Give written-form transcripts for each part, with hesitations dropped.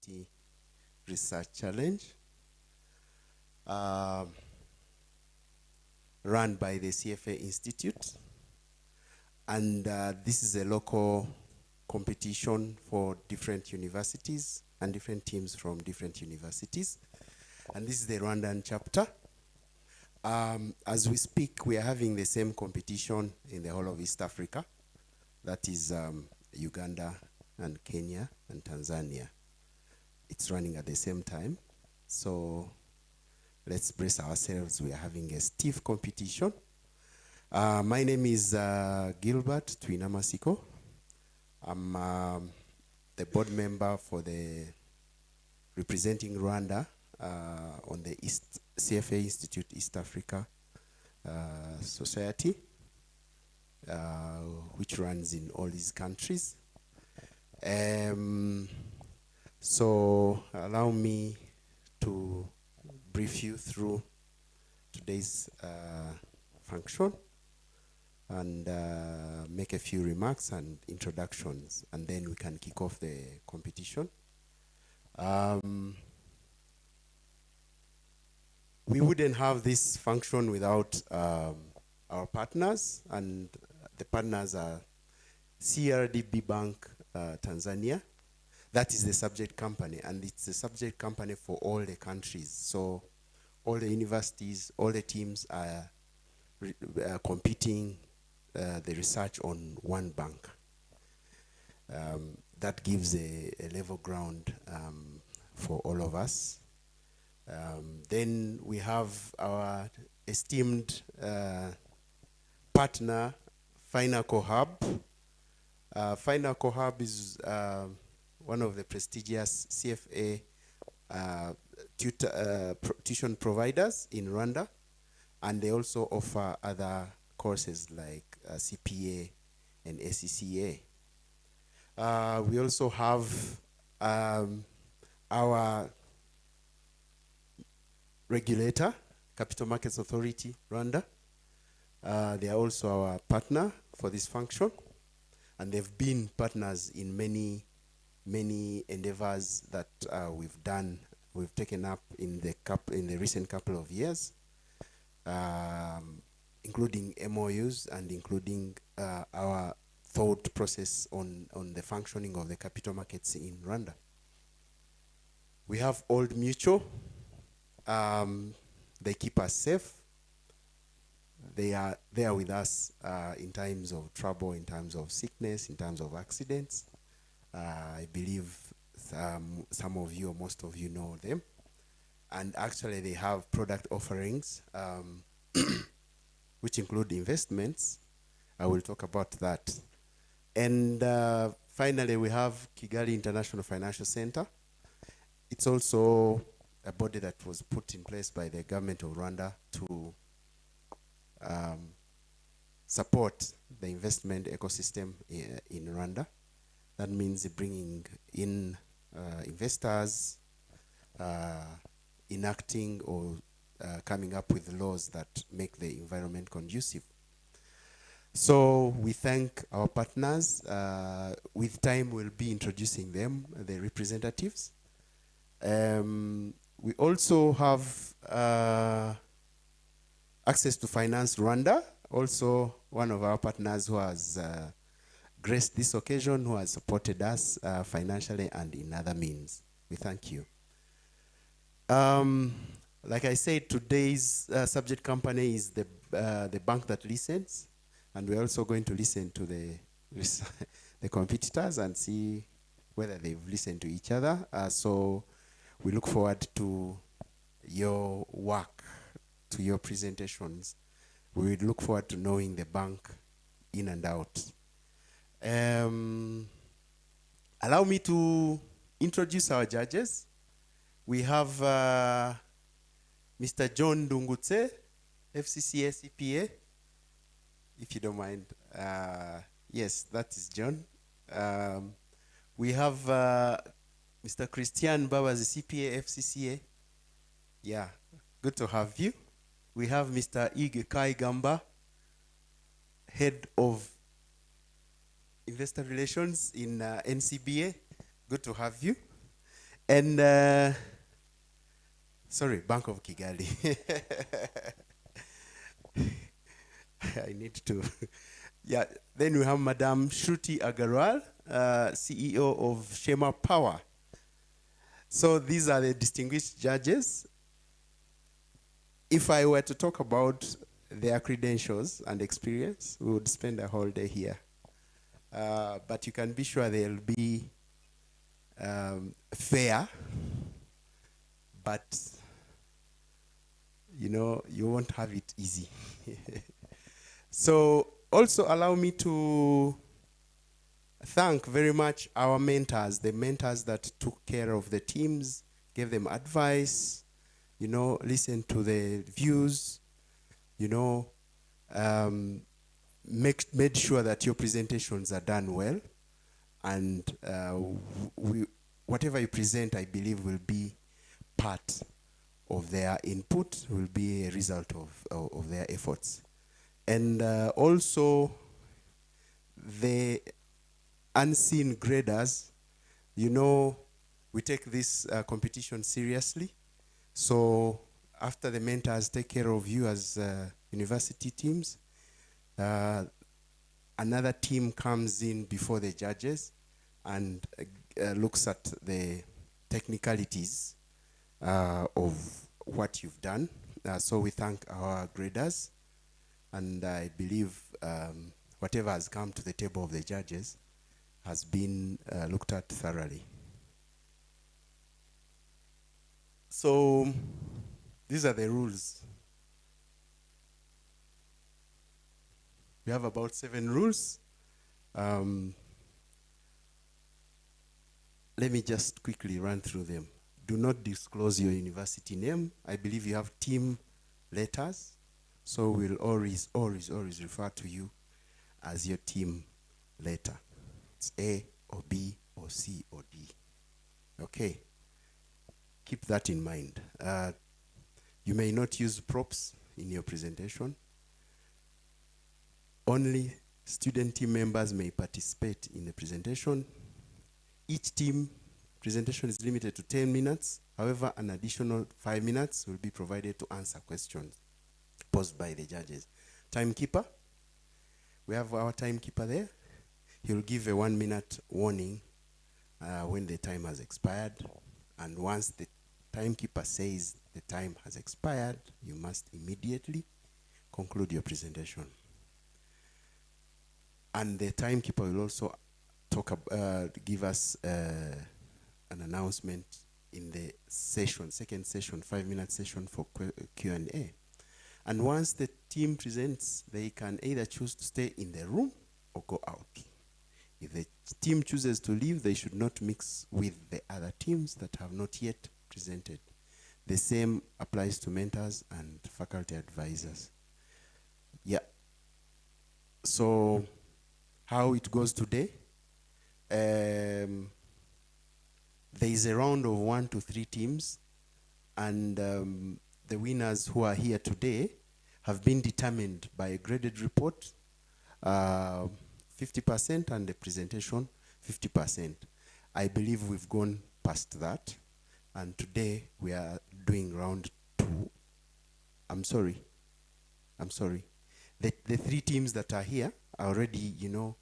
University Research Challenge, run by the CFA Institute. And this is a local competition for different universities and different teams from different universities. And this is the Rwandan chapter. As we speak, we are having the same competition in the whole of East Africa. That is Uganda and Kenya and Tanzania. It's running at the same time. So let's brace ourselves. We are having a stiff competition. My name is Gilbert Twinamasiko. I'm the board member for the representing Rwanda on the CFA Institute East Africa Society, which runs in all these countries. So allow me to brief you through today's function and make a few remarks and introductions, and then we can kick off the competition. We wouldn't have this function without our partners, and the partners are CRDB Bank Tanzania. That is the subject company, and it's the subject company for all the countries. So all the universities, all the teams are competing the research on one bank. That gives a level ground for all of us. Then we have our esteemed partner, FinCo Lab. FinCo Lab is one of the prestigious CFA tuition providers in Rwanda, and they also offer other courses like CPA and SCCA. We also have our regulator, Capital Markets Authority, Rwanda. They are also our partner for this function, and they've been partners in many endeavors that we've taken up in the recent couple of years, including MOUs and including our thought process on the functioning of the capital markets in Rwanda. We have Old Mutual. They keep us safe. They are there with us in times of trouble, in times of sickness, in times of accidents. I believe some of you or most of you know them. And actually they have product offerings which include investments. I will talk about that. And finally, we have Kigali International Financial Center. It's also a body that was put in place by the government of Rwanda to support the investment ecosystem in Rwanda. That means bringing in investors, enacting or coming up with laws that make the environment conducive. So we thank our partners. With time, we'll be introducing them, the representatives. We also have Access to Finance Rwanda, also one of our partners who has graced this occasion, who has supported us financially and in other means. We thank you. Like I said, today's subject company is the bank that listens, and we're also going to listen to the competitors and see whether they've listened to each other. So we look forward to your work, to your presentations. We look forward to knowing the bank in and out. Allow me to introduce our judges. We have Mr. John Dungutse, FCCA CPA, if you don't mind. Yes, that is John. We have Mr. Christian Babazi, CPA, FCCA. Yeah, good to have you. We have Mr. Ige Kai Gamba, Head of Investor Relations in NCBA. Good to have you. And sorry, Bank of Kigali. I need to. Yeah, then we have Madam Shruti Agarwal, CEO of Shema Power. So these are the distinguished judges. If I were to talk about their credentials and experience, we would spend a whole day here. But you can be sure they'll be fair, but you know, you won't have it easy. So also allow me to thank very much our mentors, the mentors that took care of the teams, gave them advice, you know, listened to the views, you know, made sure that your presentations are done well. And whatever you present, I believe, will be part of their input, will be a result of their efforts. And also the unseen graders, you know, we take this competition seriously. So after the mentors take care of you as university teams, another team comes in before the judges and looks at the technicalities of what you've done. So we thank our graders, and I believe whatever has come to the table of the judges has been looked at thoroughly. So these are the rules. We have about 7 rules. Let me just quickly run through them. Do not disclose your university name. I believe you have team letters, so we'll always refer to you as your team letter. It's A or B or C or D. Okay. Keep that in mind. You may not use props in your presentation. Only student team members may participate in the presentation. Each team presentation is limited to 10 minutes. However, an additional 5 minutes will be provided to answer questions posed by the judges. Timekeeper. We have our timekeeper there. He'll give a 1-minute warning when the time has expired. And once the timekeeper says the time has expired, you must immediately conclude your presentation. And the timekeeper will also give us an announcement in the session, second session, 5-minute session for Q&A. And once the team presents, they can either choose to stay in the room or go out. If the team chooses to leave, they should not mix with the other teams that have not yet presented. The same applies to mentors and faculty advisors. Yeah. So how it goes today? There is a round of 1 to 3 teams, and the winners who are here today have been determined by a graded report, 50%, and the presentation, 50%. I believe we've gone past that, and today we are doing round 2. I'm sorry. The 3 teams that are here are already, you know,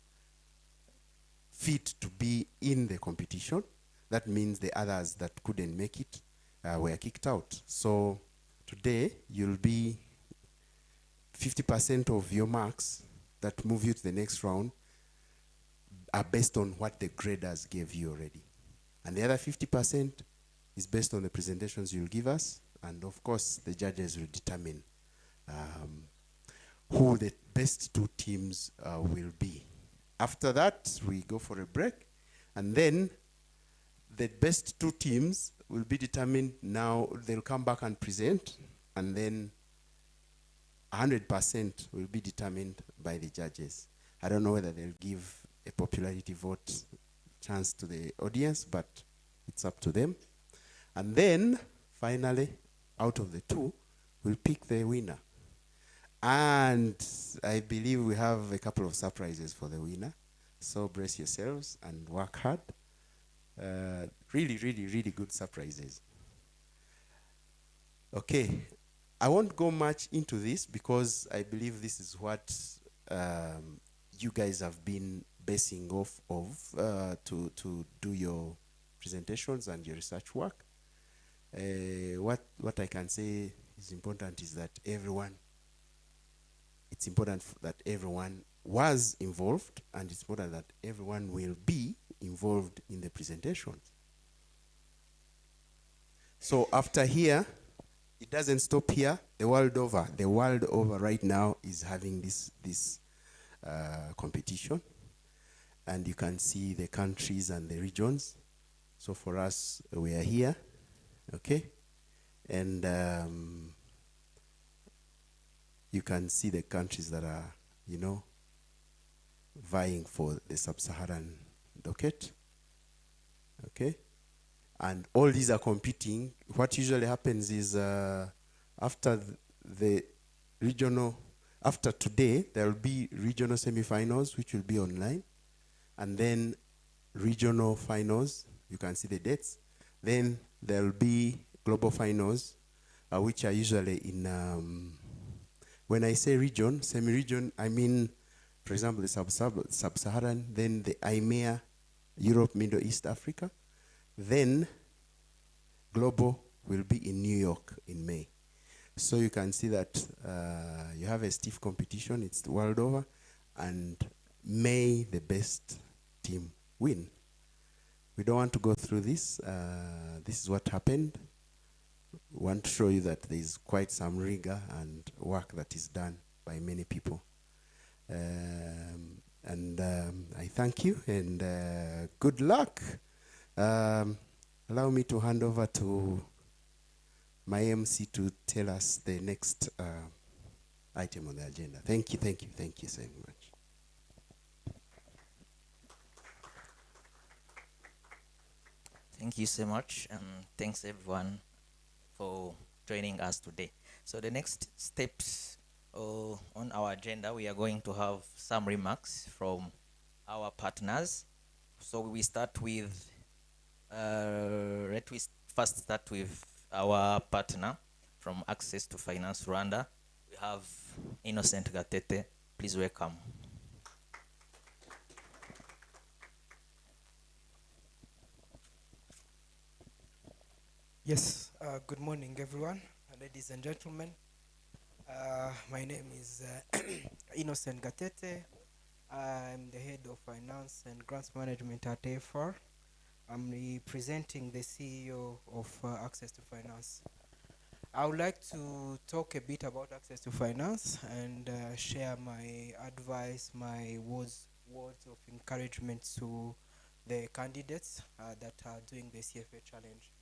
fit to be in the competition. That means the others that couldn't make it were kicked out. So today you'll be 50% of your marks that move you to the next round are based on what the graders gave you already. And the other 50% is based on the presentations you'll give us. And of course, the judges will determine who the best 2 teams will be. After that, we go for a break. And then the best 2 teams will be determined. Now they'll come back and present. And then 100% will be determined by the judges. I don't know whether they'll give a popularity vote chance to the audience, but it's up to them. And then, finally, out of the 2, we'll pick the winner. And I believe we have a couple of surprises for the winner. So brace yourselves and work hard. Really, really, really good surprises. Okay, I won't go much into this because I believe this is what you guys have been basing off of to do your presentations and your research work. What I can say is important is that it's important that everyone was involved, and it's important that everyone will be involved in the presentations. So after here, it doesn't stop here. The world over right now is having this competition, and you can see the countries and the regions. So for us, we are here, okay, and you can see the countries that are, you know, vying for the sub-Saharan docket, okay. And all these are competing. What usually happens is after the regional, after today, there will be regional semifinals, which will be online. And then regional finals, you can see the dates. Then there will be global finals, which are usually in, when I say region, semi-region, I mean, for example, the sub-Saharan, then the IMEA, Europe, Middle East, Africa. Then global will be in New York in May. So you can see that you have a stiff competition, it's the world over, and may the best team win. We don't want to go through this. This is what happened. We want to show you that there is quite some rigor and work that is done by many people. I thank you, and good luck. Allow me to hand over to my MC to tell us the next item on the agenda. Thank you so much. Thank you so much, and thanks everyone for joining us today. So the next steps on our agenda, we are going to have some remarks from our partners. So we start with, first start with our partner from Access to Finance Rwanda. We have Innocent Gatete. Please welcome. Yes, good morning everyone, ladies and gentlemen. My name is Innocent Gatete. I'm the head of finance and grants management at AFR. I'm representing the CEO of Access to Finance. I would like to talk a bit about Access to Finance and share my advice, my words of encouragement to the candidates that are doing the CFA challenge.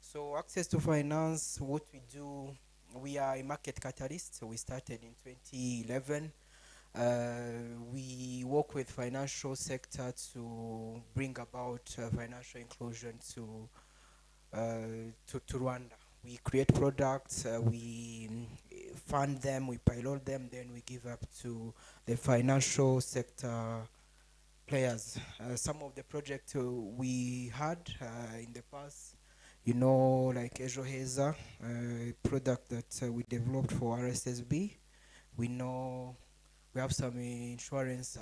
So Access to Finance, what we do, we are a market catalyst. So we started in 2011. We work with financial sector to bring about financial inclusion to Rwanda. We create products, we fund them, we pilot them, then we give up to the financial sector players. Some of the projects we had in the past, you know, like Ejoheza, a product that we developed for RSSB. We know we have some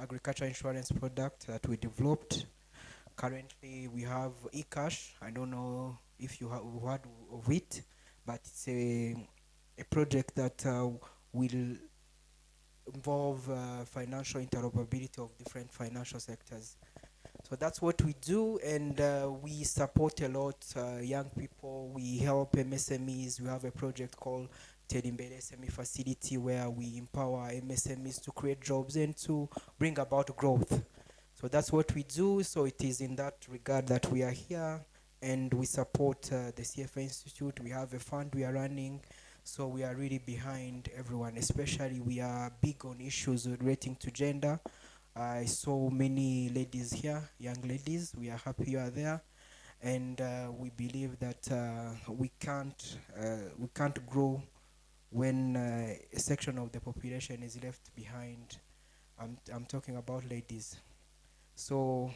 agriculture insurance product that we developed. Currently, we have eCash. I don't know if you have heard of it, but it's a project that will involve financial interoperability of different financial sectors. So that's what we do, and we support a lot young people. We help MSMEs. We have a project called Deliberation facility where we empower MSMEs to create jobs and to bring about growth. So that's what we do. So it is in that regard that we are here, and we support the CFA Institute. We have a fund we are running. So we are really behind everyone, especially we are big on issues relating to gender. I saw many ladies here, young ladies. We are happy you are there, and we believe that we can't grow when a section of the population is left behind. I'm talking about ladies. So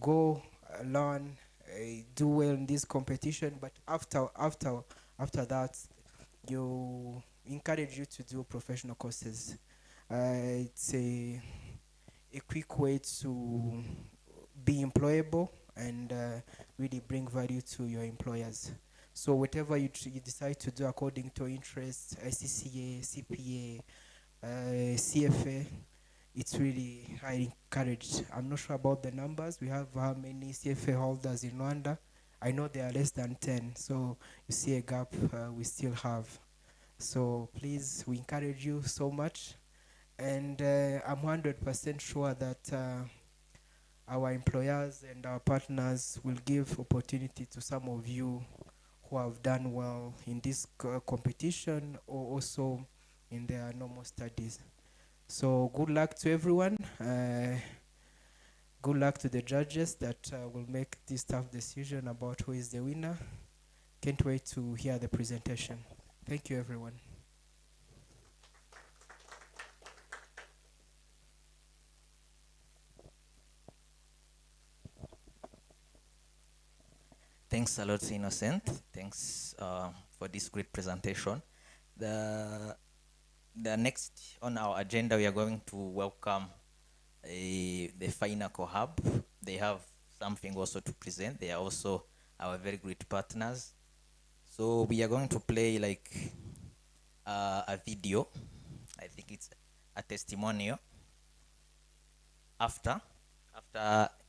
go learn do well in this competition, but after that, you encourage you to do professional courses. It's a quick way to be employable and really bring value to your employers. So whatever you decide to do according to interests, ICCA, CPA, CFA, it's really highly encouraged. I'm not sure about the numbers. We have how many CFA holders in Rwanda. I know there are less than 10, so you see a gap we still have. So please, we encourage you so much. And I'm 100% sure that our employers and our partners will give opportunity to some of you who have done well in this competition or also in their normal studies. So good luck to everyone. Good luck to the judges that will make this tough decision about who is the winner. Can't wait to hear the presentation. Thank you, everyone. Thanks a lot, Innocent. Thanks for this great presentation. The next on our agenda, we are going to welcome the FinCo Hub. They have something also to present. They are also our very great partners. So we are going to play like a video. I think it's a testimonial after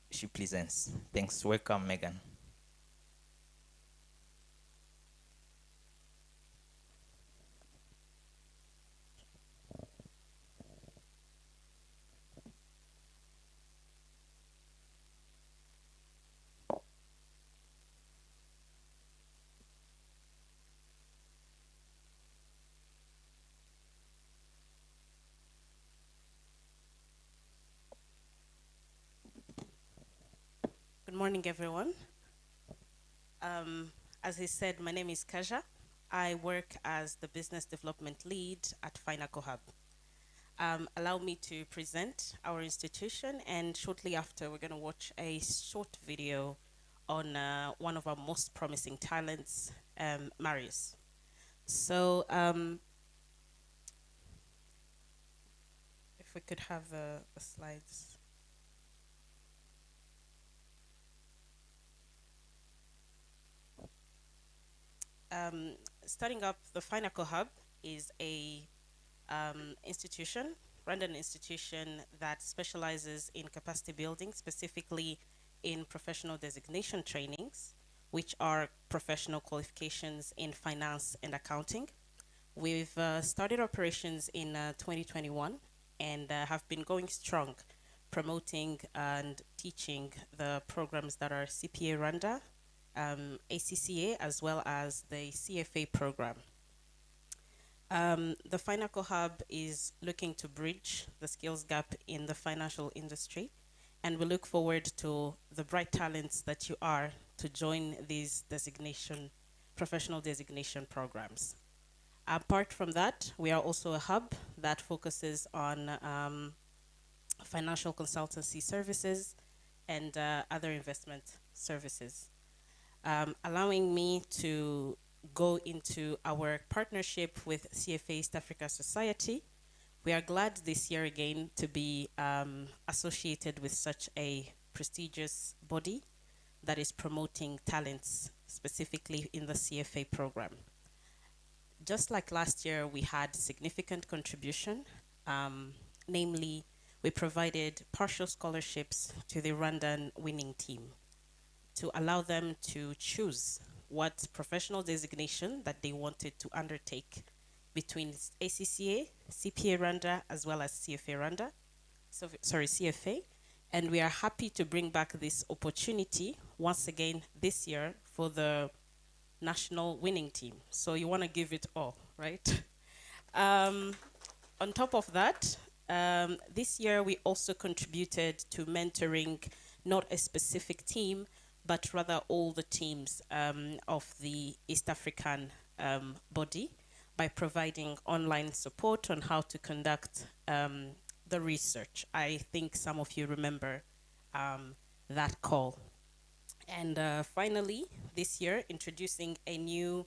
she presents. Thanks. Welcome, Megan. Good morning, everyone. As he said, my name is Kaja. I work as the business development lead at FinCo Hub. Allow me to present our institution, and shortly after, we're going to watch a short video on one of our most promising talents, Marius. So, if we could have the slides. Starting up, the FinCo Hub is a institution, Rwandan institution that specializes in capacity building, specifically in professional designation trainings, which are professional qualifications in finance and accounting. We've started operations in 2021 and have been going strong, promoting and teaching the programs that are CPA Rwanda, ACCA, as well as the CFA program. The FinCo Hub is looking to bridge the skills gap in the financial industry, and we look forward to the bright talents that you are to join these professional designation programs. Apart from that, we are also a hub that focuses on financial consultancy services and other investment services. Allowing me to go into our partnership with CFA East Africa Society. We are glad this year again to be associated with such a prestigious body that is promoting talents, specifically in the CFA program. Just like last year, we had significant contribution. Namely, we provided partial scholarships to the Rwandan winning team to allow them to choose what professional designation that they wanted to undertake between ACCA, CPA Rwanda, as well as CFA Rwanda. So, sorry, CFA. And we are happy to bring back this opportunity once again this year for the national winning team. So you want to give it all, right? On top of that, this year we also contributed to mentoring not a specific team, but rather all the teams of the East African body by providing online support on how to conduct the research. I think some of you remember that call. And finally, this year, introducing a new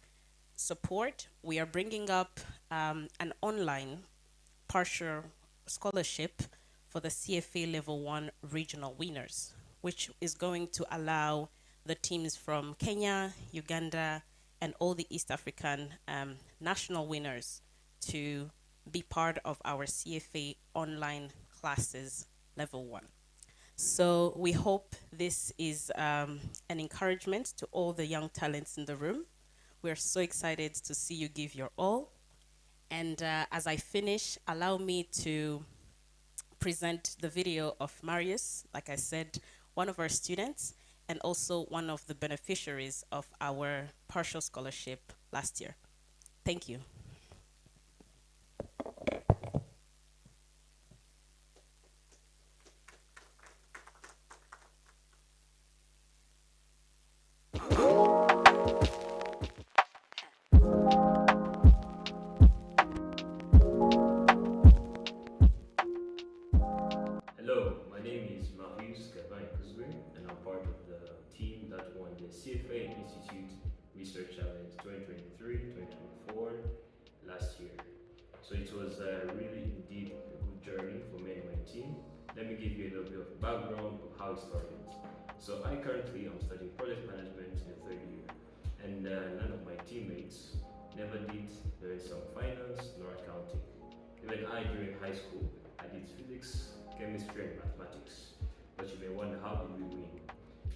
support, we are bringing up an online partial scholarship for the CFA Level 1 regional winners, which is going to allow the teams from Kenya, Uganda, and all the East African national winners to be part of our CFA online classes Level 1. So we hope this is an encouragement to all the young talents in the room. We're so excited to see you give your all. And as I finish, allow me to present the video of Marius, like I said, one of our students, and also one of the beneficiaries of our partial scholarship last year. Thank you. Hello, my name is Marius and I'm part of the team that won the CFA Institute Research Challenge 2023-2024 last year. So it was really indeed a good journey for me and my team. Let me give you a little bit of background of how it started. So I currently am studying project management in the third year, and none of my teammates never did learn some finance nor accounting. Even I, during high school, I did physics, chemistry, and mathematics. But you may wonder, how did we win?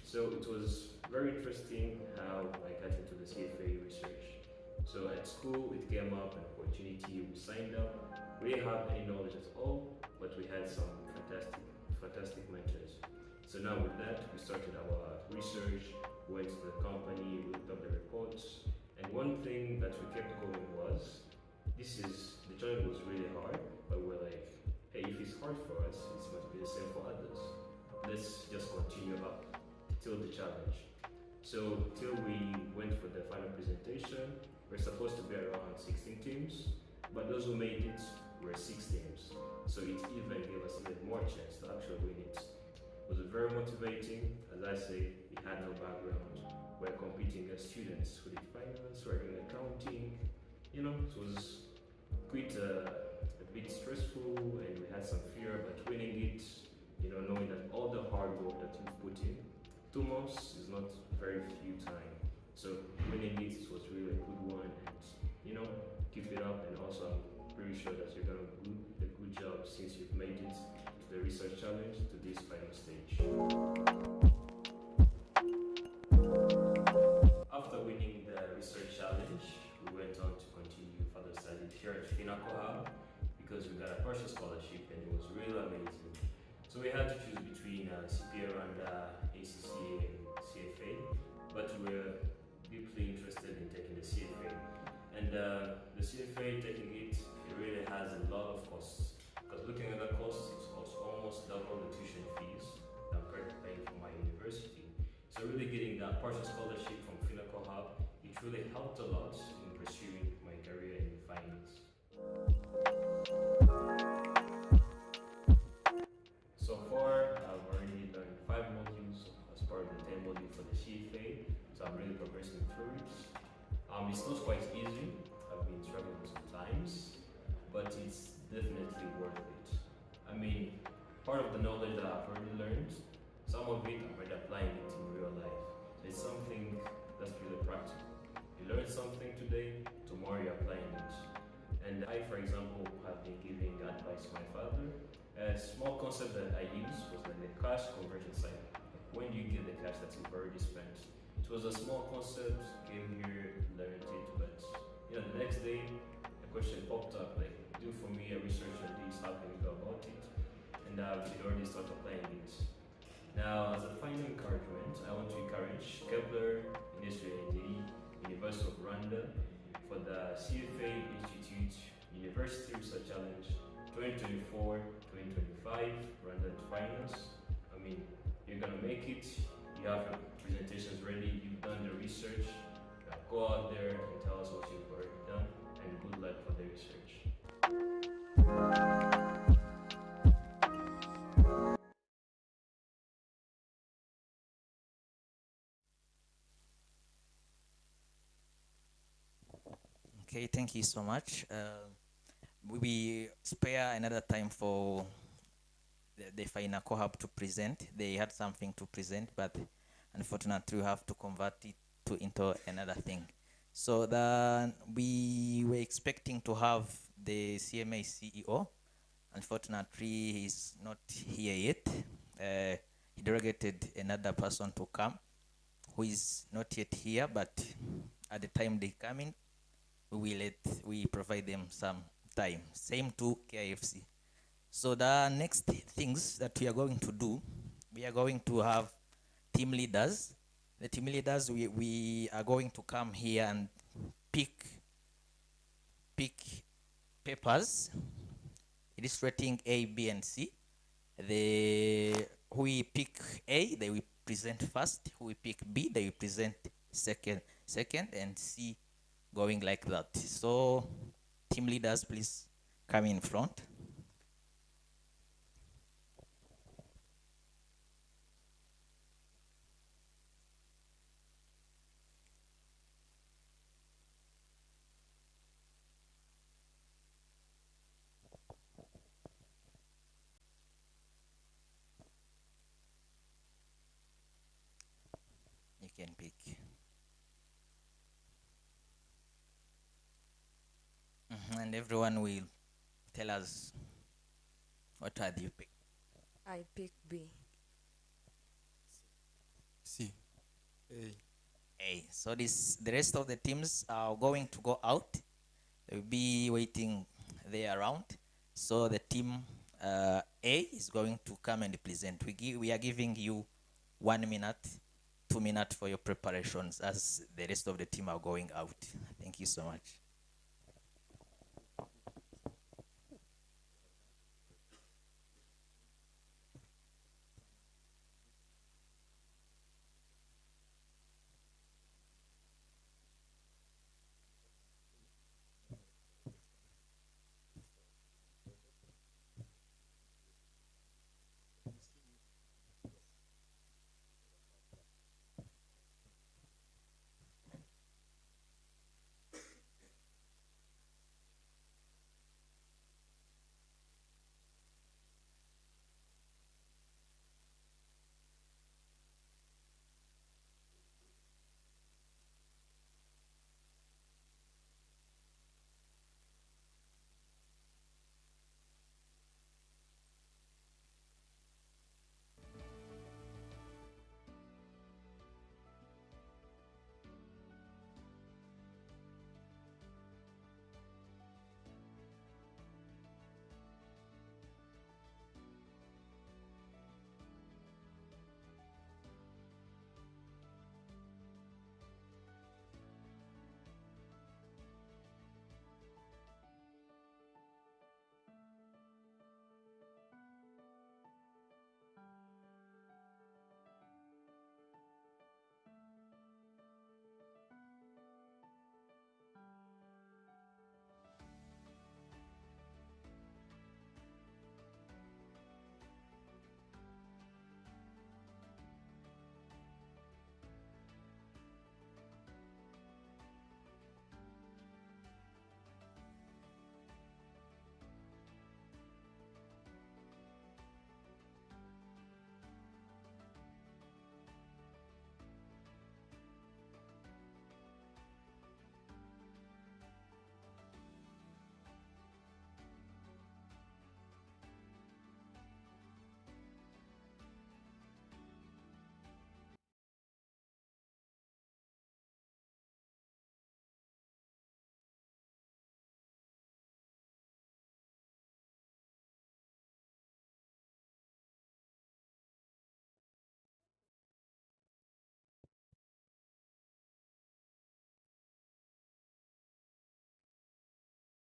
So it was very interesting how I got into the CFA research. So at school, it came up an opportunity, we signed up. We didn't have any knowledge at all, but we had some fantastic mentors. So now with that, we started our research, went to the company, looked up the reports, and one thing that we kept going was, the challenge was really hard, but we're like, hey, if it's hard for us, it must be the same for others. Let's just continue up till the challenge. So till we went for the final presentation, we're supposed to be around 16 teams, but those who made it were 6 teams. So it even gave us even more chance to actually win it. It was very motivating. As I say, we had no background. We're competing against students who did finance, who are doing accounting. You know, it was quite a bit stressful, and we had some fear, but winning it, you know, knowing that all the hard work that you've put in, 2 months is not very few time. So winning it was really a good one, and you know, keep it up. And also, I'm pretty sure that you're gonna do a good job since you've made it to the research challenge to this final stage. After winning the research challenge, we went on to continue further study here at FinCo Lab because we got a partial scholarship, and it was really amazing. So we had to choose between CPA Rwanda, ACCA, and CFA, but we were deeply interested in taking the CFA. And the CFA, taking it really has a lot of costs. Because looking at the costs, it's almost double the tuition fees that I'm currently paying for my university. So really getting that partial scholarship from FinCo Lab, it really helped a lot in pursuing my career in finance. So far, I've already learned 5 modules as part of the 10 module for the CFA, so I'm really progressing through it. It's not quite easy. I've been struggling sometimes, but it's definitely worth it. I mean, part of the knowledge that I've already learned, some of it I'm already applying it in real life. So it's something that's really practical. You learn something today, tomorrow you're applying it. And I, for example, have been giving advice to my father. A small concept that I used was like the cash conversion cycle. When you get the cash that you've already spent. It was a small concept, came here, learned it, but you know, the next day a question popped up like, do for me a research on this, how can you go about it? And we did already start applying it. Now, as a final encouragement, I want to encourage Kepler, Industry ID, University of Rwanda for the CFA Institute University Research Challenge 2024-2025, Rwanda and Finance. I mean, you're gonna make it, you have your presentations ready, you've done the research, go out there and tell us what you've already done, and good luck for the research. Okay, thank you so much. We spare another time for the FinCo Hub to present. They had something to present, but unfortunately we have to convert it into another thing. So we were expecting to have the CMA CEO. Unfortunately, he's not here yet. He delegated another person to come, who is not yet here, but at the time they come in, we provide them some time. Same to KIFC. So the next things that we are going to do, we are going to have team leaders. The team leaders, we are going to come here and pick papers illustrating A, B, and C. Who we pick A, they will present first. Who we pick B, they will present second, and C going like that. So team leaders, please come in front. You can pick. And everyone will tell us what are you pick. I pick B. C. A. A. So the rest of the teams are going to go out. They'll be waiting there around. So the team A is going to come and present. We are giving you 1 minute, 2 minutes for your preparations as the rest of the team are going out. Thank you so much.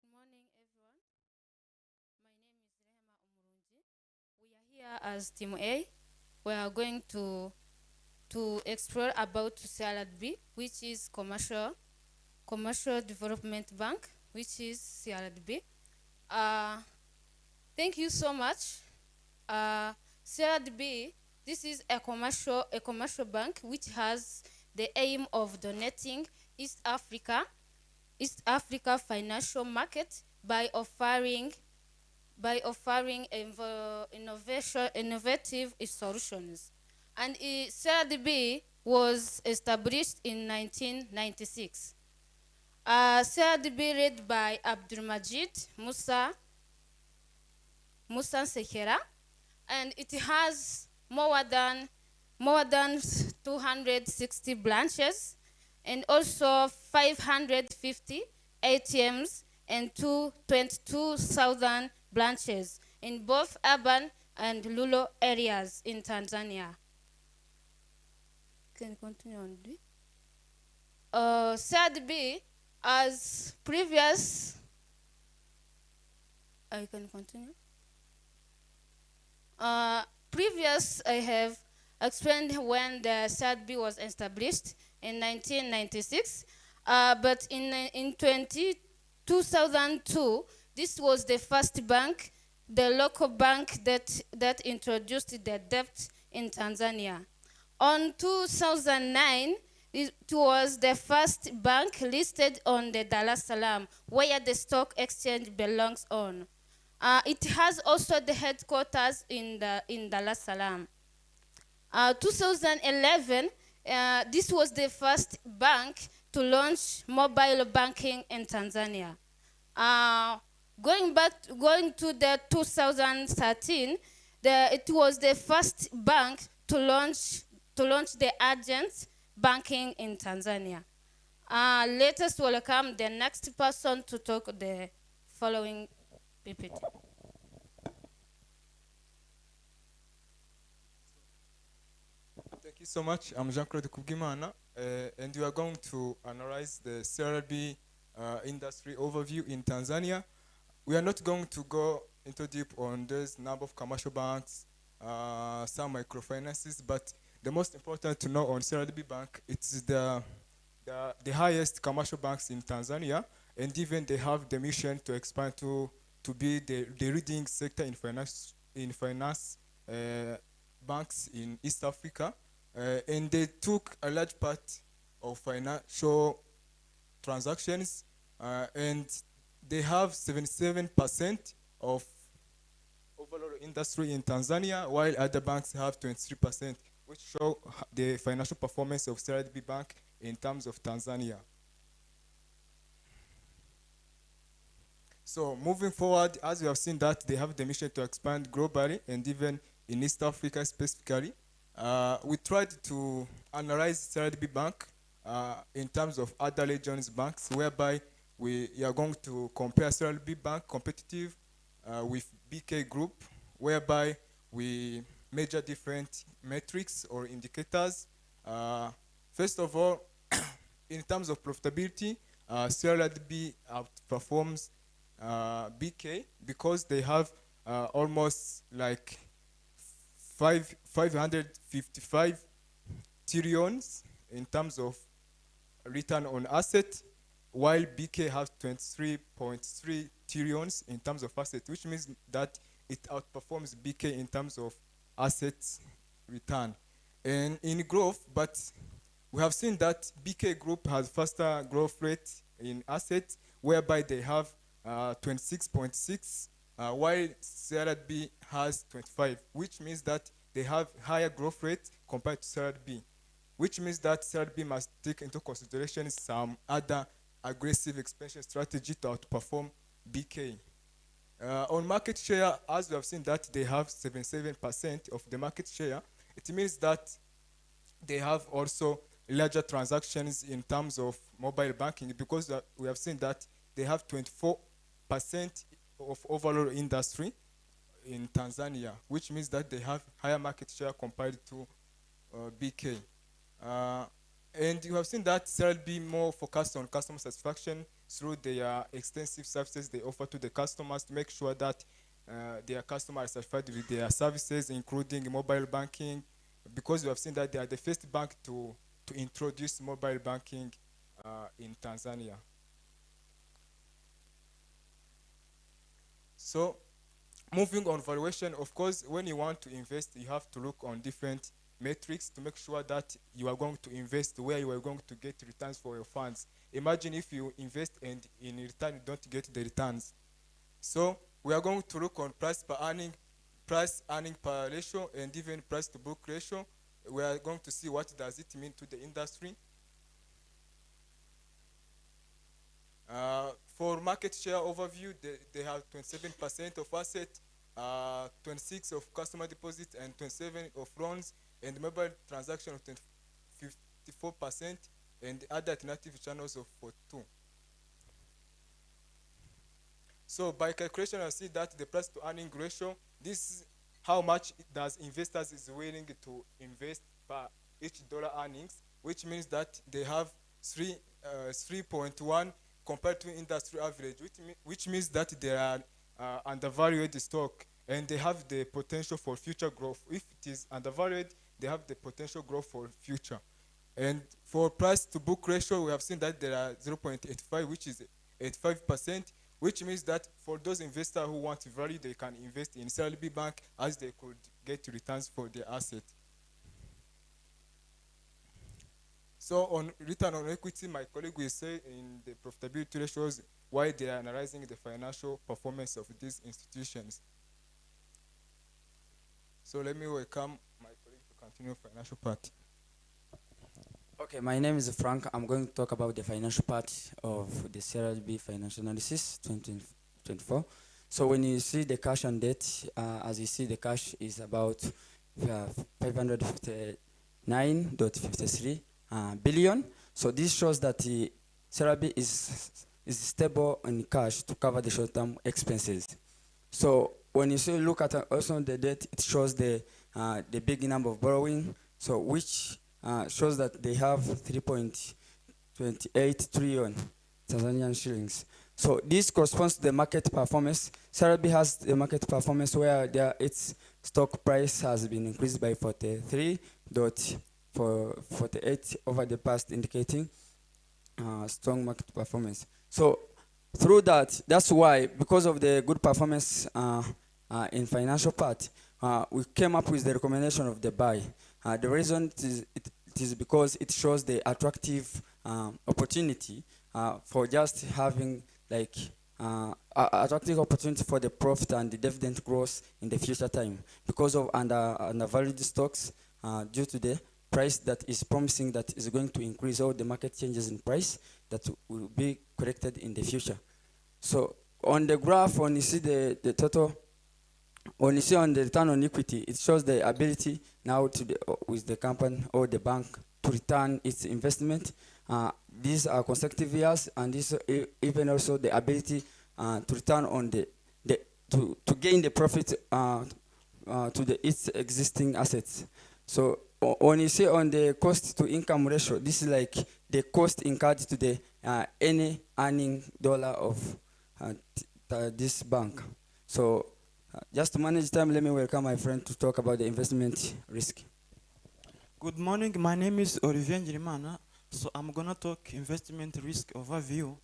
Good morning, everyone. My name is Rehema Umurunji. We are here as Team A. We are going to explore about CRDB, which is Commercial Development Bank, which is CRDB. Thank you so much. CRDB, this is a commercial bank which has the aim of donating East Africa East Africa financial market by offering innovative solutions. And CRDB was established in 1996. CRDB led by Abdulmajid Musa Sekera, and it has more than 260 branches and also 550 ATMs and 22,000 branches in both urban and rural areas in Tanzania. Can you continue on this? CRDB, as previous, I can continue. Previous, I have explained when the CRDB was established in 1996, but in 2002, this was the first bank, the local bank that introduced the debt in Tanzania. On 2009, it was the first bank listed on the Dar es Salaam, where the stock exchange belongs on. It has also the headquarters in Dar es Salaam. 2011, this was the first bank to launch mobile banking in Tanzania. Going to the 2013, it was the first bank to launch the urgent banking in Tanzania. Let us welcome the next person to talk the following PPT. Thank you so much. I'm Jean-Claude Kubgimana, and we are going to analyze the CRB industry overview in Tanzania. We are not going to go into deep on this number of commercial banks, some microfinances, but the most important to know on CRDB Bank, it's the highest commercial banks in Tanzania, and even they have the mission to expand to be the leading sector in finance banks in East Africa. And they took a large part of financial transactions, and they have 77% of overall industry in Tanzania, while other banks have 23%, which show the financial performance of CRDB Bank in terms of Tanzania. So moving forward, as we have seen that they have the mission to expand globally and even in East Africa specifically. We tried to analyze CRDB Bank in terms of other regions banks, whereby we are going to compare CRDB Bank competitive with BK Group, whereby we measure different metrics or indicators. First of all, in terms of profitability, CRDB outperforms BK because they have almost like 555 trillions in terms of return on asset, while BK has 23.3 trillions in terms of assets, which means that it outperforms BK in terms of assets return. And in growth, but we have seen that BK Group has faster growth rate in assets, whereby they have 26.6, while CRDB has 25, which means that they have higher growth rate compared to CRDB, which means that CRDB must take into consideration some other aggressive expansion strategy to outperform BK. On market share, as we have seen that they have 77% of the market share, it means that they have also larger transactions in terms of mobile banking, because we have seen that they have 24% of overall industry in Tanzania, which means that they have higher market share compared to BK. And you have seen that CRDB more focused on customer satisfaction through their extensive services they offer to the customers to make sure that their customers are satisfied with their services, including mobile banking, because we have seen that they are the first bank to introduce mobile banking in Tanzania. So moving on valuation, of course, when you want to invest, you have to look on different metrics to make sure that you are going to invest where you are going to get returns for your funds. Imagine if you invest and in return you don't get the returns. So we are going to look on price earning per ratio, and even price to book ratio. We are going to see what does it mean to the industry. For market share overview, they have 27% of asset, 26 of customer deposit, and 27 of loans, and mobile transaction of 54%, and other alternative channels of 42. So by calculation, I see that the price to earning ratio, this is how much does investors is willing to invest per each dollar earnings, which means that they have 3.1 compared to industry average, which means that they are undervalued stock, and they have the potential for future growth. If it is undervalued, they have the potential growth for future. And for price to book ratio, we have seen that there are 0.85, which is 85%, which means that for those investors who want value, they can invest in CRDB Bank as they could get returns for their asset. So on return on equity, my colleague will say in the profitability ratios why they are analyzing the financial performance of these institutions. So let me welcome my colleague to continue financial part. Okay, my name is Frank. I'm going to talk about the financial part of the CRDB financial analysis 2024. So when you see the cash and debt, as you see, the cash is about 559.53 billion. So this shows that the CRDB is stable in cash to cover the short-term expenses. So when you see look at also the debt, it shows the big number of borrowing. So which shows that they have 3.28 trillion Tanzanian shillings. So this corresponds to the market performance. CRDB has the market performance where its stock price has been increased by 43.48 over the past, indicating strong market performance. So through that, that's why, because of the good performance in financial part, we came up with the recommendation of the buy. The reason it is because it shows the attractive opportunity for just having like attractive opportunity for the profit and the dividend growth in the future time, because of undervalued stocks due to the price that is promising that is going to increase, all the market changes in price that will be corrected in the future. So on the graph, when you see the total, when you see on the return on equity, it shows the ability now to with the company or the bank to return its investment. These are consecutive years, and this even also the ability to return on to gain the profit to its existing assets. So when you see on the cost to income ratio, this is like the cost incurred to the any earning dollar of this bank. So just to manage time, let me welcome my friend to talk about the investment risk. Good morning, my name is Olivier Njirimana. So I'm gonna talk investment risk overview.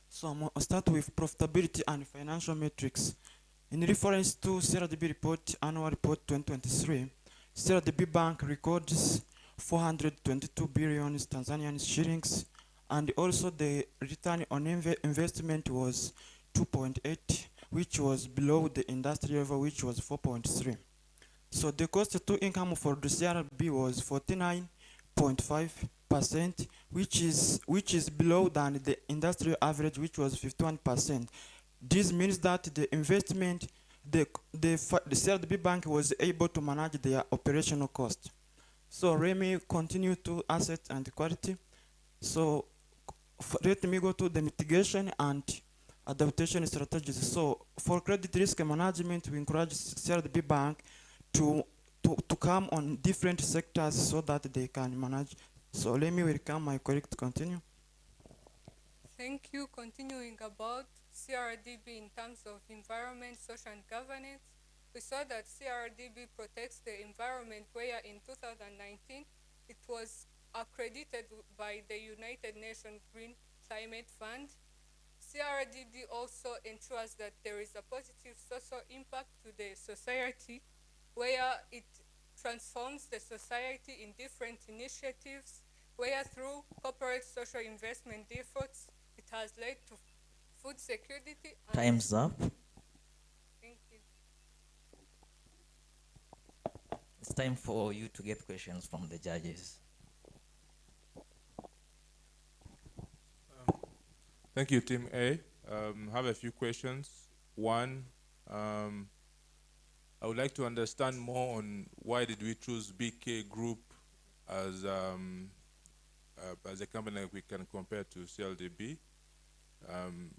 So I'm gonna start with profitability and financial metrics. In reference to CRDB report, annual report 2023, CRDB Bank records 422 billion Tanzanian shillings, and also the return on investment was 2.8, which was below the industry level, which was 4.3. So the cost to income for the CRDB was 49.5%, which is below than the industrial average, which was 51%. This means that the investment, the CRDB Bank was able to manage their operational cost. So let me continue to asset and quality. So let me go to the mitigation and adaptation strategies. So for credit risk management, we encourage CRDB Bank to come on different sectors so that they can manage. So let me welcome my colleague to continue. Thank you. Continuing about CRDB in terms of environment, social and governance, we saw that CRDB protects the environment, where in 2019 it was accredited by the United Nations Green Climate Fund. CRDB also ensures that there is a positive social impact to the society, where it transforms the society in different initiatives, where through corporate social investment efforts, it has led to food security. Time's up. Thank you. It's time for you to get questions from the judges. Thank you, Team A. Have a few questions. One, I would like to understand more on why did we choose BK Group as a company that we can compare to CLDB.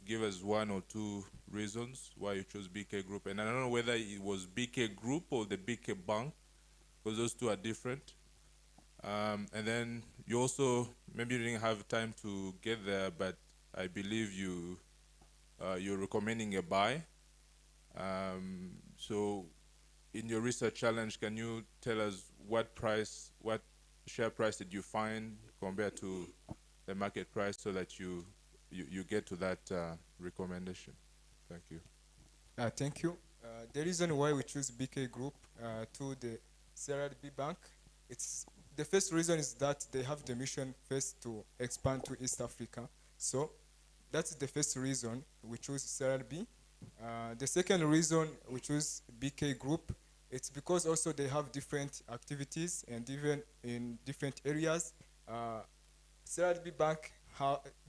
Give us one or two reasons why you chose BK Group. And I don't know whether it was BK Group or the BK Bank, because those two are different. And then you also, maybe you didn't have time to get there, but I believe you're recommending a buy. So in your research challenge, can you tell us what share price did you find compared to the market price so that you get to that recommendation? Thank you. Thank you. The reason why we choose BK Group to the CRDB Bank, the first reason is that they have the mission first to expand to East Africa. So that's the first reason we choose CRDB. The second reason we choose BK Group, it's because also they have different activities and even in different areas. CRDB Bank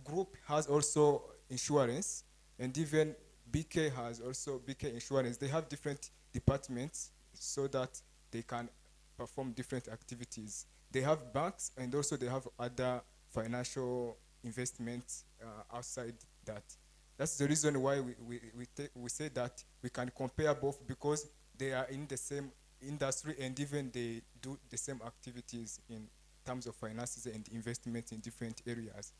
Group has also insurance, and even BK has also BK Insurance. They have different departments so that they can perform different activities. They have banks and also they have other financial investments outside that. That's the reason why we say that we can compare both, because they are in the same industry and even they do the same activities in terms of finances and investments in different areas.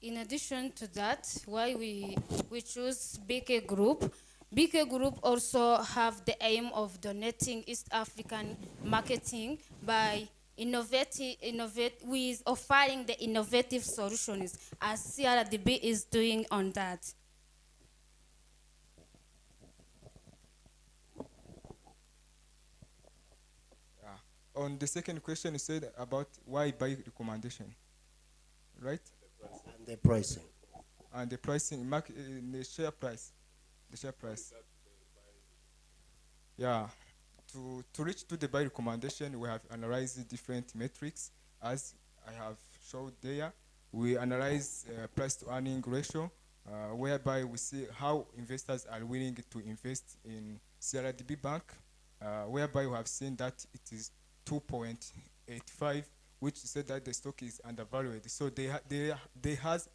In addition to that, why we choose BK Group. BK Group also have the aim of donating East African marketing by offering the innovative solutions, as CRDB is doing on that. On the second question, you said about why buy recommendation, right? And the pricing. And the pricing, the share price. The share price. Yeah. To reach to the buy recommendation, we have analyzed different metrics. As I have showed there, we analyze price to earning ratio, whereby we see how investors are willing to invest in CRDB Bank, whereby we have seen that it is 2.85, which said that the stock is undervalued. So they has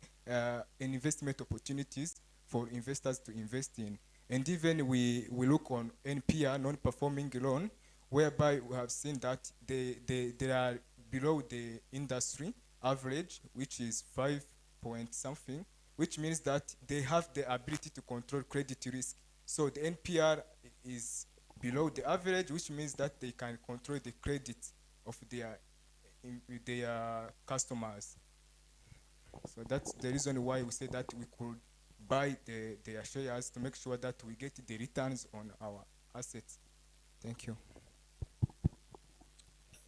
investment opportunities for investors to invest in. And even we look on NPR, non-performing loan, whereby we have seen that they are below the industry average, which is 5 point something, which means that they have the ability to control credit risk. So the NPR is below the average, which means that they can control the credit of their customers. So that's the reason why we say that we could buy their shares to make sure that we get the returns on our assets. Thank you.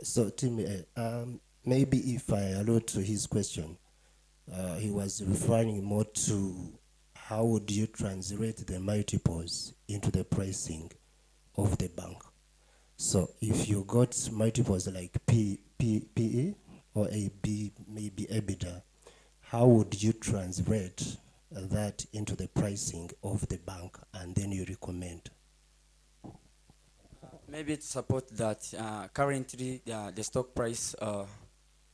So, Tim, maybe if I allude to his question, he was referring more to how would you translate the multiples into the pricing of the bank. So if you got multiples like PE or maybe EBITDA, how would you translate that into the pricing of the bank and then you recommend? Maybe to support that, currently the stock price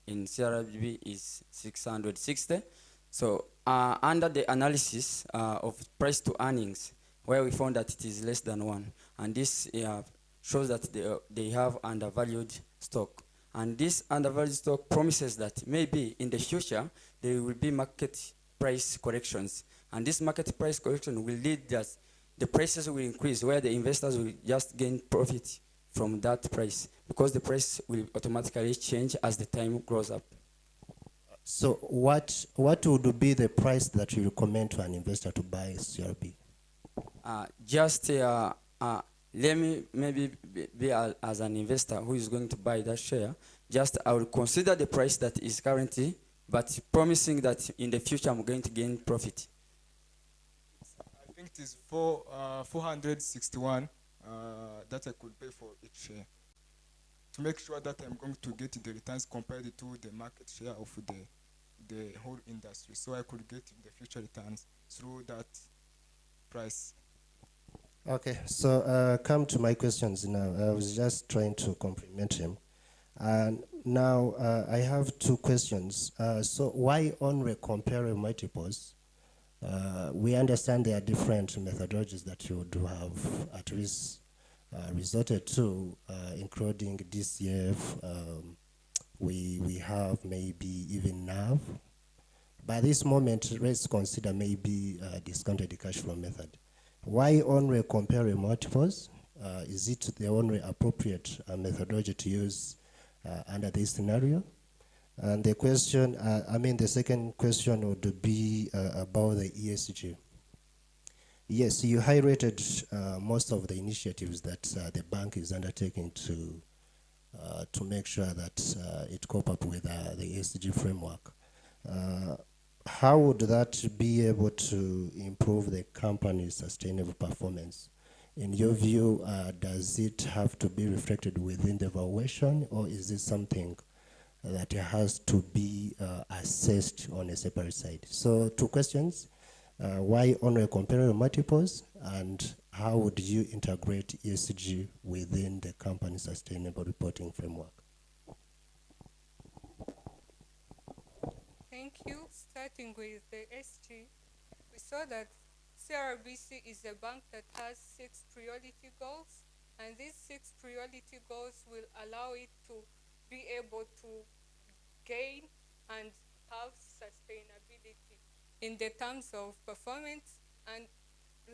in CRDB is 660. So under the analysis of price to earnings, where we found that it is less than 1, and this shows that they have undervalued stock. And this undervalued stock promises that maybe in the future there will be market price corrections, and this market price correction will lead that the prices will increase, where the investors will just gain profit from that price, because the price will automatically change as the time grows up. So what would be the price that you recommend to an investor to buy CRB? Let me maybe be as an investor who is going to buy that share. Just I will consider the price that is currently, but promising that in the future I'm going to gain profit. I think it is 461 that I could pay for each share to make sure that I'm going to get the returns compared to the market share of the whole industry. So I could get the future returns through that price. Okay, so come to my questions now. I was just trying to compliment him. And now I have two questions. So why only compare multiples? We understand there are different methodologies that you do have at least resorted to, including DCF. We have maybe even NAV. By this moment, let's consider maybe discounted cash flow method. Why only compare multiples? Is it the only appropriate methodology to use under this scenario? And the question, the second question would be about the ESG. Yes, you highlighted most of the initiatives that the bank is undertaking to make sure that it cope up with the ESG framework. How would that be able to improve the company's sustainable performance? In your view, does it have to be reflected within the valuation, or is it something that has to be assessed on a separate side? So 2 questions. Why only comparing multiples, and how would you integrate ESG within the company's sustainable reporting framework? Thank you. Starting with the SG, we saw that CRBC is a bank that has 6 priority goals, and these 6 priority goals will allow it to be able to gain and have sustainability in the terms of performance, and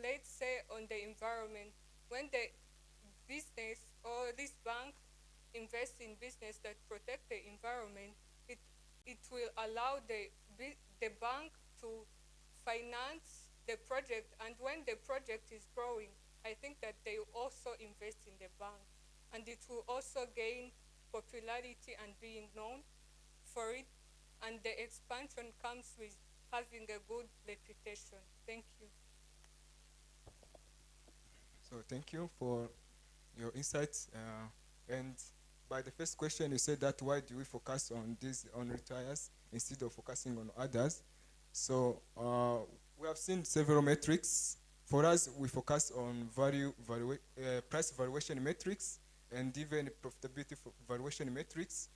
let's say on the environment. When the business or this bank invests in business that protect the environment, it will allow the bank to finance the project, and when the project is growing, I think that they will also invest in the bank, and it will also gain popularity and being known for it, and the expansion comes with having a good reputation. Thank you. So thank you for your insights. And by the first question, you said that why do we focus on retires instead of focusing on others? So we have seen several metrics. For us, we focus on price valuation metrics and even profitability valuation metrics.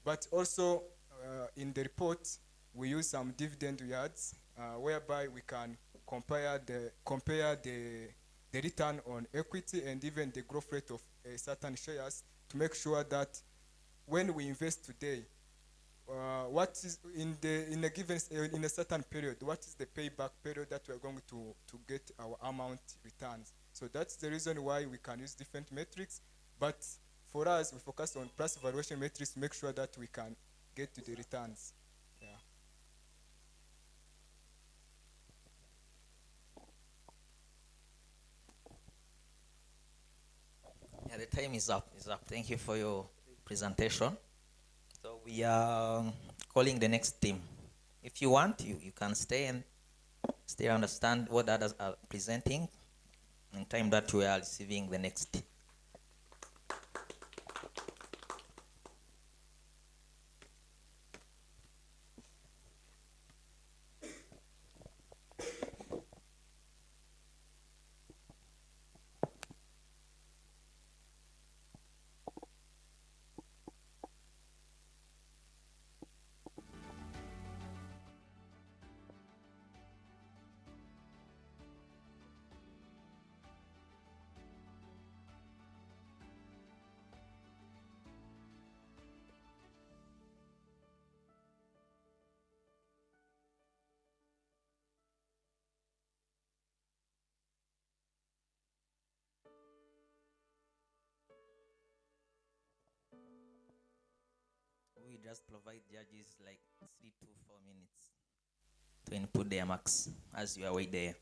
But also in the report, we use some dividend yields, whereby we can compare the return on equity and even the growth rate of certain shares to make sure that when we invest today, what is in a certain period, what is the payback period that we are going to get our amount returns. So that's the reason why we can use different metrics, but for us, we focus on price valuation metrics to make sure that we can get to the returns. Yeah, the time is up. Thank you for your presentation. So we are calling the next team. If you want, you can stay and understand what others are presenting in time that we are receiving the next team. we just provide judges like 3 to 4 minutes to input their marks as you are wait there.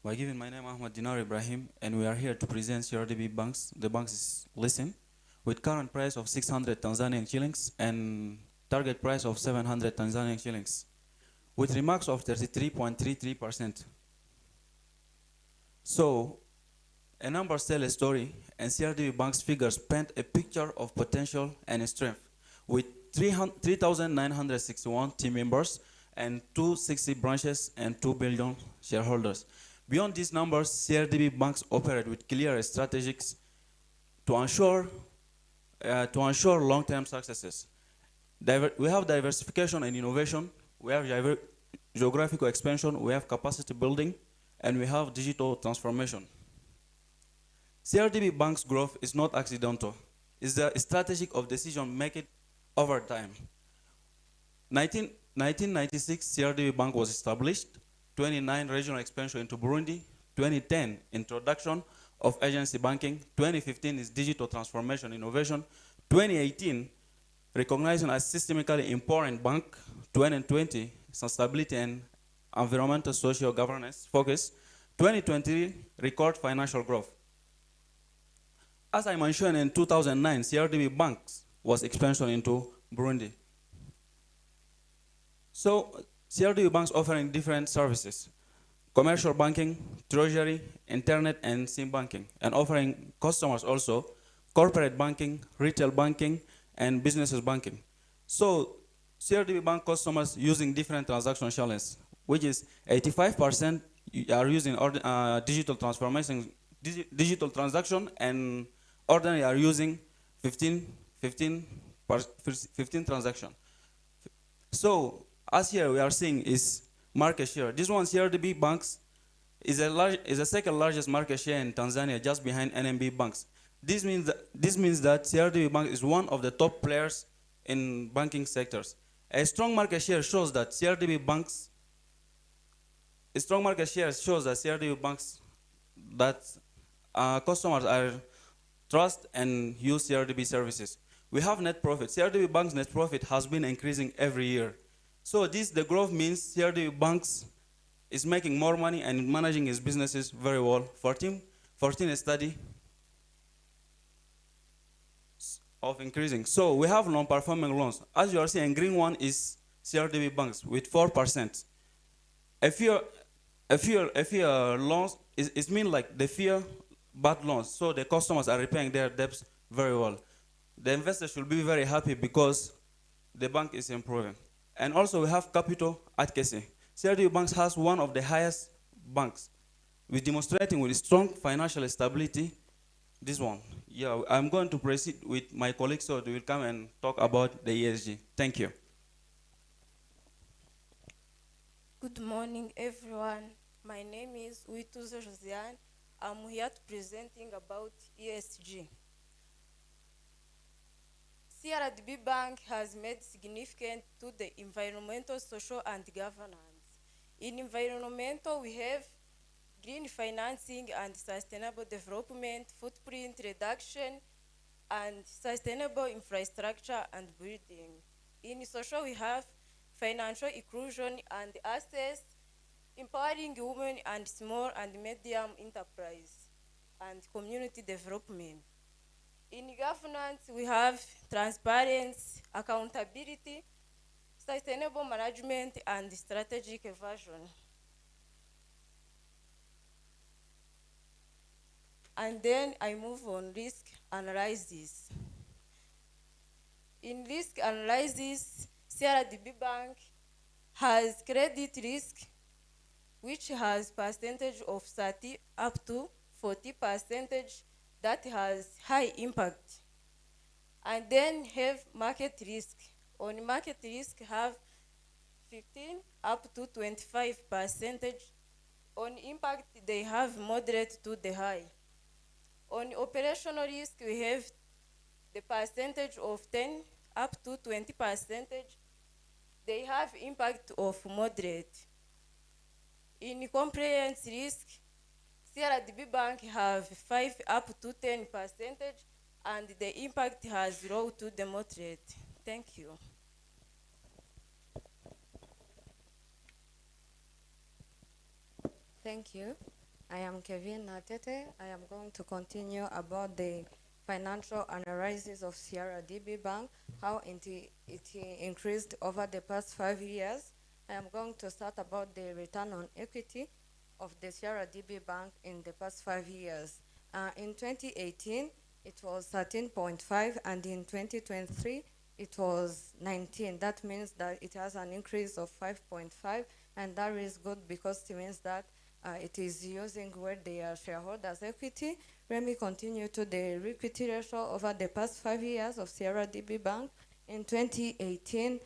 By giving my name Ahmad Dinar Ibrahim, and we are here to present CRDB banks. The banks is Listen, with current price of 600 Tanzanian shillings and target price of 700 Tanzanian shillings, with remarks of 33.33%. So, a numbers tell a story, and CRDB bank's figures paint a picture of potential and strength, with 3,961 team members and 260 branches and 2 billion shareholders. Beyond these numbers, CRDB banks operate with clear strategies to ensure long-term successes. We have diversification and innovation, we have geographical expansion, we have capacity building, and we have digital transformation. CRDB bank's growth is not accidental. It's the strategic of decision making over time. 1996, CRDB Bank was established. 29, regional expansion into Burundi. 2010, introduction of agency banking. 2015 is digital transformation innovation. 2018, recognized as systemically important bank. 2020, sustainability and environmental social governance focus. 2023, record financial growth. As I mentioned, in 2009, CRDB Banks was expansion into Burundi. So CRDB Banks offering different services: commercial banking, treasury, internet, and SIM banking, and offering customers also corporate banking, retail banking, and businesses banking. So CRDB Bank customers using different transaction channels, which is 85% are using digital transformation, digital transaction, and ordinary are using 15 transaction. So as here we are seeing is market share. This one, CRDB banks, is a second largest market share in Tanzania, just behind NMB banks. This means that CRDB bank is one of the top players in banking sectors. A strong market share shows that CRDB banks customers are trust and use CRDB services. We have net profit. CRDB bank's net profit has been increasing every year. So the growth means CRDB banks is making more money and managing its businesses very well. 14 study of increasing. So we have non-performing loans. As you are seeing, green one is CRDB banks with 4%. A few loans, it means like the fear bad loans. So the customers are repaying their debts very well. The investors should be very happy because the bank is improving. And also we have capital adequacy. CRDB Banks has one of the highest banks, with demonstrating with strong financial stability. This one. Yeah, I'm going to proceed with my colleagues so they will come and talk about the ESG. Thank you. Good morning, everyone. My name is Uituzo Josiane. I'm here to presenting about ESG. CRDB Bank has made significant to the environmental, social, and governance. In environmental, we have green financing and sustainable development, footprint reduction, and sustainable infrastructure and building. In social, we have financial inclusion and access, empowering women and small and medium enterprise, and community development. In governance, we have transparency, accountability, sustainable management, and strategic vision. And then I move on risk analysis. In risk analysis, CRDB Bank has credit risk, which has percentage of 30 up to 40% that has high impact. And then have market risk. On market risk have 15 up to 25%. On impact, they have moderate to the high. On operational risk, we have the percentage of 10 up to 20%. They have impact of moderate. In compliance risk, CRDB Bank have 5 up to 10%, and the impact has low to the moderate. Thank you. Thank you. I am Kevin Natete. I am going to continue about the financial analysis of CRDB Bank, how it increased over the past 5 years. I am going to start about the return on equity of the CRDB Bank in the past 5 years. In 2018, it was 13.5, and in 2023, it was 19. That means that it has an increase of 5.5, and that is good because it means that it is using where their shareholders' equity. Let me continue to the equity ratio over the past 5 years of CRDB Bank. In 2018,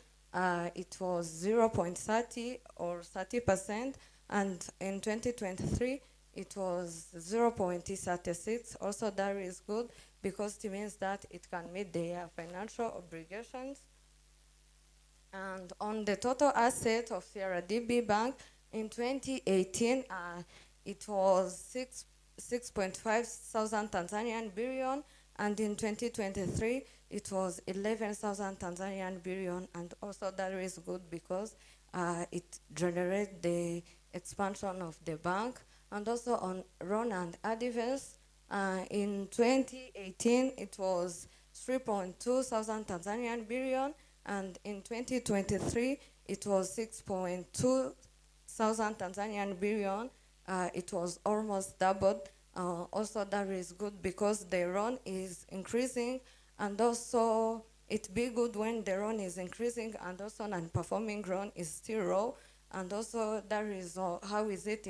it was 0.30 or 30%, and in 2023, it was 0.36. Also, that is good because it means that it can meet their financial obligations. And on the total asset of CRDB Bank, in 2018, it was 6.5 thousand Tanzanian billion, and in 2023, it was 11,000 Tanzanian billion, and also that is good because it generates the expansion of the bank. And also on loan and advance, in 2018, it was 3.2 thousand Tanzanian billion, and in 2023, it was 6.2 thousand Tanzanian billion. It was almost doubled. Also, that is good because the loan is increasing, and also it be good when the loan is increasing, and also non-performing loan is still low. And also, that is how is it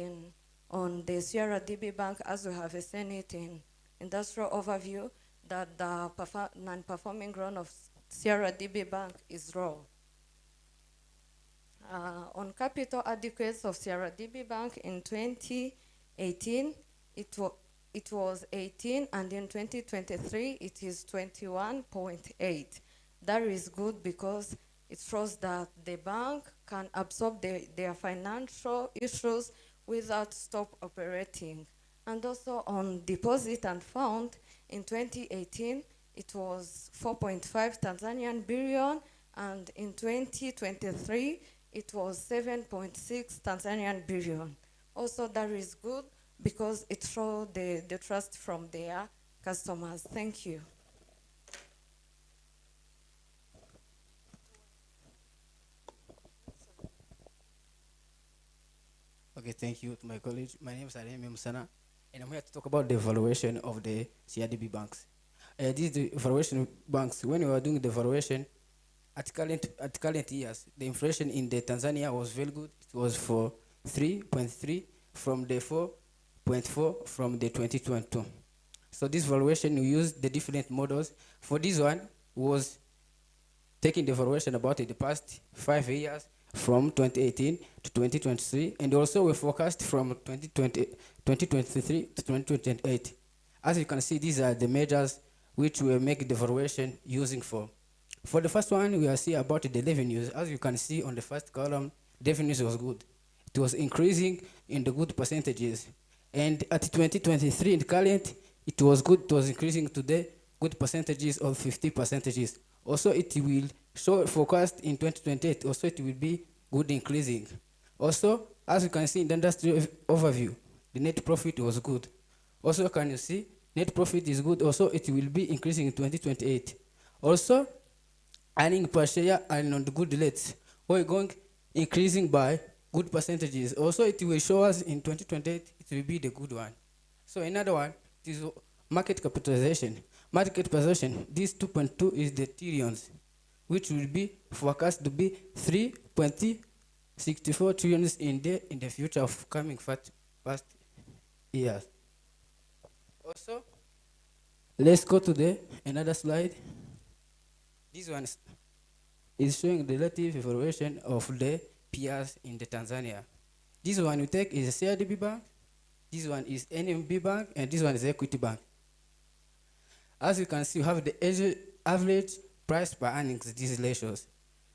on the CRDB Bank, as we have seen it in industrial overview, that the non-performing loan of CRDB Bank is low. On capital adequacy of CRDB Bank in 2018, it was 18, and in 2023, it is 21.8. That is good because it shows that the bank can absorb their financial issues without stop operating. And also on deposit and fund, in 2018, it was 4.5 Tanzanian billion, and in 2023, it was 7.6 Tanzanian billion. Also, that is good because it shows the trust from their customers. Thank you. Okay, thank you to my colleague. My name is Aremi Musana, and I'm here to talk about the evaluation of the CRDB banks. This is the evaluation banks. When we were doing the evaluation, at current years, the inflation in the Tanzania was very good. It was for 3.3 from the 4.4 from the 2022. So this valuation, we used the different models. For this one, was taking the evaluation about the past 5 years, from 2018 to 2023, and also we forecast from 2023 to 2028. As you can see, these are the measures which we make the evaluation using for. For the first one, we are see about the revenues. As you can see on the first column, revenues was good. It was increasing in the good percentages. And at 2023, in current, it was good. It was increasing to the good percentages of 50%. Also, it will show forecast in 2028. Also, it will be good increasing. Also, as you can see in the industry overview, the net profit was good. Also, can you see net profit is good. Also, it will be increasing in 2028. Also, earning per share and on the good rates, we're going increasing by good percentages. Also, it will show us in 2028, it will be the good one. So another one is market capitalization. Market capitalization, this 2.2 is the trillions, which will be forecast to be 3.64 trillions in the future of coming past years. Also, let's go to another slide. This one is showing the relative evaluation of the peers in the Tanzania. This one we take is a CRDB bank, this one is NMB bank, and this one is Equity Bank. As you can see, you have the average price per earnings, these ratios.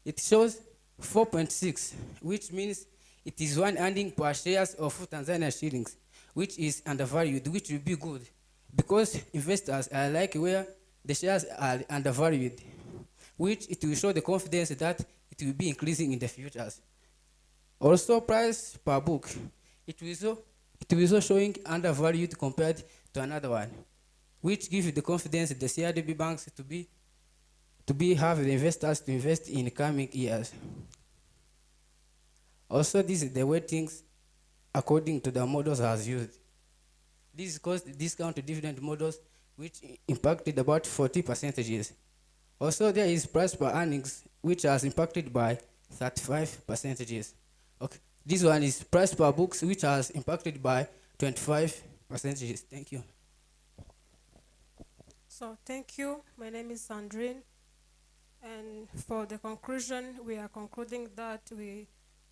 It shows 4.6, which means it is one earning per shares of Tanzania shillings, which is undervalued, which will be good because investors are like where the shares are undervalued, which it will show the confidence that it will be increasing in the futures. Also, price per book, it will show it will be also showing undervalued compared to another one, which gives you the confidence the CRDB banks to be have the investors to invest in coming years. Also, this is the weightings according to the models as used. This is caused the discount to dividend models, which impacted about 40%. Also, there is price per earnings, which has impacted by 35%. Okay, this one is price per books, which has impacted by 25%. Thank you. So thank you. My name is Sandrine. And for the conclusion, we are concluding that we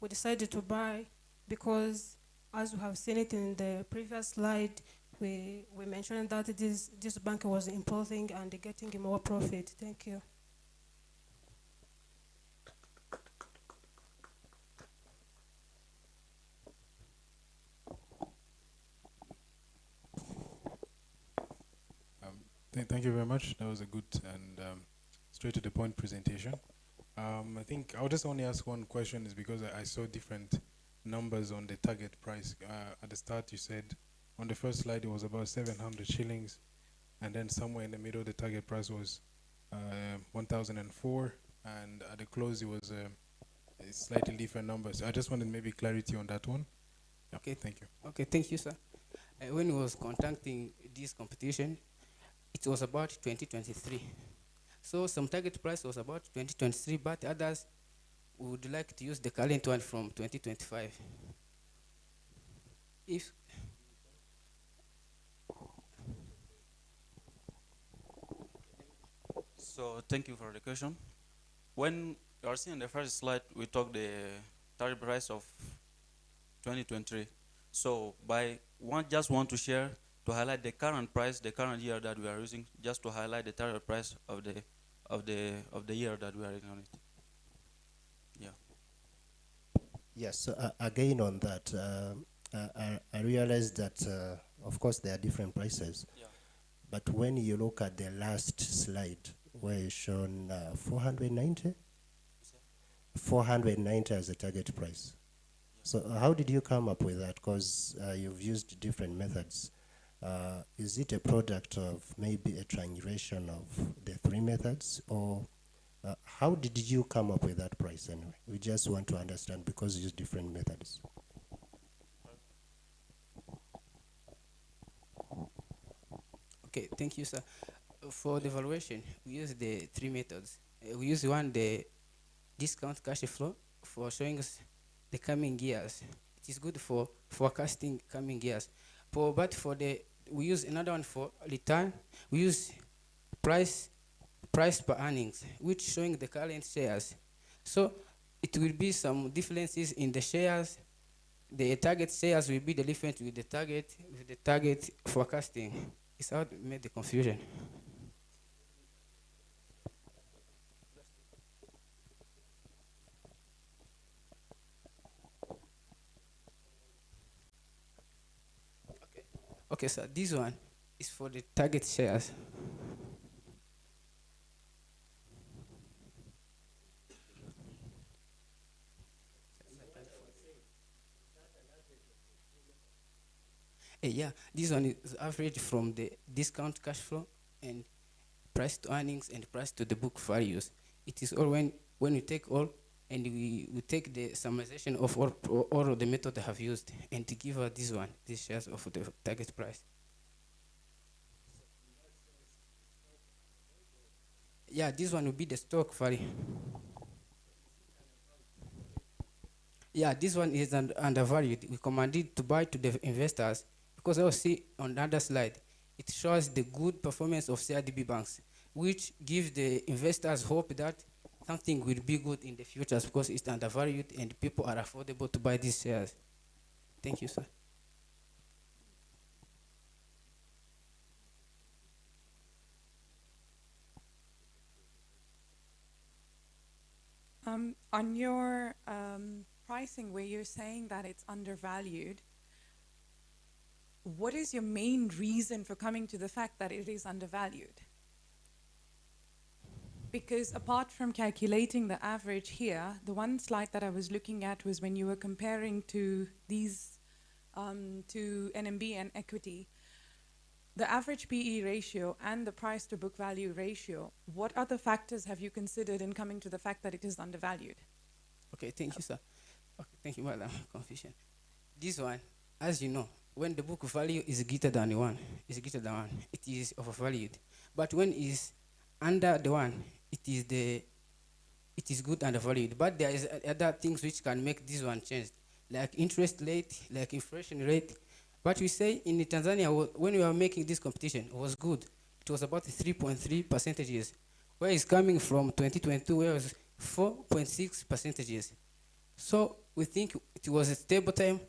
decided to buy because, as we have seen it in the previous slide, we mentioned that this bank was improving and getting more profit. Thank you. Thank you very much. That was a good and straight to the point presentation. I think I'll just only ask one question is because I saw different numbers on the target price. At the start you said on the first slide it was about 700 shillings and then somewhere in the middle the target price was 1004 and at the close it was a slightly different number. So I just wanted maybe clarity on that one. Yeah, okay, thank you. Okay, thank you, sir. When we was conducting this competition, it was about 2023. So some target price was about 2023, but others would like to use the current one from 2025. If So thank you for the question. When you are seeing the first slide, we talked the target price of 2023. So just want to share to highlight the current price, the current year that we are using, just to highlight the target price of the year that we are in on it. Yeah. Yes. So again on that, I realized that of course there are different prices. Yeah. But when you look at the last slide where it's shown 490, 490 as a target price. So how did you come up with that? Because you've used different methods. Is it a product of maybe a triangulation of the three methods, or how did you come up with that price anyway? We just want to understand because you use different methods. Okay, thank you, sir. For the valuation, we use the three methods. We use one, the discount cash flow, for showing us the coming years. It is good for forecasting coming years. But we use another one for return. We use price per earnings, which showing the current shares. So it will be some differences in the shares. The target shares will be the different with the target forecasting. It's how it made the confusion. Okay, so this one is for the target shares. Yeah, this one is average from the discount cash flow and price to earnings and price to the book values. It is all when we take all and we take the summarization of all of the method I have used and to give her this one, these shares of the target price. Yeah, this one will be the stock value. Yeah, this one is undervalued. We commanded to buy to the investors because I will see on the other slide, it shows the good performance of CRDB banks, which gives the investors hope that something will be good in the future because it's undervalued and people are affordable to buy these shares. Thank you, sir. On your pricing where you're saying that it's undervalued, what is your main reason for coming to the fact that it is undervalued? Because apart from calculating the average here, the one slide that I was looking at was when you were comparing to these to NMB and equity, the average PE ratio and the price to book value ratio, what other factors have you considered in coming to the fact that it is undervalued? Okay, thank you, sir. Okay, thank you, Madam. Confusion. This one, as you know, when the book value is greater than one, it is overvalued. But when it is under the one, it is good and valued. But there is other things which can make this one change, like interest rate, like inflation rate. But we say in Tanzania, when we were making this competition, it was good. It was about 3.3 percentages, where it's coming from 2022, where it was 4.6 percentages. So we think it was a stable time.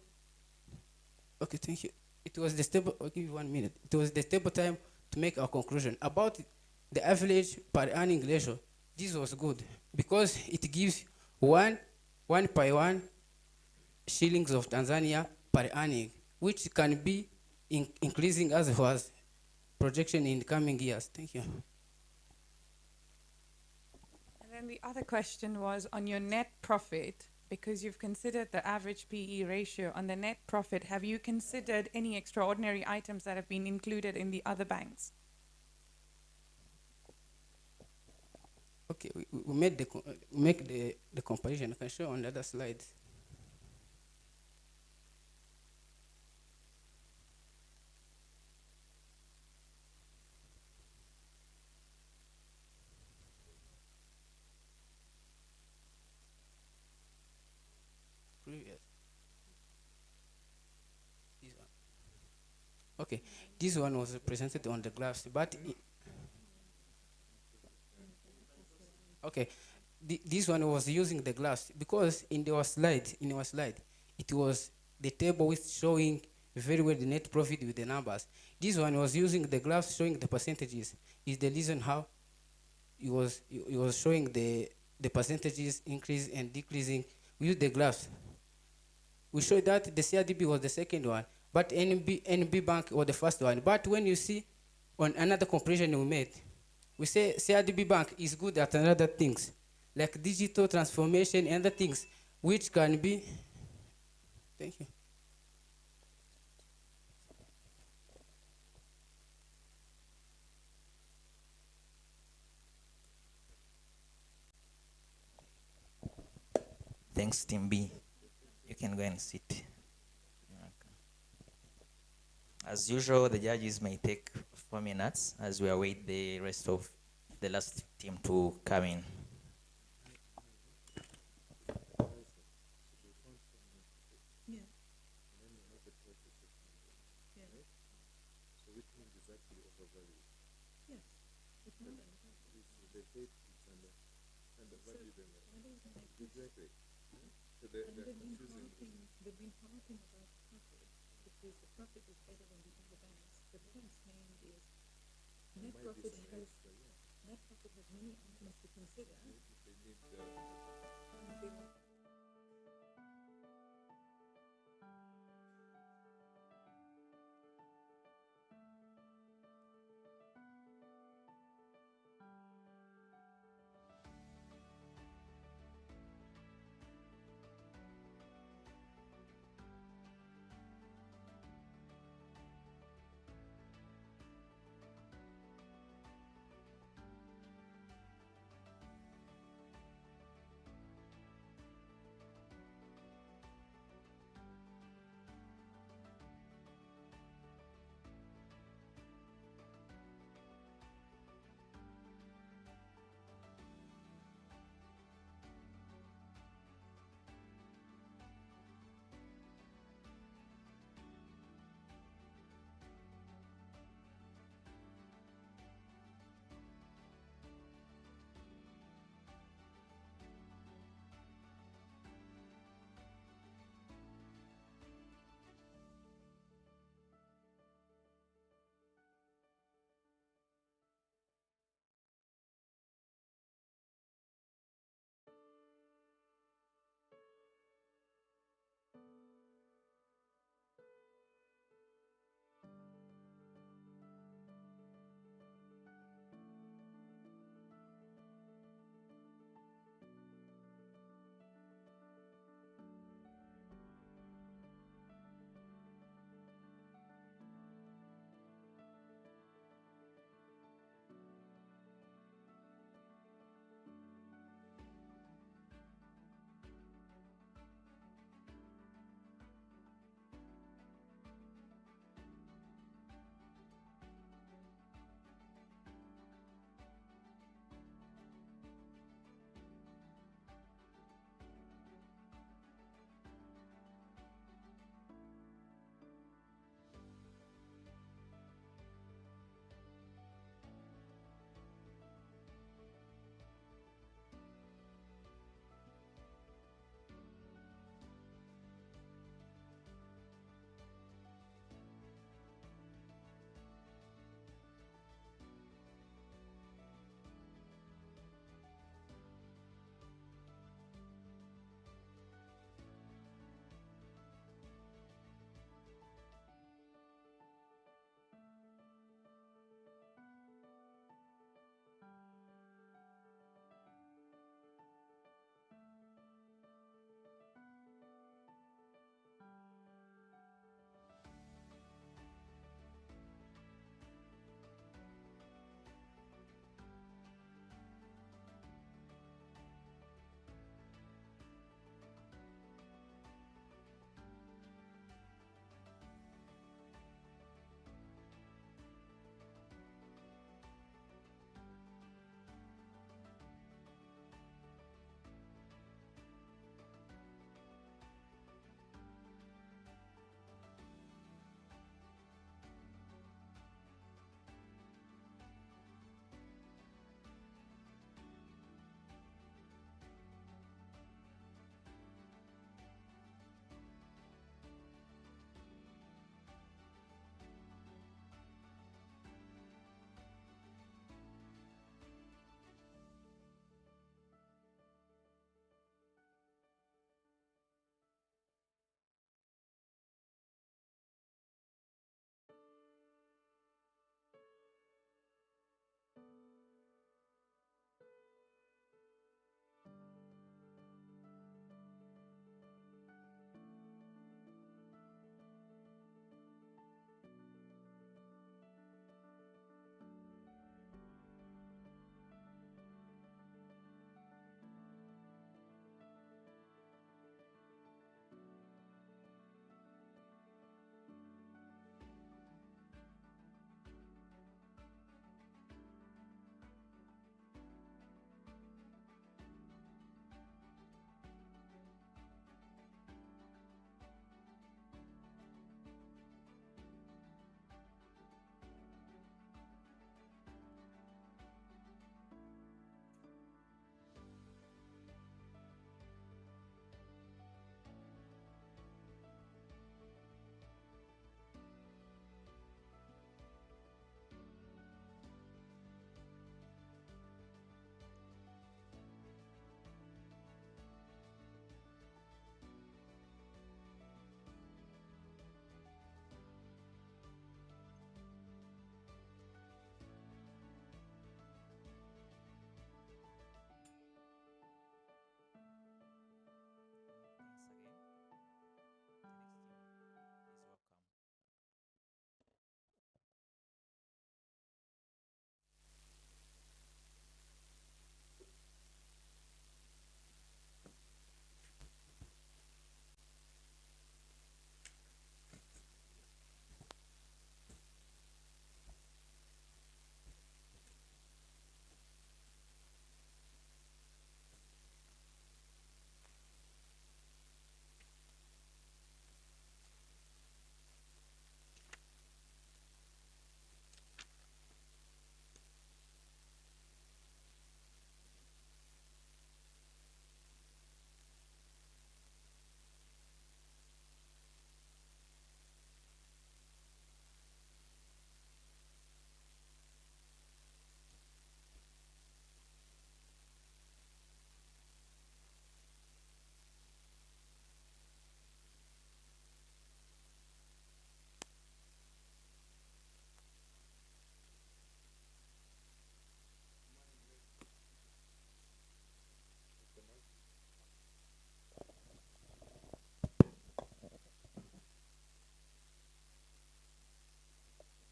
Okay, thank you. It was the stable, I'll give you 1 minute. It was the stable time to make our conclusion. About the average per earning ratio, this was good because it gives one by one shillings of Tanzania per earning, which can be increasing as was projection in the coming years. Thank you. And then the other question was on your net profit, because you've considered the average PE ratio on the net profit, have you considered any extraordinary items that have been included in the other banks? Okay, we made the comparison. I can show on the other slide. Previous. This one. Okay, this one was presented on the graphs, but okay, this one was using the graphs because in our slide, it was the table with showing very well the net profit with the numbers. This one was using the graphs showing the percentages. Is the reason how it was showing the percentages increase and decreasing. We use the graphs. We showed that the CRDB was the second one, but NB Bank was the first one. But when you see on another comparison we made, we say CRDB Bank is good at other things, like digital transformation and other things, which can be, thank you. Thanks, Team B. You can go and sit. Okay. As usual, the judges may take 4 minutes as we await the rest of the last team to come in. Exactly. So they've been talking about profit because the profit is better than the other banks. The point saying is net profit has many items to consider.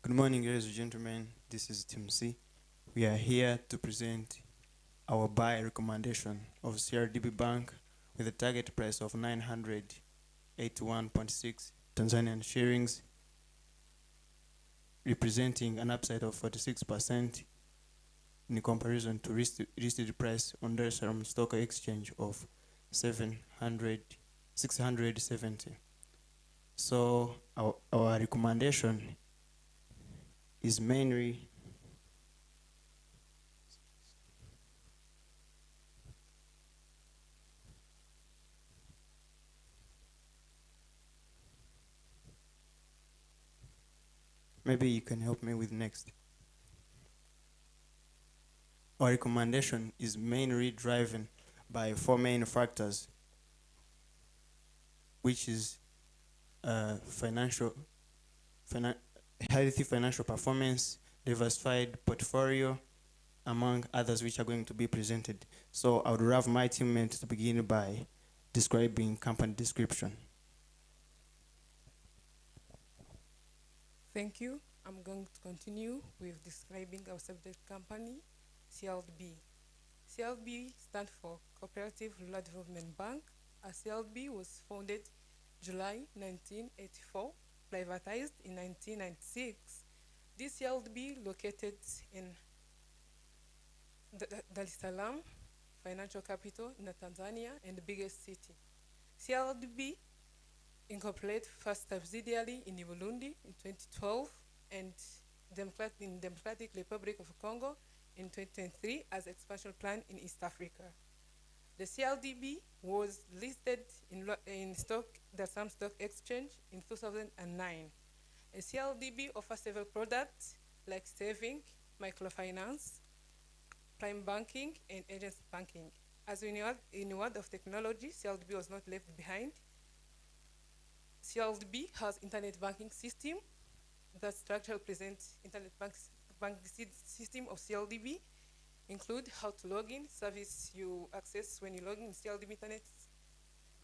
Good morning, ladies and gentlemen. This is Tim C. We are here to present our buy recommendation of CRDB Bank with a target price of 981.6 Tanzanian shillings, representing an upside of 46% in comparison to listed price on Dar es Salaam Stock Exchange of 670. So our recommendation is mainly maybe you can help me with next. Our recommendation is mainly driven by four main factors, which is healthy financial performance, diversified portfolio, among others which are going to be presented. So I would have my teammates to begin by describing company description. Thank you. I'm going to continue with describing our subject company, CLB. CLB stands for Cooperative Rural Development Bank. CLB was founded July 1984, privatized in 1996. This CLB located in Dar es Salaam, financial capital in Tanzania and the biggest city. CLB incorporated first subsidiary in Burundi in 2012 and in Democratic Republic of Congo in 2023 as expansion plan in East Africa. The CLDB was listed in Dar es Salaam Stock Exchange in 2009. A CLDB offers several products like saving, microfinance, prime banking, and agency banking. As in the world of technology, CLDB was not left behind. CLDB has internet banking system. That structure presents internet banking system of CLDB, include how to log in, service you access when you log in CLDB internet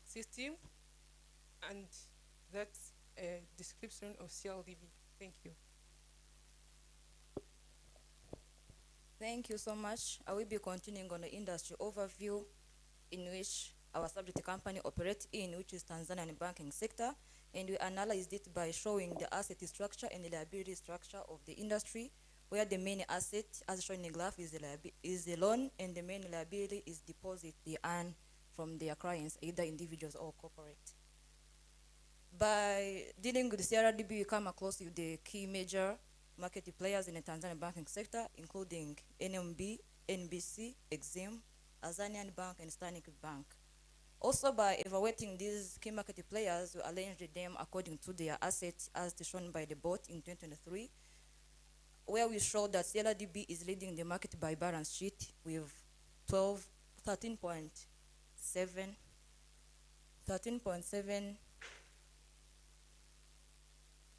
system, and that's a description of CLDB. Thank you. Thank you so much. I will be continuing on the industry overview in which our subject company operates in, which is Tanzanian banking sector, and we analyzed it by showing the asset structure and the liability structure of the industry, where the main asset, as shown in the graph, is the loan, and the main liability is deposit they earn from their clients, either individuals or corporate. By dealing with the CRDB, we come across with the key major market players in the Tanzanian banking sector, including NMB, NBC, Exim, Azanian Bank, and Stanbic Bank. Also, by evaluating these key market players, we arranged them according to their assets as shown by the board in 2023, where we show that CLDB is leading the market by balance sheet with 13.7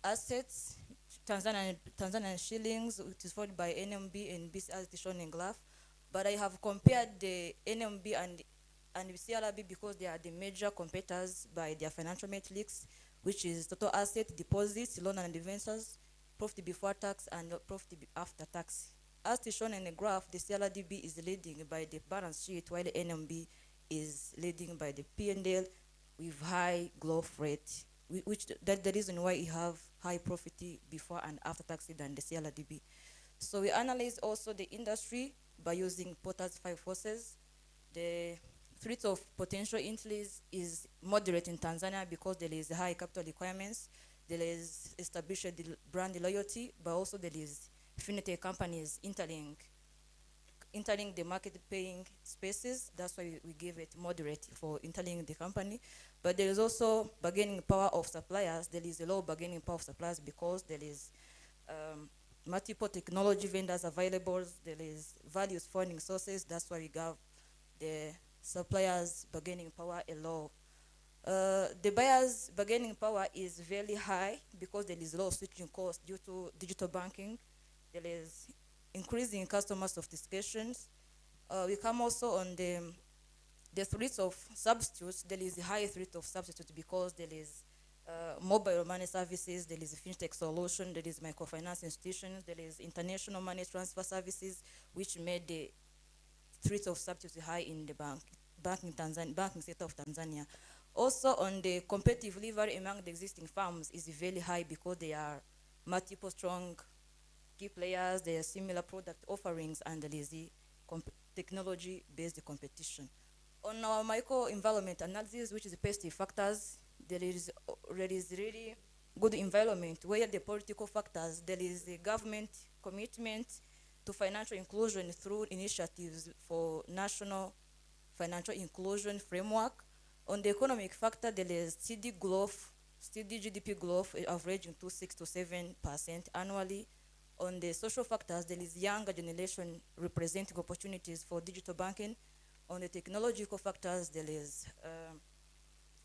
assets, Tanzanian shillings, which is followed by NMB and BC as shown in graph. But I have compared the NMB and CLB because they are the major competitors by their financial metrics, which is total asset, deposits, loan and advances, profit before tax, and profit after tax. As shown in the graph, the CLDB is leading by the balance sheet, while the NMB is leading by the P&L with high growth rate, which that's the reason why you have high profit before and after tax than the CLDB. So we analyze also the industry by using Porter's 5 forces. The threat of potential increase is moderate in Tanzania because there is high capital requirements, there is established brand loyalty, but also there is fintech companies entering the market paying spaces. That's why we give it moderate for entering the company. But there is also bargaining power of suppliers. There is a low bargaining power of suppliers because there is multiple technology vendors available. There is various funding sources. That's why we have the suppliers bargaining power a low. The buyers bargaining power is very high because there is low switching cost due to digital banking. There is increasing customer sophistications. We come also on the threat of substitutes. There is a high threat of substitutes because there is mobile money services, there is fintech solution, there is microfinance institutions, there is international money transfer services, which made the threat of substitute high in the banking sector of Tanzania. Also, on the competitive level among the existing firms is very high because they are multiple strong key players, there are similar product offerings, and there is the technology-based competition. On our micro-environment analysis, which is the positive factors, there is really good environment where the political factors, there is a government commitment to financial inclusion through initiatives for national financial inclusion framework. On the economic factor, there is steady growth, steady GDP growth averaging to 6 to 7% annually. On the social factors, there is younger generation representing opportunities for digital banking. On the technological factors, there is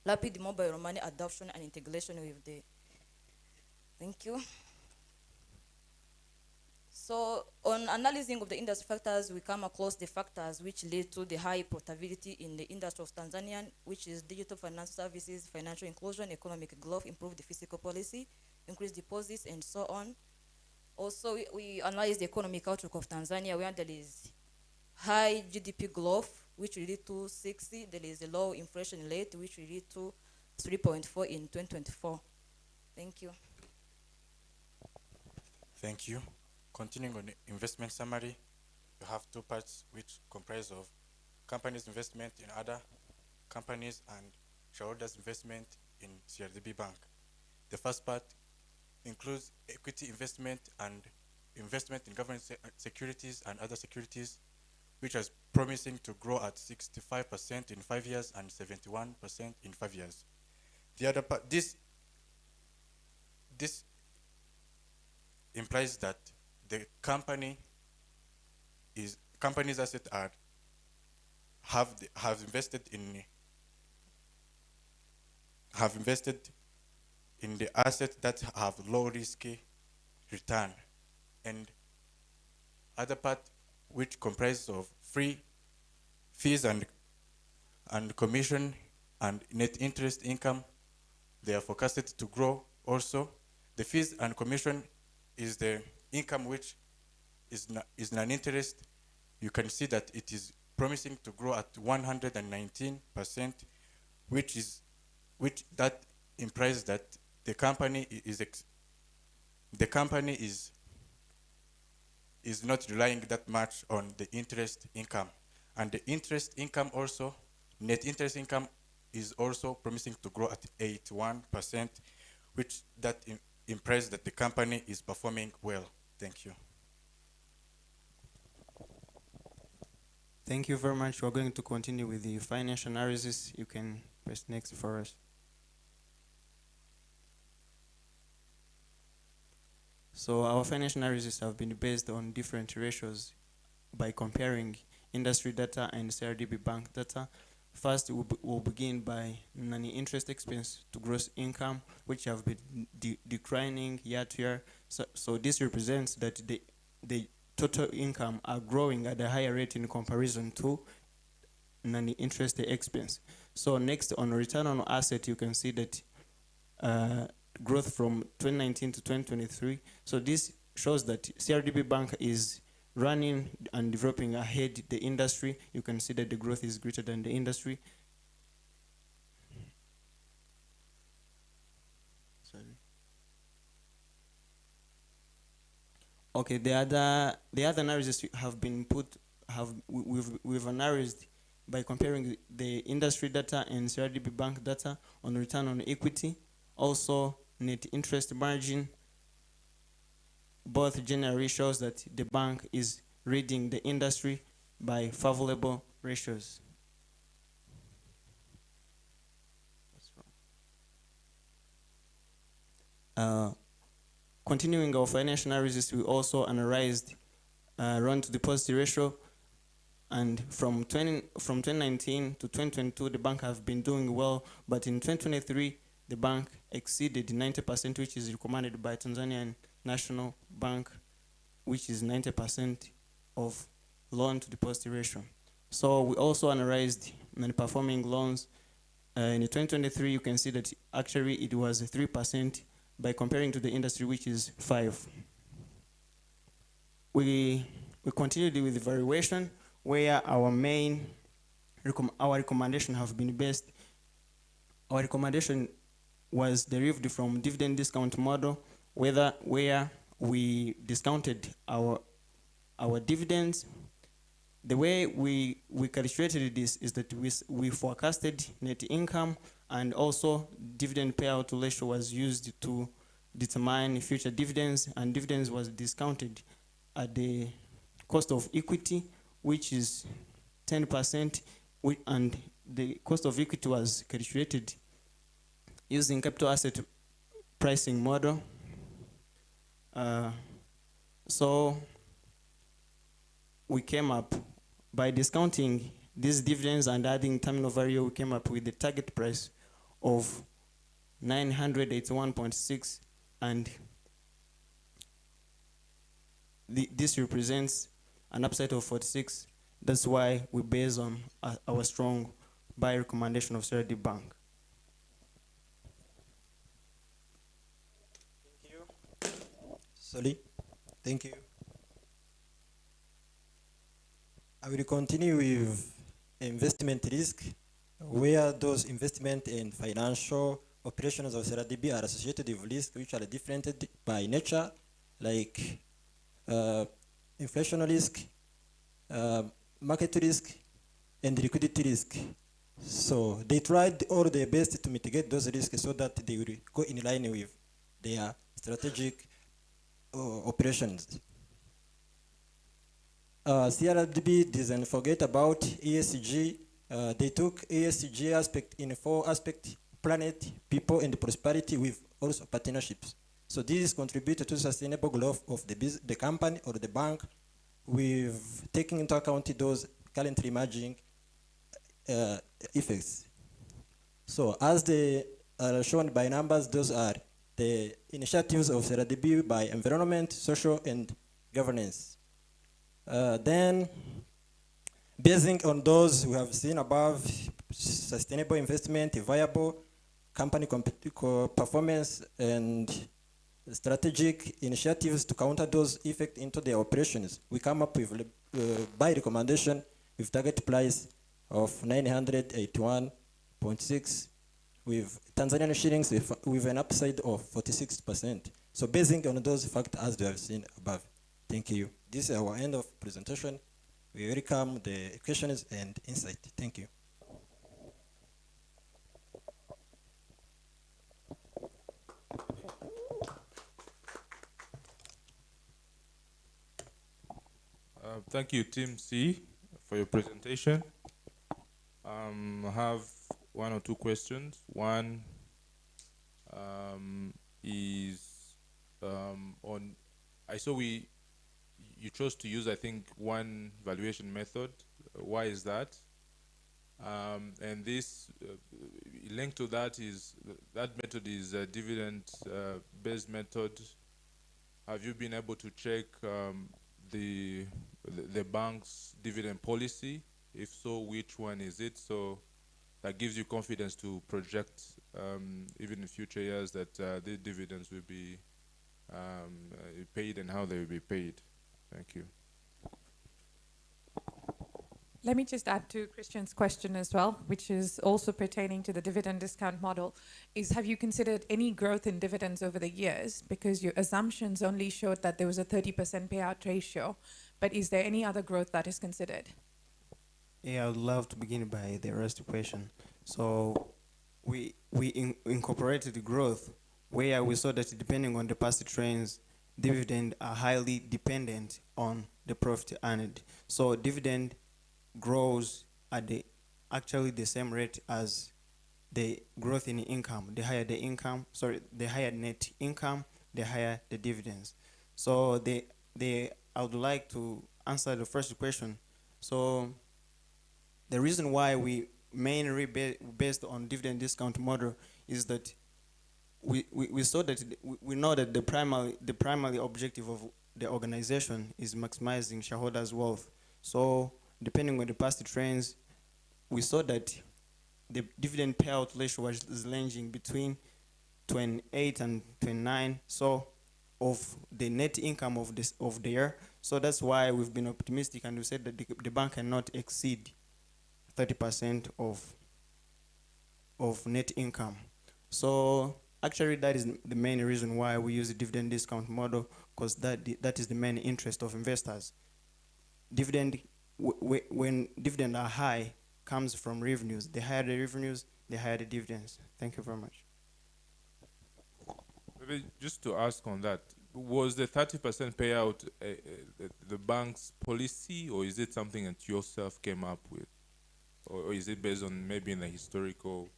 rapid mobile money adoption and integration with the, thank you. So on analyzing of the industry factors, we come across the factors which lead to the high profitability in the industry of Tanzania, which is digital financial services, financial inclusion, economic growth, improved fiscal policy, increased deposits, and so on. Also, we analyze the economic outlook of Tanzania, where there is high GDP growth, which will lead to 60. There is a low inflation rate, which will lead to 3.4 in 2024. Thank you. Thank you. Continuing on the investment summary, you have two parts which comprise of companies' investment in other companies and shareholders' investment in CRDB Bank. The first part includes equity investment and investment in government securities and other securities, which is promising to grow at 65% in 5 years and 71% in 5 years. The other part, this implies that the company's assets have invested in the assets that have low risky return, and other part which comprises of free fees and commission and net interest income, they are forecasted to grow also. The fees and commission is the income which is non-interest. You can see that it is promising to grow at 119%, which that implies that the company is not relying that much on the interest income. And the interest income also, net interest income, is also promising to grow at 81%, which that implies that the company is performing well. Thank you. Thank you very much. We're going to continue with the financial analysis. You can press next for us. So our financial analysis have been based on different ratios by comparing industry data and CRDB bank data. First, we'll begin by non-interest expense to gross income, which have been declining year to year. So this represents that the total income are growing at a higher rate in comparison to non-interest expense. So next, on return on asset, you can see that growth from 2019 to 2023. So this shows that CRDB Bank is running and developing ahead the industry. You can see that the growth is greater than the industry. Sorry. Okay, the other analysis have been we've analyzed by comparing the industry data and CRDB Bank data on return on equity, also net interest margin. Both generally shows that the bank is leading the industry by favorable ratios. Continuing our financial analysis, we also analyzed loan to deposit ratio, and from 2019 to 2022, the bank have been doing well, but in 2023, the bank exceeded 90%, which is recommended by Tanzanian National Bank, which is 90% of loan to deposit ratio. So we also analyzed non-performing loans In 2023, you can see that actually it was 3% by comparing to the industry, which is 5. We continued with the valuation, where our main our recommendation have been based. Our recommendation was derived from dividend discount model, where we discounted our dividends. The way we calculated this is that we forecasted net income, and also dividend payout ratio was used to determine future dividends, and dividends was discounted at the cost of equity, which is 10%, and the cost of equity was calculated using capital asset pricing model. So we came up, by discounting these dividends and adding terminal value, we came up with the target price of 981.6, and this represents an upside of 46. That's why we base on our strong buy recommendation of CRD Bank. Thank you. Sorry. Thank you. I will continue with investment risk, where those investment and financial operations of CRDB are associated with risks which are different by nature, like inflation risk, market risk, and liquidity risk. So they tried all their best to mitigate those risks so that they will go in line with their strategic operations. CRDB doesn't forget about ESG. They took ESG aspect in 4 aspects: planet, people, and prosperity, with also partnerships. So this contributes to sustainable growth of the company or the bank, with taking into account those currently emerging effects. So as they are shown by numbers, those are the initiatives of CRDB by environment, social, and governance. Then, basing on those we have seen above, sustainable investment, viable company performance, and strategic initiatives to counter those effects into their operations, we come up with buy recommendation with target price of 981.6, with Tanzanian shillings with an upside of 46%. So basing on those factors as we have seen above. Thank you. This is our end of presentation. We welcome the questions and insight. Thank you. Thank you, Team C, for your presentation. I have 1 or 2 questions. One is on, I saw you chose to use, I think, one valuation method. Why is that? And this, linked to that, is that method is a dividend-based method. Have you been able to check the bank's dividend policy? If so, which one is it? So that gives you confidence to project, even in future years, that the dividends will be paid and how they will be paid. Thank you. Let me just add to Christian's question as well, which is also pertaining to the dividend discount model, is have you considered any growth in dividends over the years? Because your assumptions only showed that there was a 30% payout ratio, but is there any other growth that is considered? Yeah, I would love to begin by the rest question. So we incorporated the growth, where we saw that depending on the past trends, dividend are highly dependent on the profit earned. So dividend grows at actually the same rate as the growth in income. The higher the income, the higher net income, the higher the dividends. So I would like to answer the first question. So the reason why we mainly based on dividend discount model is that we saw that we know that the primary objective of the organization is maximizing shareholders' wealth. So depending on the past trends, we saw that the dividend payout ratio was ranging between 28 and 29, so of the net income of the year. So that's why we've been optimistic and we said that the bank cannot exceed 30% of net income. So actually that is the main reason why we use the dividend discount model, because that is the main interest of investors. Dividend, when dividends are high, comes from revenues. The higher the revenues, the higher the dividends. Thank you very much. Maybe just to ask on that, was the 30% payout the bank's policy, or is it something that you yourself came up with? Or is it based on maybe in the historical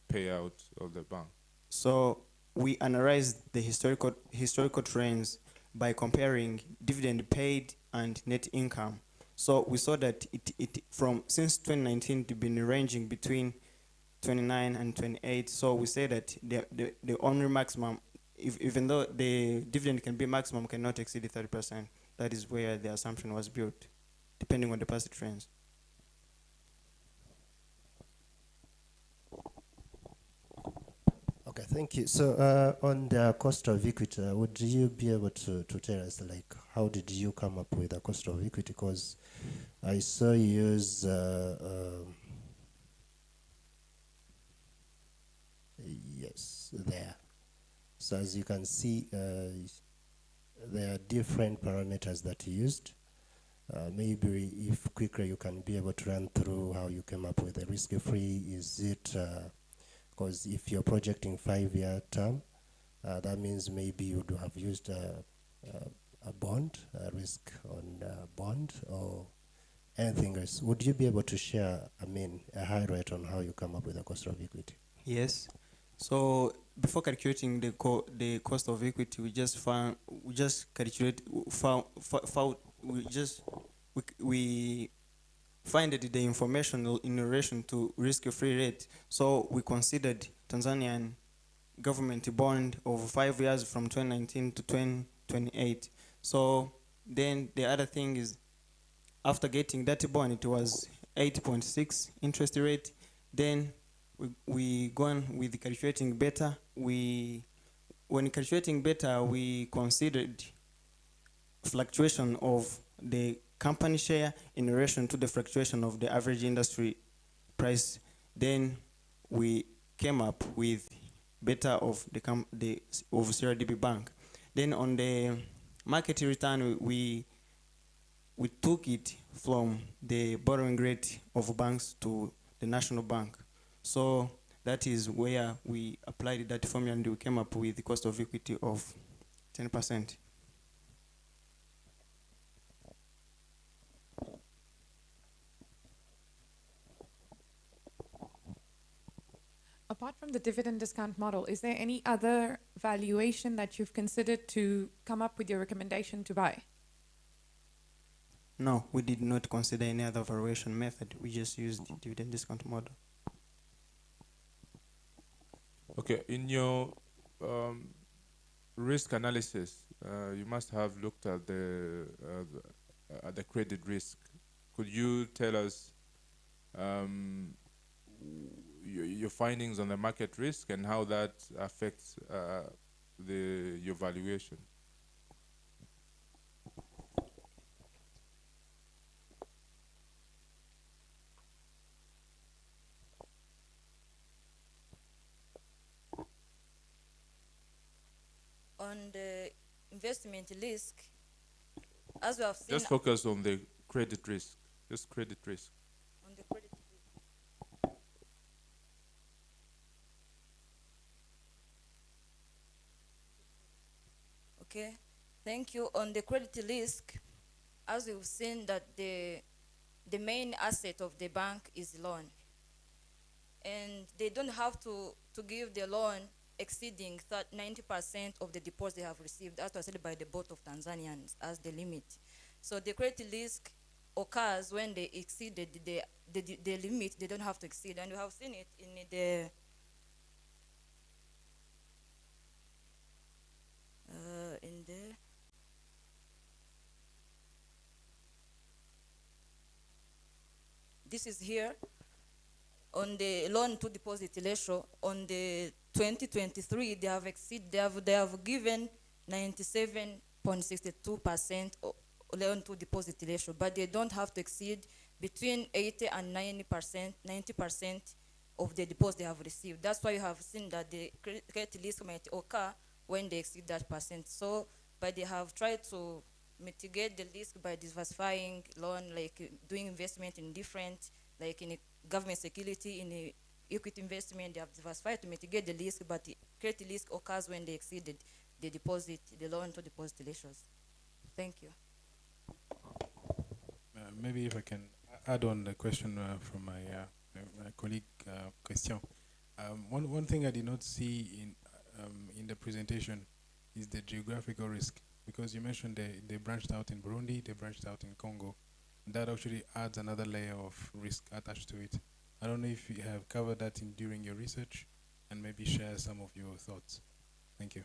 payout of the bank? So we analyzed the historical trends by comparing dividend paid and net income. So we saw that since 2019 it's been ranging between 29 and 28. So we say that the only maximum, even though the dividend can be maximum, cannot exceed the 30%. That is where the assumption was built, depending on the past trends. Okay, thank you. So on the cost of equity, would you be able to tell us, like, how did you come up with the cost of equity? Because I saw you use yes, there. So as you can see, there are different parameters that you used. Maybe if quickly you can be able to run through how you came up with the risk-free. Is it, because if you're projecting 5-year term, that means maybe you would have used a bond, a risk on a bond, or anything else. Would you be able to share, a highlight on how you come up with the cost of equity? Yes. So before calculating the cost of equity, we find the information in relation to risk-free rate. So we considered Tanzanian government bond over 5 years from 2019 to 2028. So then the other thing is, after getting that bond, it was 8.6 interest rate. Then we go on with calculating beta. When calculating beta, we considered fluctuation of the company share in relation to the fluctuation of the average industry price. Then we came up with beta of of CRDB Bank. Then on the market return, we took it from the borrowing rate of banks to the national bank. So that is where we applied that formula and we came up with the cost of equity of 10%. Apart from the dividend discount model, is there any other valuation that you've considered to come up with your recommendation to buy? No, we did not consider any other valuation method. We just used the dividend discount model. Okay, in your risk analysis, you must have looked at the credit risk. Could you tell us your findings on the market risk and how that affects your valuation? On the investment risk, as we have seen... Just focus on the credit risk, just credit risk. On the credit risk. Okay, thank you. On the credit risk, as we've seen that the main asset of the bank is loan. And they don't have to give the loan exceeding 90% of the deposits they have received, as was said by the Board of Tanzanians as the limit. So the credit risk occurs when they exceeded the limit they don't have to exceed. And we have seen it in the this is here. on the loan to deposit ratio, on the 2023, they have given 97.62% loan to deposit ratio, but they don't have to exceed between 80 and 90% of the deposit they have received. That's why you have seen that the credit risk might occur when they exceed that percent. So, but they have tried to mitigate the risk by diversifying loan, like doing investment in different, like in a government security, in a equity investment. They have diversified to mitigate the risk, but the credit risk occurs when they exceeded the deposit, the loan to deposit ratios. Thank you. Maybe if I can add on the question from my colleague Christian. One thing I did not see in the presentation is the geographical risk, because you mentioned they branched out in Burundi, they branched out in Congo. That actually adds another layer of risk attached to it. I don't know if you have covered that during your research, and maybe share some of your thoughts. Thank you.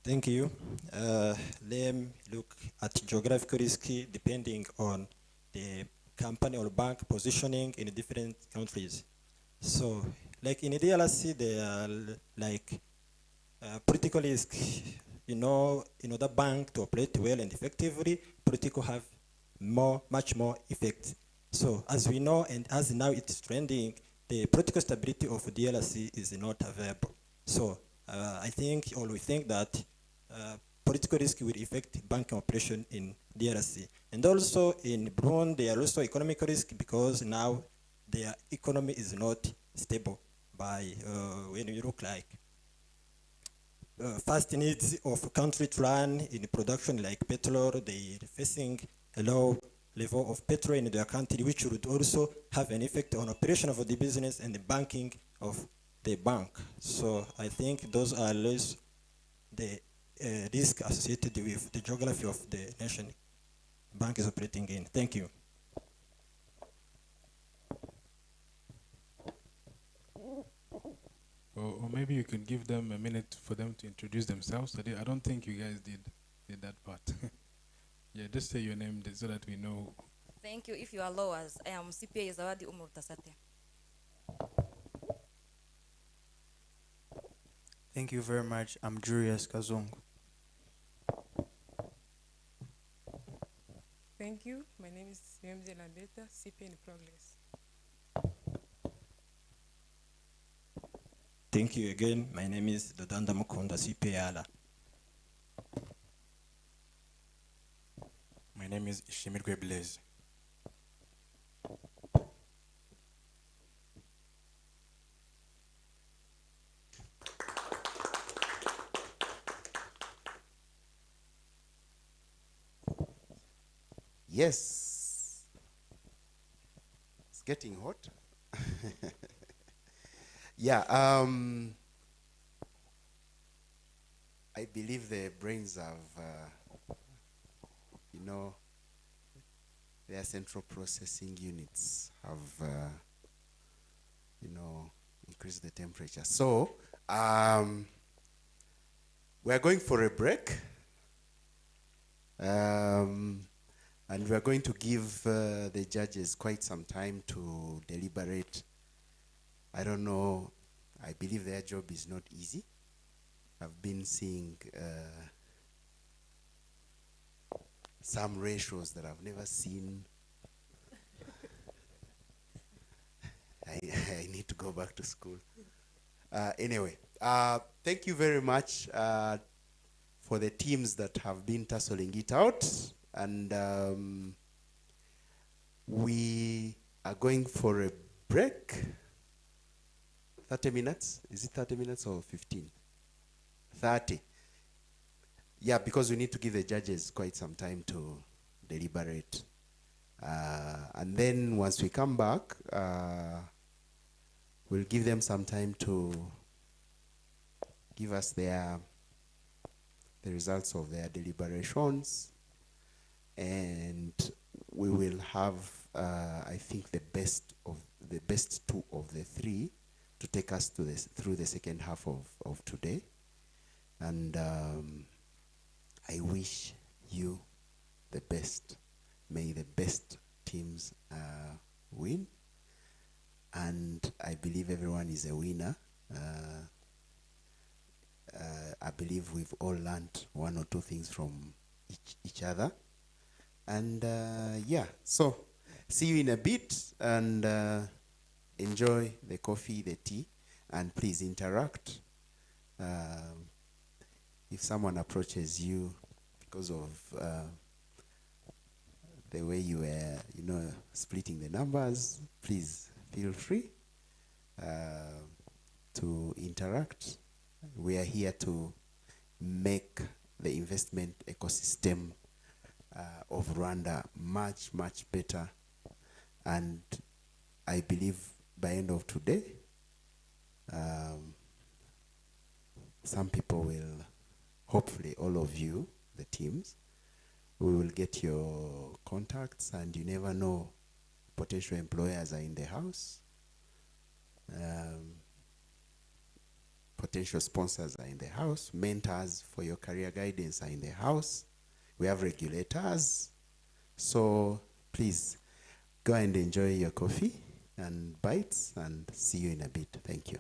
Thank you. Let me look at geographical risk depending on the company or bank positioning in different countries. So, like in DRC, there are like political risk. In order bank to operate well and effectively, political have much more effect. So, as we know, and as now it's trending, the political stability of DRC is not available. So, I think, or we think that political risk will affect banking operation in DRC. And also in Burundi, there are also economic risk because now their economy is not stable by when you look like first needs of country to run in production like petrol, they are facing a low level of petrol in their country, which would also have an effect on operation of the business and the banking of the bank. So I think those are less the risk associated with the geography of the nation bank is operating in. Thank you. Or maybe you could give them a minute for them to introduce themselves. I don't think you guys did that part. Yeah, just say your name so that we know. Thank you. If you allow us, I am CPA Zawadi Umar Tasate. Thank you very much. I'm Julius Kazungu. Thank you. My name is UMZ Lambeta, CPA in progress. Thank you again. My name is Dodanda Mukonda, CPA Ala. My name is Ishimirwe Blaise. Yes. It's getting hot. Yeah, I believe the brains have, their central processing units have, increased the temperature. So, we're going for a break. And we're going to give the judges quite some time to deliberate. I don't know, I believe their job is not easy. I've been seeing some ratios that I've never seen. I need to go back to school. Anyway, thank you very much for the teams that have been tussling it out. And we are going for a break. 30 minutes? Is it 30 minutes or 15? 30. Yeah, because we need to give the judges quite some time to deliberate. And then once we come back, we'll give them some time to give us the results of their deliberations. And we will have, I think, the best two of the three to take us to through the second half of today. And I wish you the best. May the best teams win. and I believe everyone is a winner. I believe we've all learned one or two things from each other. And yeah, so see you in a bit, and enjoy the coffee, the tea, and please interact. If someone approaches you because of the way you were, splitting the numbers, please feel free to interact. We are here to make the investment ecosystem of Rwanda much, much better. And I believe by end of today, some people will, hopefully all of you, the teams, we will get your contacts, and you never know, potential employers are in the house. Potential sponsors are in the house. Mentors for your career guidance are in the house. We have regulators. So please go and enjoy your coffee and bites, and see you in a bit. Thank you.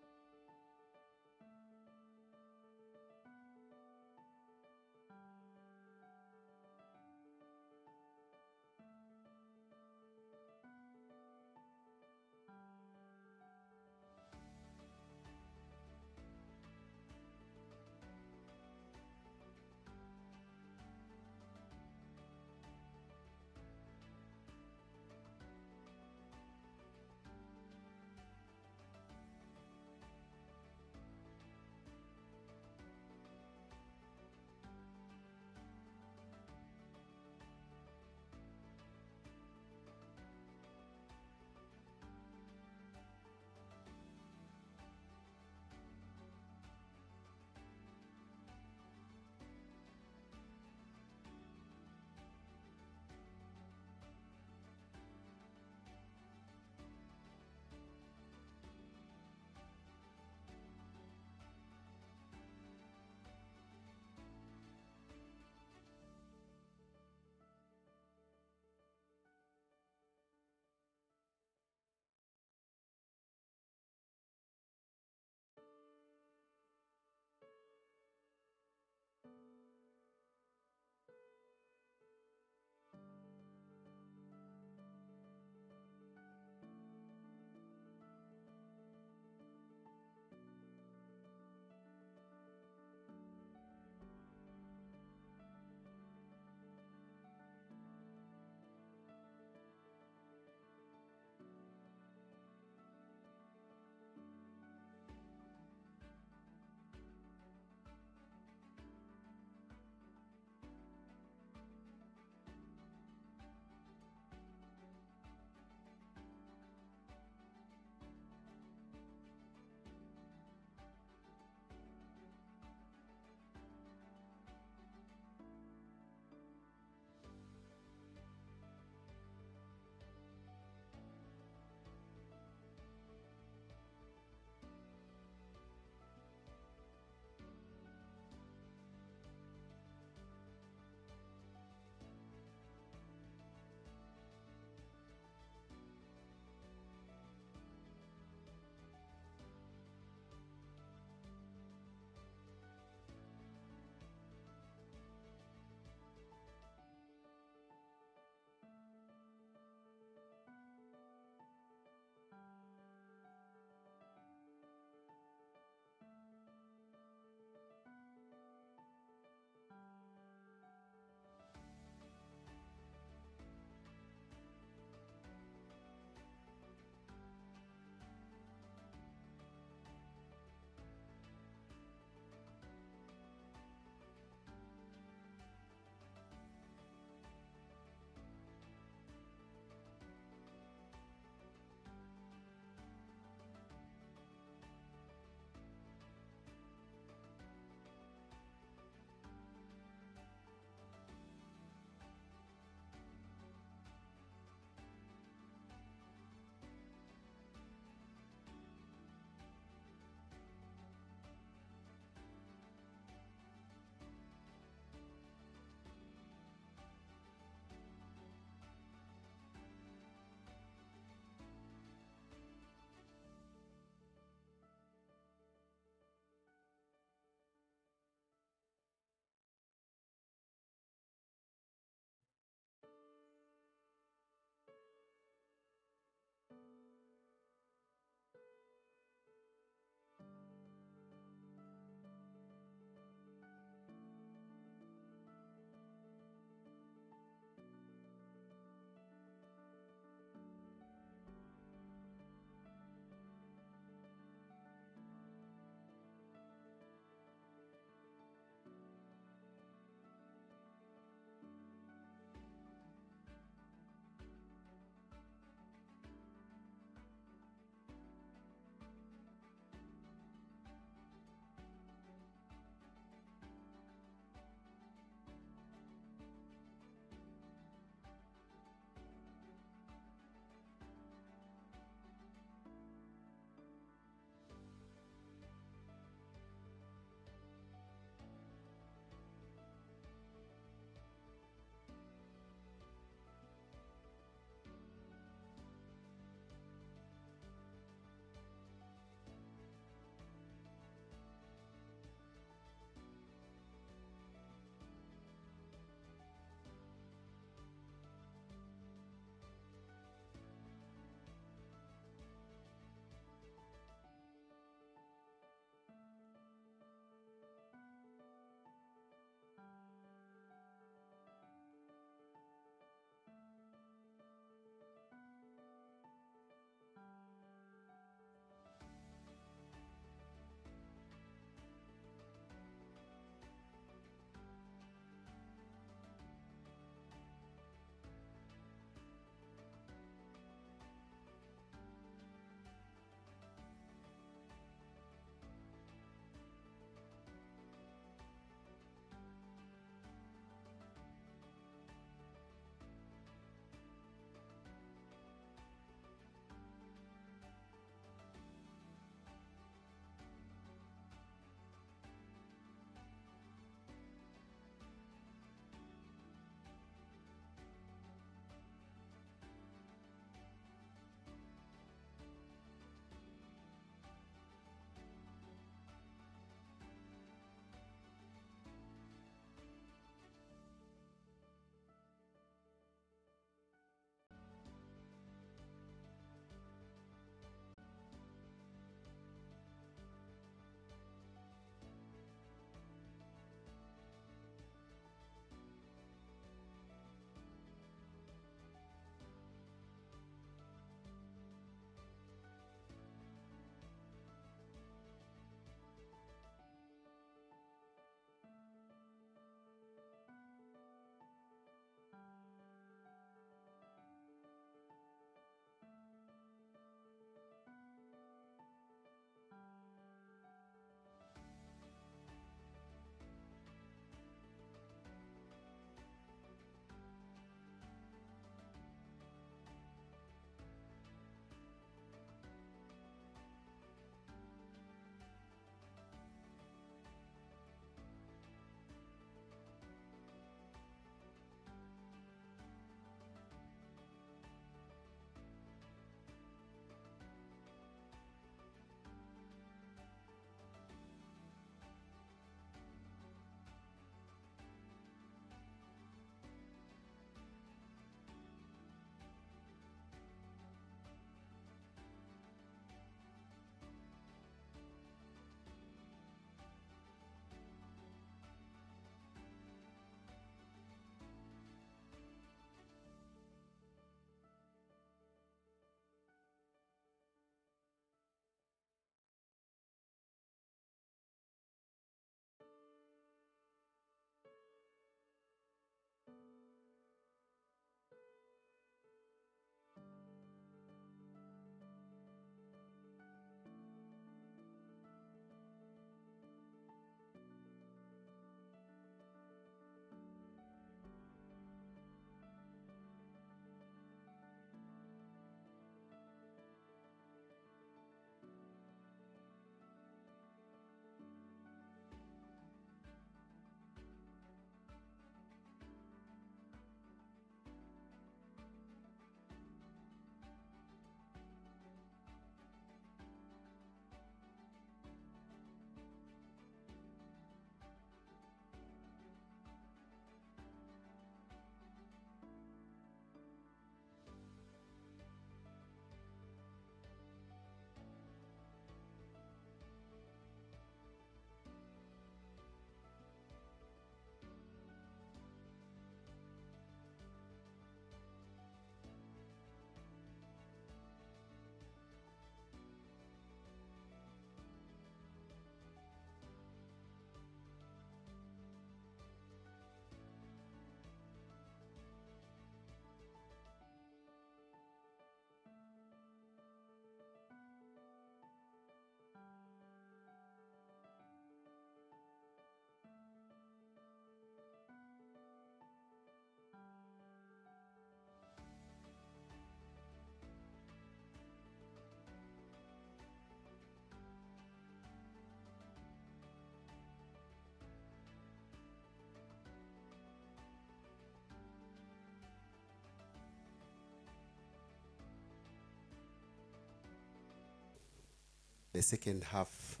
the second half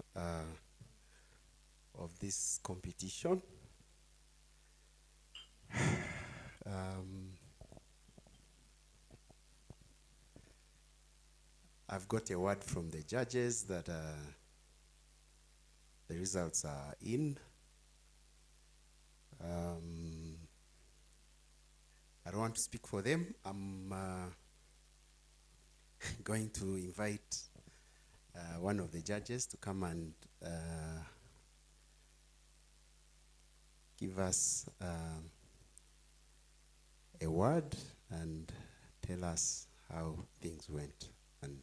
of this competition. I've got a word from the judges that the results are in. I don't want to speak for them. I'm going to invite one of the judges to come and give us a word and tell us how things went and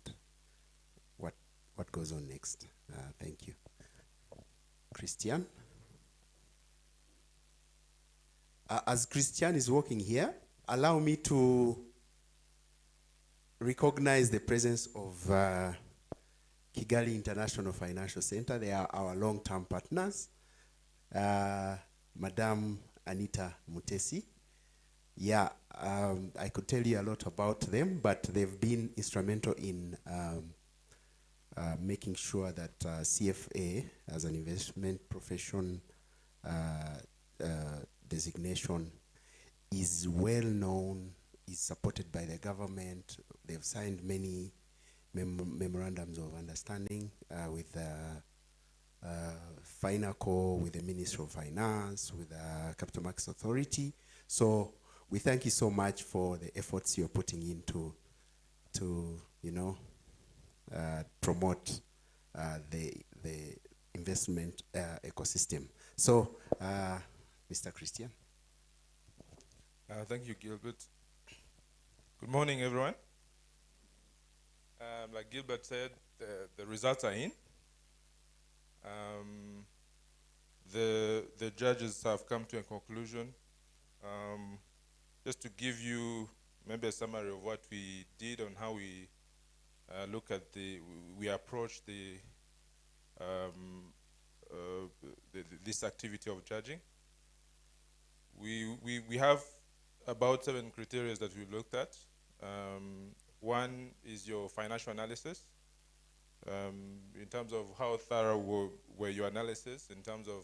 what goes on next. Thank you. Christian? As Christian is walking here, allow me to recognize the presence of Kigali International Financial Center. They are our long-term partners. Madam Anita Mutesi. Yeah, I could tell you a lot about them, but they've been instrumental in making sure that CFA, as an investment profession designation, is well known, is supported by the government. They've signed many memorandums of understanding with FinCo, with the Ministry of Finance, with the Capital Markets Authority. So we thank you so much for the efforts you're putting into promote the investment ecosystem. So, Mr. Christian. Thank you, Gilbert. Good morning, everyone. Like Gilbert said, the results are in. The judges have come to a conclusion. Just to give you maybe a summary of what we did on how we look at we approach this activity of judging. We have about 7 criteria that we looked at. One is your financial analysis, in terms of how thorough were your analysis, in terms of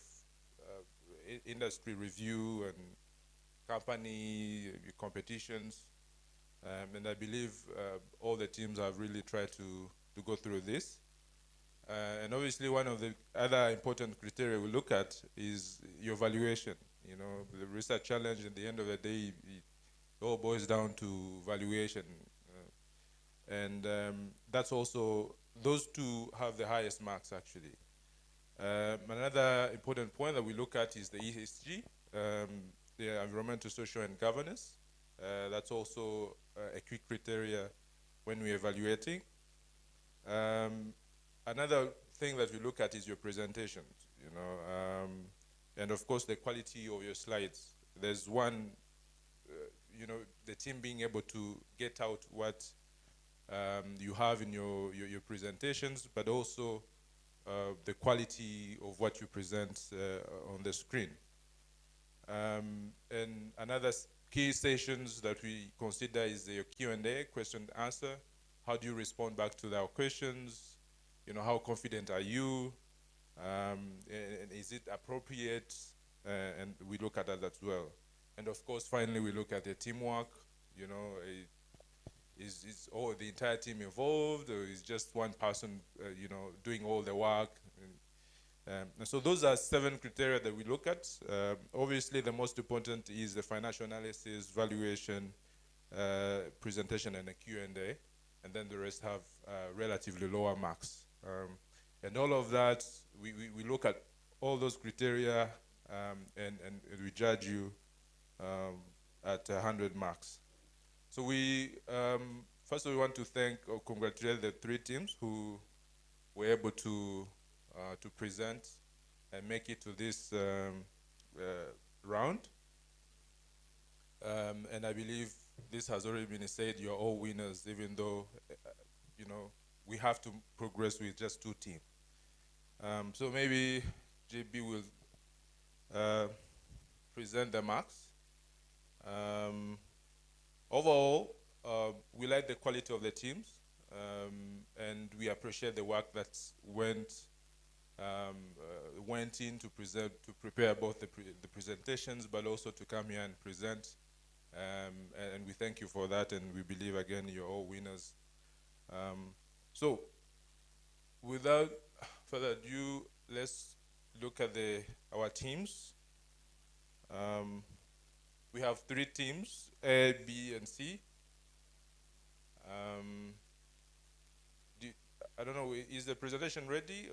industry review and company competitions. And I believe all the teams have really tried to go through this. And obviously one of the other important criteria we look at is your valuation. You know, the research challenge at the end of the day, it all boils down to valuation. And that's also, those two have the highest marks actually. Another important point that we look at is the ESG, the environmental, social, and governance. That's also a key criteria when we're evaluating. Another thing that we look at is your presentation, and of course the quality of your slides. There's one, the team being able to get out what you have in your presentations, but also the quality of what you present on the screen. And another key sessions that we consider is your Q&A, question and answer. How do you respond back to our questions? How confident are you? And is it appropriate? And we look at that as well. And of course, finally, we look at the teamwork. Is all the entire team involved, or is just one person, doing all the work? And so those are 7 criteria that we look at. Obviously, the most important is the financial analysis, valuation, presentation, and a Q&A. And then the rest have relatively lower marks. And all of that, we look at all those criteria and we judge you at 100 marks. So first we want to thank or congratulate the 3 teams who were able to present and make it to this round. And I believe this has already been said, you're all winners, even though, we have to progress with just 2 teams. So maybe JB will present the marks. Overall, we like the quality of the teams, and we appreciate the work that went in to prepare both the presentations, but also to come here and present. And we thank you for that, and we believe again you're all winners. So, without further ado, let's look at our teams. We have 3 teams, A, B, and C. I don't know, is the presentation ready?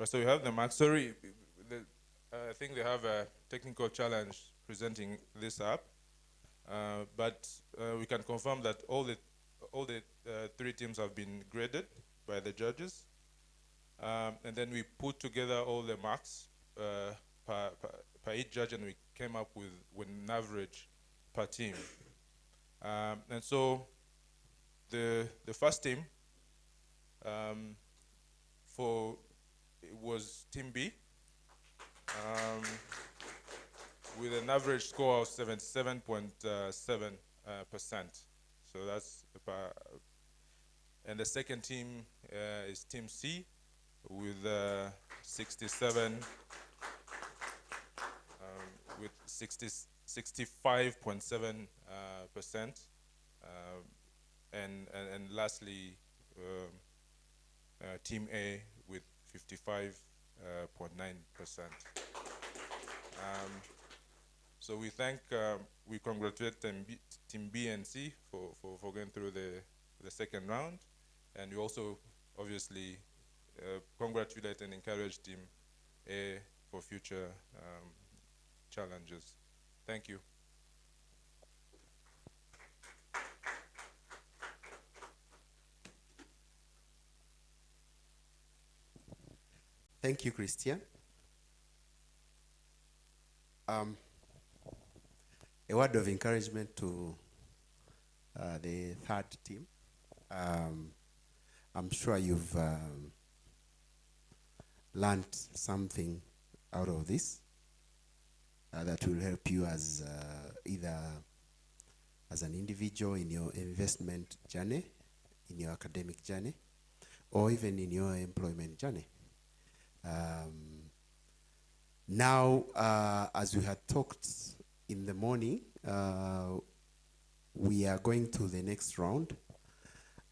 So we have the mark. Sorry, I think they have a technical challenge presenting this app, but we can confirm that all the 3 teams have been graded by the judges, and then we put together all the marks per each judge, and we came up with an average per team. And so the first team it was Team B, with an average score of 77.7%. So that's and the second team is Team C with 65.7%, and lastly Team A with 55.9%. So we congratulate Team B and C for going through the second round, and we also obviously congratulate and encourage Team A for future challenges. Thank you. Thank you, Christian. A word of encouragement to the third team. I'm sure you've learned something out of this that will help you as either as an individual in your investment journey, in your academic journey, or even in your employment journey. Now, as we had talked in the morning, we are going to the next round,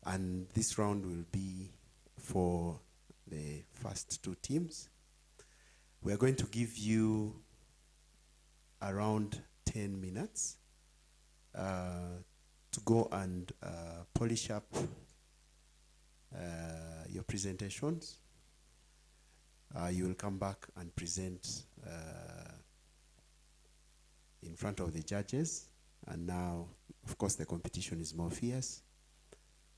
and this round will be for the first 2 teams. We are going to give you around 10 minutes to go and polish up your presentations. You will come back and present in front of the judges, and now, of course, the competition is more fierce.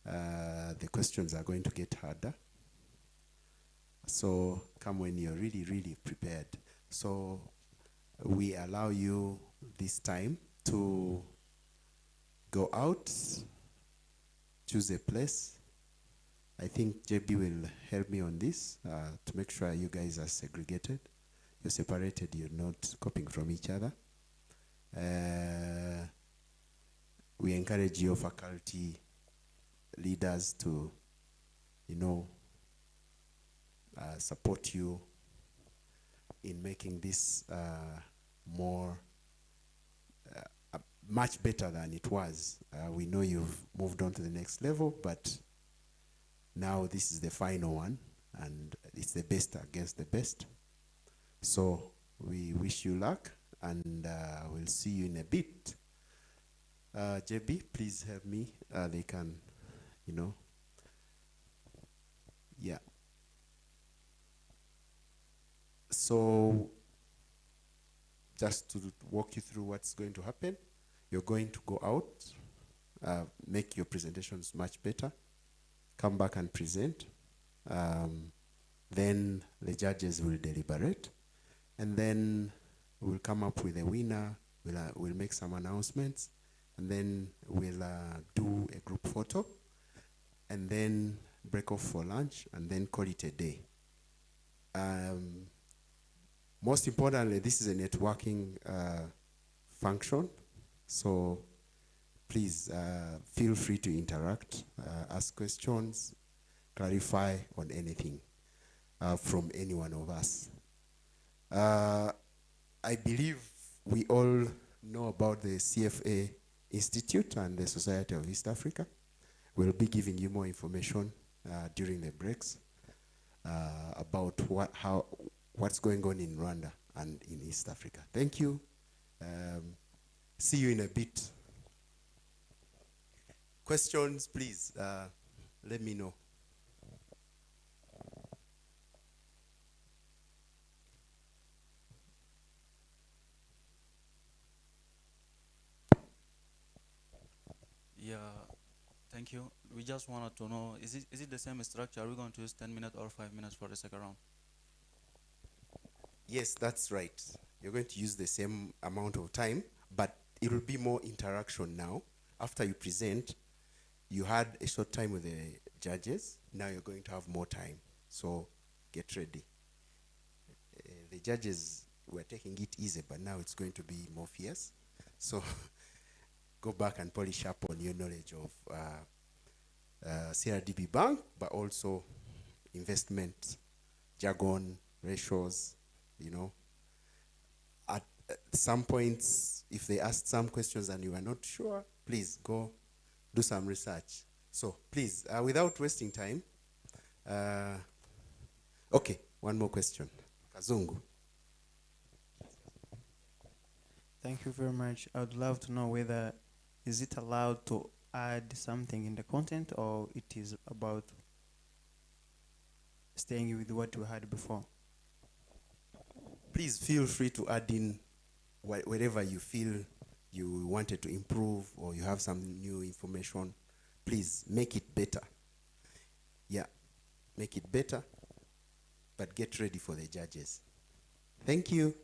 The questions are going to get harder. So come when you're really, really prepared. So we allow you this time to go out, choose a place. I think JB will help me on this to make sure you guys are segregated. You're separated, you're not copying from each other. We encourage your faculty leaders to, support you in making this much better than it was. We know you've moved on to the next level, but now this is the final one, and it's the best against the best. So we wish you luck, and we'll see you in a bit. JB, please help me. They can you know. Yeah. So just to walk you through what's going to happen, you're going to go out, make your presentations much better, come back and present. Then the judges will deliberate, and then we'll come up with a winner. We'll make some announcements, and then we'll do a group photo, and then break off for lunch, and then call it a day. Most importantly, this is a networking function, so please feel free to interact, ask questions, clarify on anything from any one of us. I believe we all know about the CFA Institute and the Society of East Africa. We'll be giving you more information during the breaks about what's going on in Rwanda and in East Africa. Thank you. See you in a bit. Questions, please, let me know. Yeah, thank you. We just wanted to know, is it the same structure? Are we going to use 10 minutes or 5 minutes for the second round? Yes, that's right. You're going to use the same amount of time, but it will be more interaction now. After you present, you had a short time with the judges. Now you're going to have more time. So get ready. The judges were taking it easy, but now it's going to be more fierce. So go back and polish up on your knowledge of CRDB Bank, but also investment, jargon, ratios, you know. At some points, if they asked some questions and you are not sure, please go do some research. So please, without wasting time, okay, one more question. Kazungu. Thank you very much. I would love to know whether is it allowed to add something in the content, or it is about staying with what we had before? Please feel free to add in wherever you feel you wanted to improve or you have some new information. Please make it better. Yeah, make it better, but get ready for the judges. Thank you.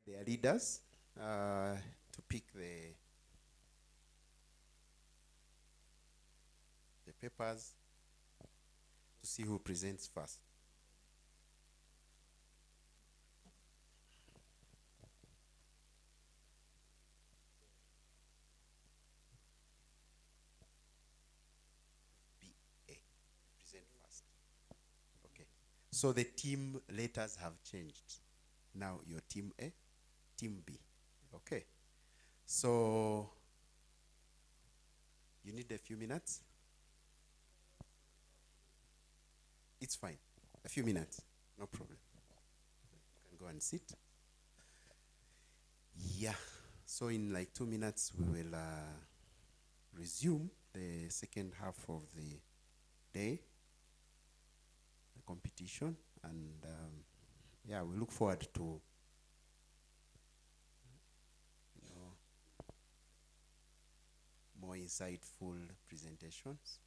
their leaders to pick the papers to see who presents first. BA, present first. Okay. So the team letters have changed. Now your team A, team B. Okay. So you need a few minutes. It's fine. A few minutes, no problem. You can go and sit. Yeah. So in like 2 minutes, we will resume the second half of the day, the competition, and yeah, we look forward to more insightful presentations.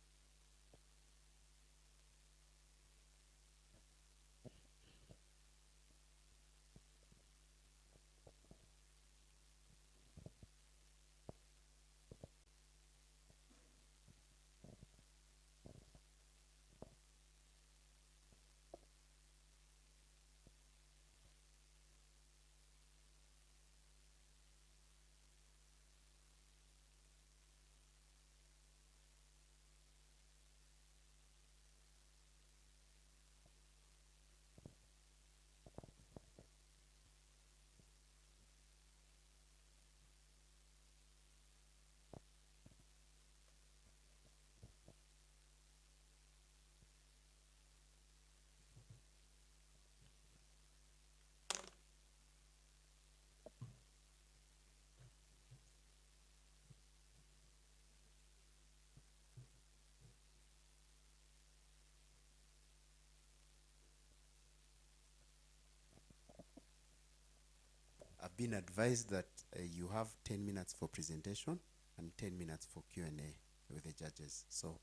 I've been advised that you have 10 minutes for presentation and 10 minutes for Q&A with the judges. So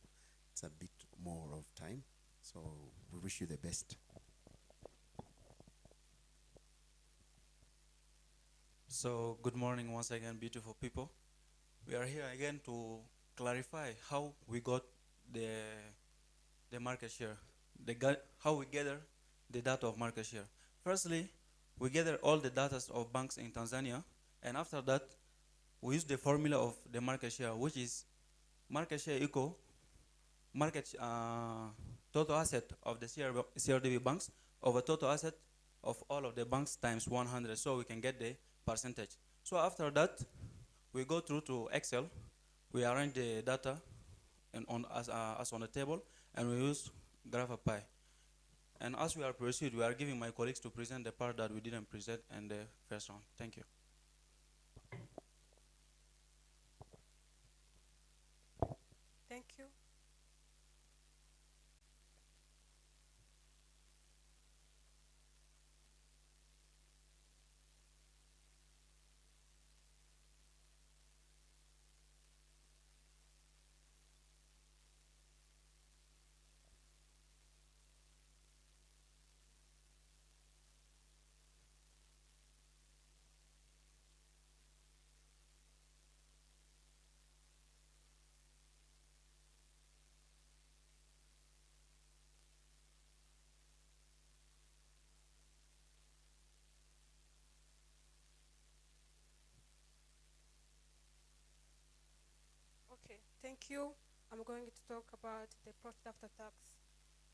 it's a bit more of time. So we wish you the best. So good morning once again, beautiful people. We are here again to clarify how we got the market share, how we gather the data of market share. Firstly, we gather all the data of banks in Tanzania, and after that, we use the formula of the market share, which is market share equal total asset of the CRDB banks over total asset of all of the banks times 100, so we can get the percentage. So after that, we go through to Excel, we arrange the data as on the table, and we use GraphPy. And as we are proceed, we are giving my colleagues to present the part that we didn't present in the first round. Thank you. Thank you. Okay, thank you. I'm going to talk about the profit after tax.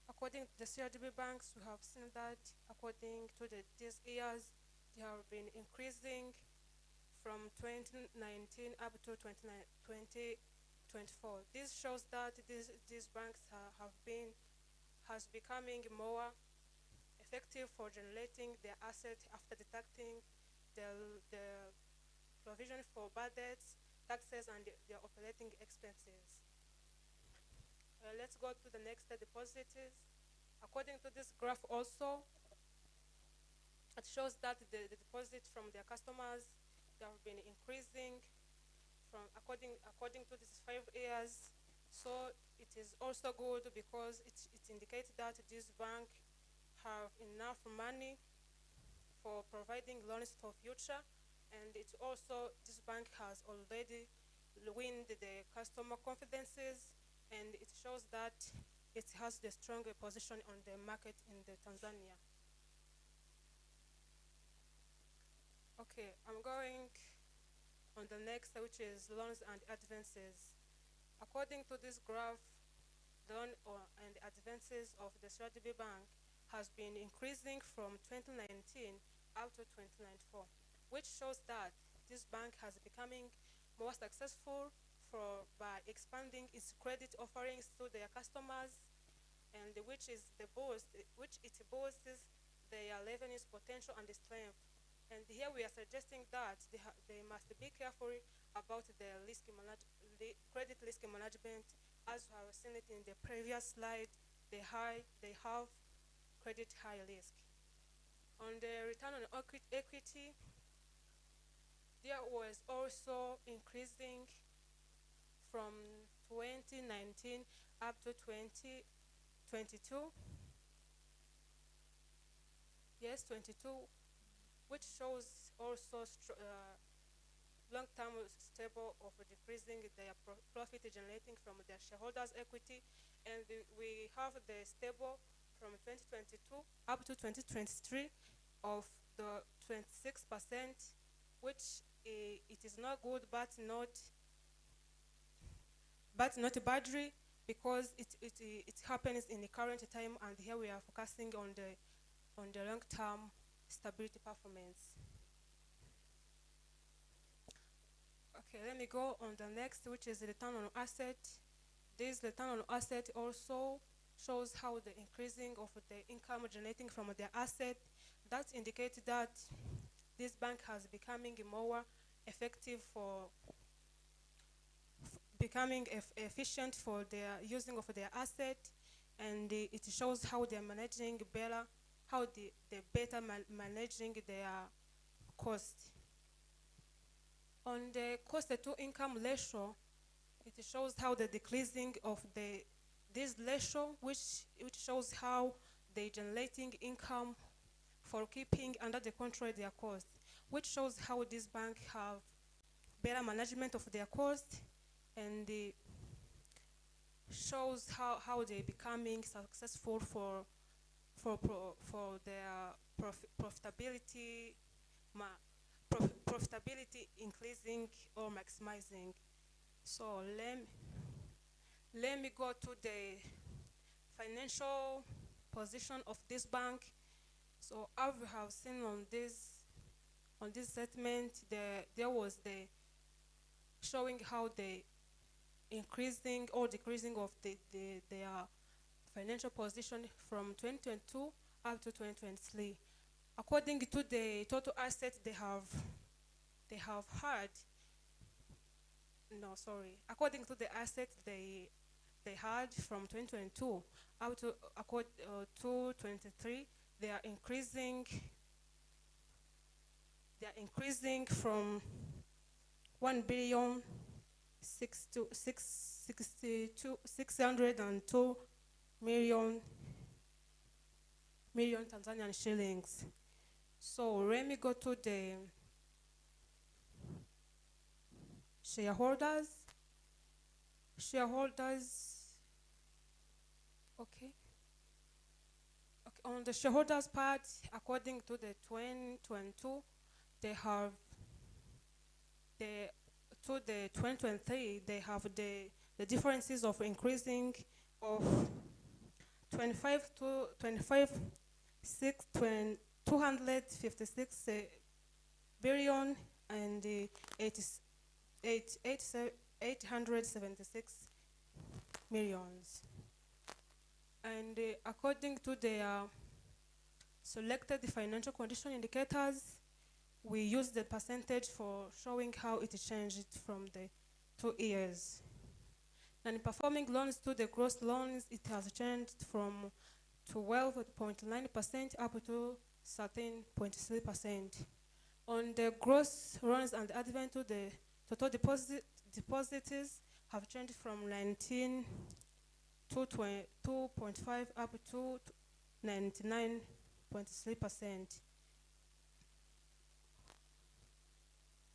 According to the CRDB banks, we have seen that according to these years, they have been increasing from 2019 up to 2024. This shows that these banks has becoming more effective for generating their asset after deducting the provision for bad debts, taxes, and their operating expenses. Let's go to the next depositors. According to this graph also, it shows that the deposits from their customers, they have been increasing from according to these 5 years. So it is also good because it indicates that this bank have enough money for providing loans for future, and it also, this bank has already won the customer confidences, and it shows that it has the stronger position on the market in the Tanzania. Okay, I'm going on the next, which is loans and advances. According to this graph, loan and advances of the CRDB Bank has been increasing from 2019 up to 2094, which shows that this bank has becoming more successful by expanding its credit offerings to their customers, and which it boasts their revenues potential and strength. And here we are suggesting that they must be careful about their credit risk management. As we have seen it in the previous slide, they have credit high risk. On the return on equity, there was also increasing from 2019 up to 2022. Yes, 22, which shows also long-term stable of decreasing their profit generating from their shareholders' equity, and we have the stable from 2022 up to 2023 of the 26%, which it is not good, but not badly, because it happens in the current time, and here we are focusing on the long-term stability performance. Okay, let me go on the next, which is the return on asset. This return on asset also shows how the increasing of the income generating from their asset. That indicates that this bank has becoming more effective for becoming efficient for their using of their asset, and it shows how they're managing better, how they better managing their cost. On the cost to income ratio, it shows how the decreasing of this ratio, which shows how they generating income for keeping under the control their cost, which shows how this bank have better management of their cost, and shows how they becoming successful for their profitability increasing or maximizing. So let me go to the financial position of this bank. So as we have seen on this statement, there was the showing how the increasing or decreasing of their financial position from 2022 up to 2023. According to the total assets according to the assets they had from 2022 up to 2023, they are increasing from 1,602 million Tanzanian shillings. So let me go to the shareholders. Okay. On the shareholders part, according to the 2022, they have to the 2023, they have the differences of increasing of 256 billion and 876 millions. And according to their selected financial condition indicators, we use the percentage for showing how it changed from the 2 years. And performing loans to the gross loans, it has changed from 12.9% up to 13.3%. On the gross loans and advent to the total deposits have changed from 19 to 2.5 up to 99.3%.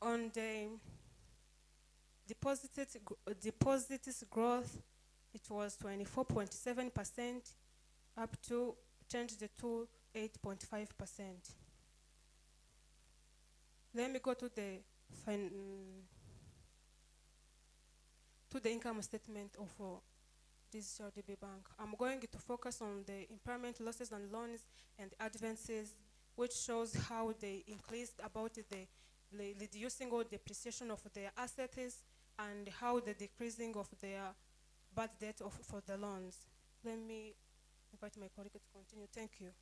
On the deposits growth, it was 24.7% up to changed to 8.5%. Let me go to the income statement of this CRDB bank. I'm going to focus on the impairment losses and loans and advances, which shows how they increased about the reducing or depreciation of their assets and how the decreasing of their bad debt for the loans. Let me invite my colleague to continue. Thank you.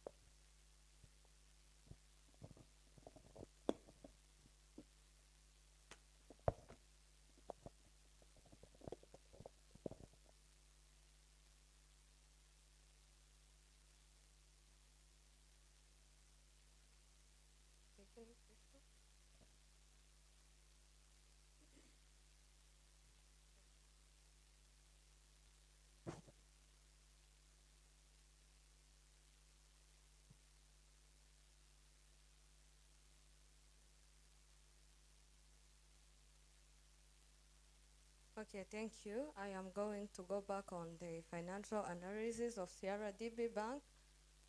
Okay, thank you. I am going to go back on the financial analysis of CRDB Bank.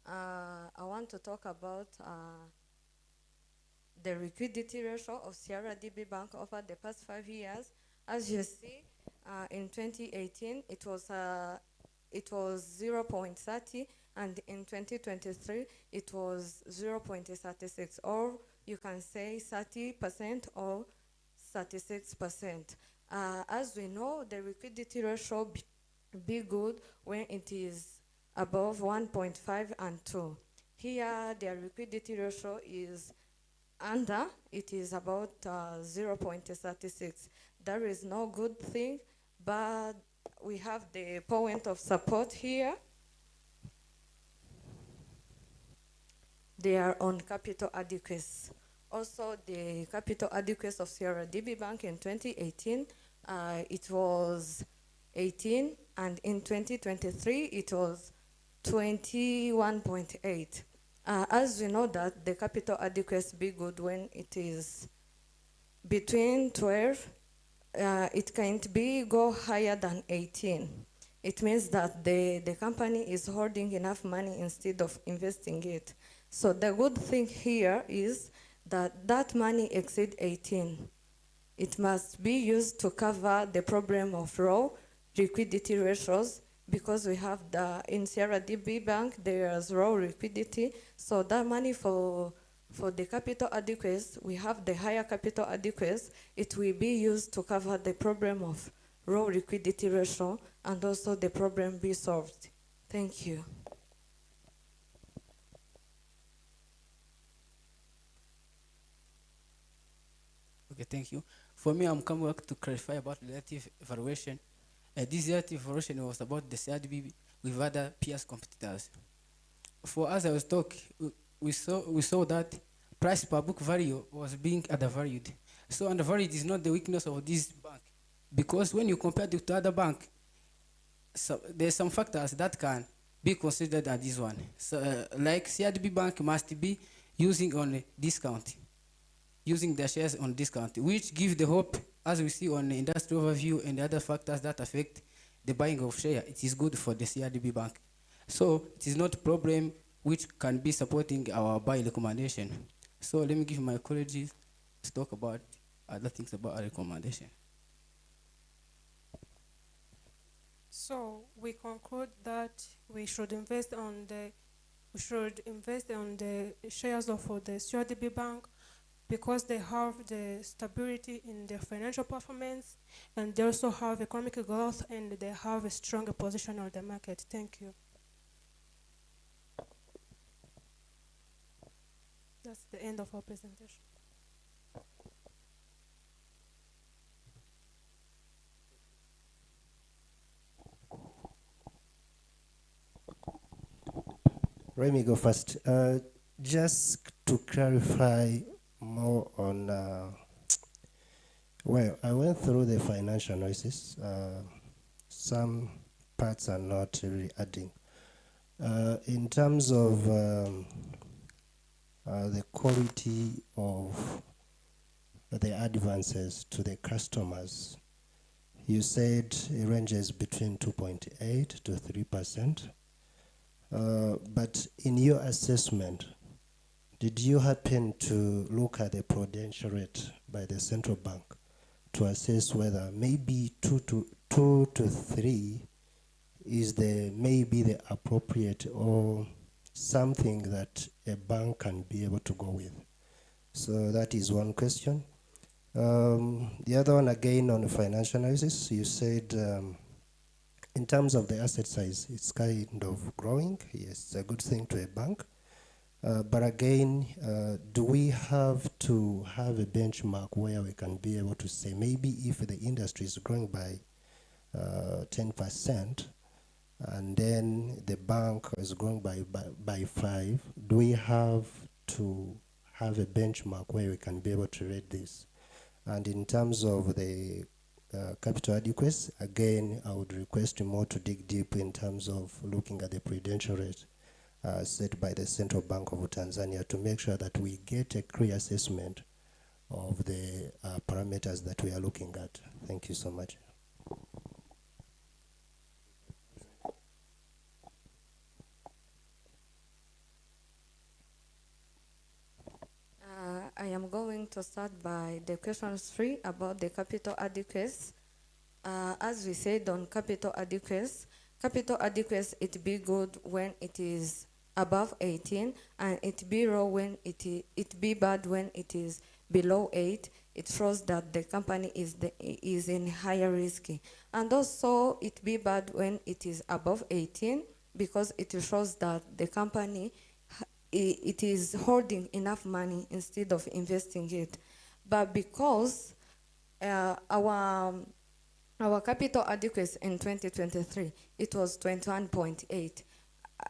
I want to talk about the liquidity ratio of CRDB Bank over the past 5 years. As you see, in 2018, it was 0.30, and in 2023, it was 0.36, or you can say 30% or 36%. As we know, the liquidity ratio be good when it is above 1.5 and 2. Here, their liquidity ratio is under, it is about 0.36. That is no good thing, but we have the point of support here. They are on capital adequacy. Also, the capital adequacy of CRDB Bank in 2018, it was 18, and in 2023, it was 21.8. As we know that the capital adequacy be good when it is between 12, it can't be go higher than 18. It means that the company is holding enough money instead of investing it. So the good thing here is that that money exceeds 18. It must be used to cover the problem of raw liquidity ratios, because we have in CRDB Bank, there's raw liquidity. So that money for the capital adequacy, we have the higher capital adequacy, it will be used to cover the problem of raw liquidity ratio, and also the problem be solved. Thank you. Okay, thank you. For me, I'm coming back to clarify about relative evaluation. This relative evaluation was about the CRDB with other peers competitors. For us, I was talking, we saw that price per book value was being undervalued. So undervalued is not the weakness of this bank, because when you compare it to other bank, so there's some factors that can be considered at this one. So, like CRDB Bank must be using on a discount, using their shares on discount, which gives the hope, as we see on the industry overview and the other factors that affect the buying of share. It is good for the CRDB Bank. So it is not a problem which can be supporting our buy recommendation. So let me give my colleagues to talk about other things about our recommendation. So we conclude that we should invest on the shares of the CRDB Bank, because they have the stability in their financial performance, and they also have economic growth, and they have a stronger position on the market. Thank you. That's the end of our presentation. Let me go first. Just to clarify more on, well, I went through the financial analysis. Some parts are not really adding. In terms of the quality of the advances to the customers. You said it ranges between 2.8 to 3%. But in your assessment, did you happen to look at the prudential rate by the central bank to assess whether maybe 2 to 3 is maybe the appropriate or something that a bank can be able to go with? So that is one question. The other one, again, on financial analysis, you said in terms of the asset size, it's kind of growing. Yes, it's a good thing to a bank. But again, do we have to have a benchmark where we can be able to say maybe if the industry is growing by 10% and then the bank is growing by 5, do we have to have a benchmark where we can be able to rate this? And in terms of the capital adequacy, again, I would request you more to dig deep in terms of looking at the prudential rate set by the Central Bank of Tanzania to make sure that we get a clear assessment of the parameters that we are looking at. Thank you so much. I am going to start by the question 3 about the capital adequacy. As we said on capital adequacy it be good when it is above 18, and it be low when it be bad when it is below 8. It shows that the company is in higher risk. And also it be bad when it is above 18, because it shows that the company it is holding enough money instead of investing it. But because our capital adequacy in 2023, it was 21.8.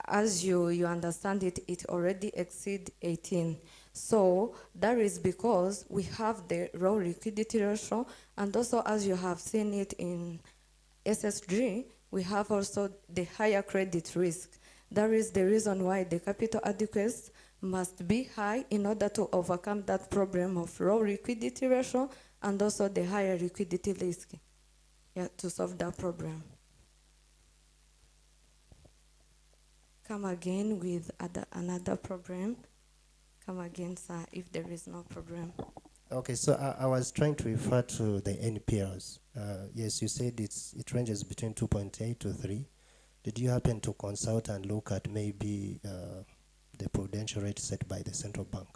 As you understand it, it already exceed 18. So that is because we have the low liquidity ratio, and also as you have seen it in SSG, we have also the higher credit risk. That is the reason why the capital adequacy must be high in order to overcome that problem of low liquidity ratio and also the higher liquidity risk, to solve that problem. Come again with another problem. Come again, sir, if there is no problem. Okay, so I was trying to refer to the NPLs. Yes, you said it ranges between 2.8 to 3. Did you happen to consult and look at maybe the prudential rate set by the central bank?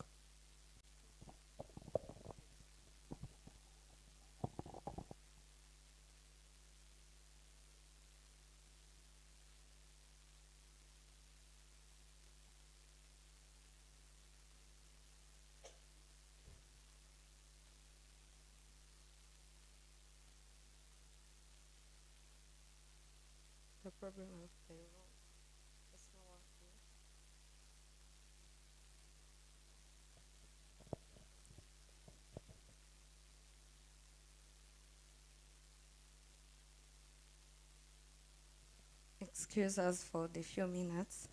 The problem of the road is not working. Excuse us for the few minutes.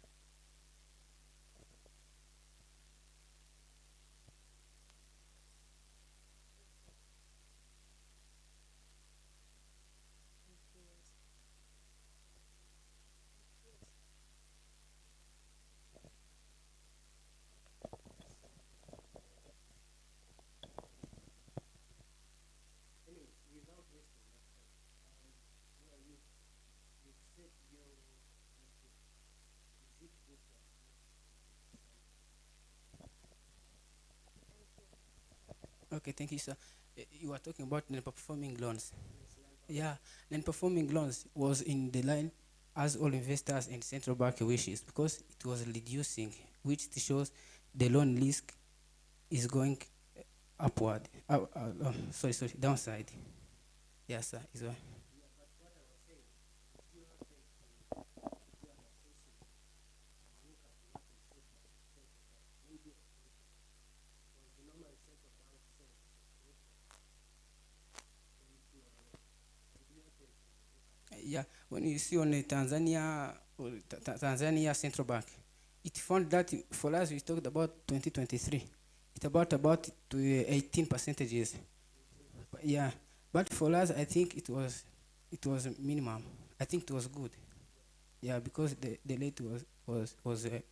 Okay, thank you, sir. You were talking about non-performing loans. Yeah, non-performing loans was in the line as all investors in central bank wishes, because it was reducing, which shows the loan risk is going upward. Downside. Yes, sir. Is well. Yeah, when you see on the Tanzania Central Bank, it found that for us, we talked about 2023, it it's about to 18 percentages. Yeah, but for us, I think it was minimum. I think it was good. Yeah, because the rate was it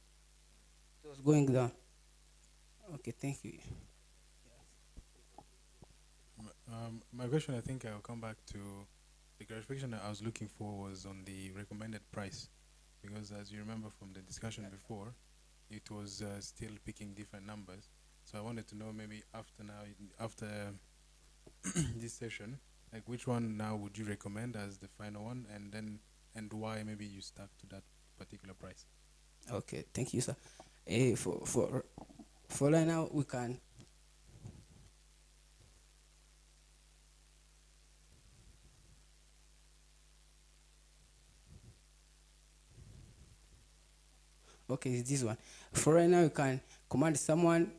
was going down. Okay, thank you. My question, I think I'll come back to the clarification that I was looking for was on the recommended price, because as you remember from the discussion before, it was still picking different numbers. So I wanted to know maybe after this session, like which one now would you recommend as the final one, and why maybe you stuck to that particular price? Okay, thank you, sir. For right now, we can. Okay, it's this one. For right now, you can command someone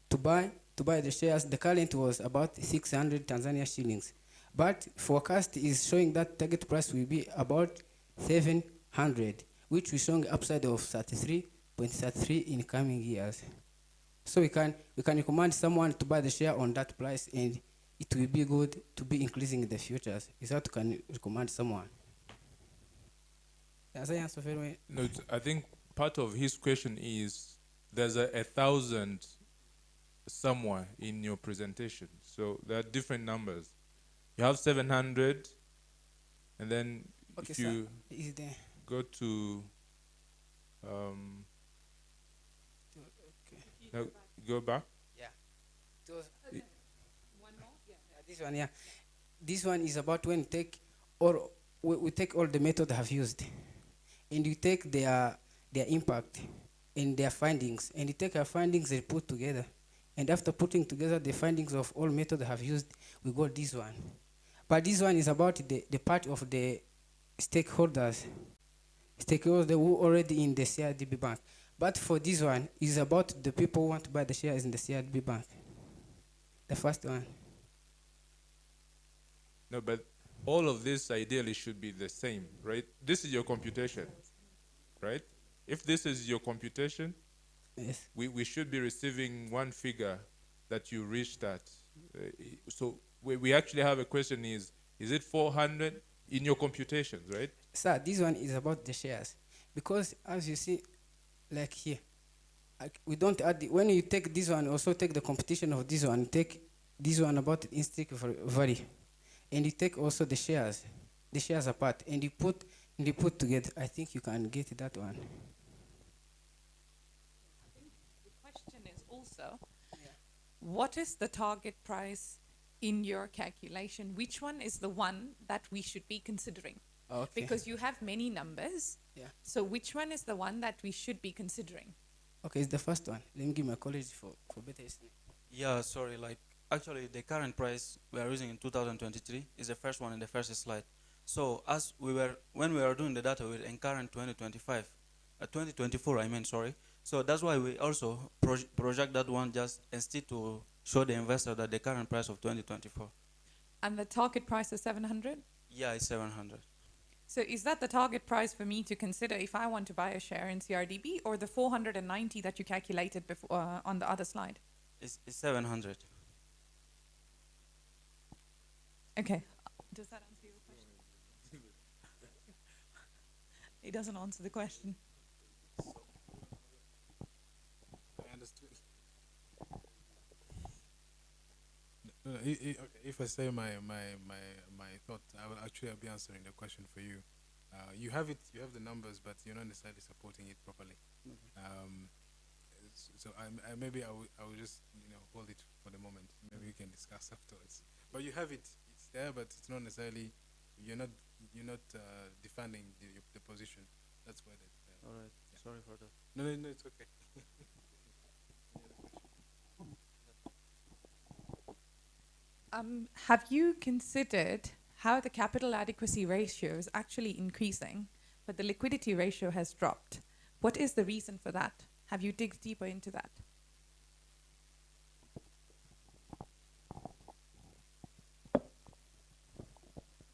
to buy the shares. The current was about 600 Tanzania shillings, but forecast is showing that target price will be about 700, which is showing upside of 33.33 in coming years. So we can recommend someone to buy the share on that price, and it will be good to be increasing in the futures. Is that you can recommend someone? Does I answer very well? No, I think part of his question is there's a 1,000 somewhere in your presentation. So there are different numbers. You have 700, and then okay, if you go to no, go back. Yeah. One more? Yeah. This one, yeah. This one is about when we take all the methods I have used, and you take their impact and their findings, and you take our findings and put together. And after putting together the findings of all methods I have used, we got this one. But this one is about the part of the stakeholders who already in the CRDB bank. But for this one, is about the people who want to buy the shares in the CRDB bank. The first one. No, but all of this ideally should be the same, right? This is your computation, right? If this is your computation, yes, we should be receiving one figure that you reached at. So we actually have a question is it 400 in your computations, right? Sir, this one is about the shares. Because as you see, like here, we don't add, when you take this one, also take the competition of this one, take this one about the intrinsic value, and you take also the shares apart, and you put together. I think you can get that one. The question is also, what is the target price in your calculation? Which one is the one that we should be considering? Okay. Because you have many numbers. Yeah. So which one is the one that we should be considering? Okay, it's the first one. Let me give my colleague for better estimate. Yeah, sorry, like actually the current price we are using in 2023 is the first one in the first slide. So when we were doing the data, we were in current 2024, I mean, sorry. So that's why we also project that one just instead to show the investor that the current price of 2024. And the target price is 700? Yeah, it's 700. So is that the target price for me to consider if I want to buy a share in CRDB, or the 490 that you calculated before on the other slide? It's 700. Okay. Does that answer your question? It doesn't answer the question. I understood. If I say my thought, I'll be answering the question for you. You have the numbers, but you're not necessarily supporting it properly. So maybe I will just hold it for the moment. Maybe we can discuss afterwards. But you have it; it's there, but it's not necessarily you're not defending the position. That's why that. All right. Yeah. Sorry for that. No, it's okay. Have you considered how the capital adequacy ratio is actually increasing, but the liquidity ratio has dropped? What is the reason for that? Have you digged deeper into that?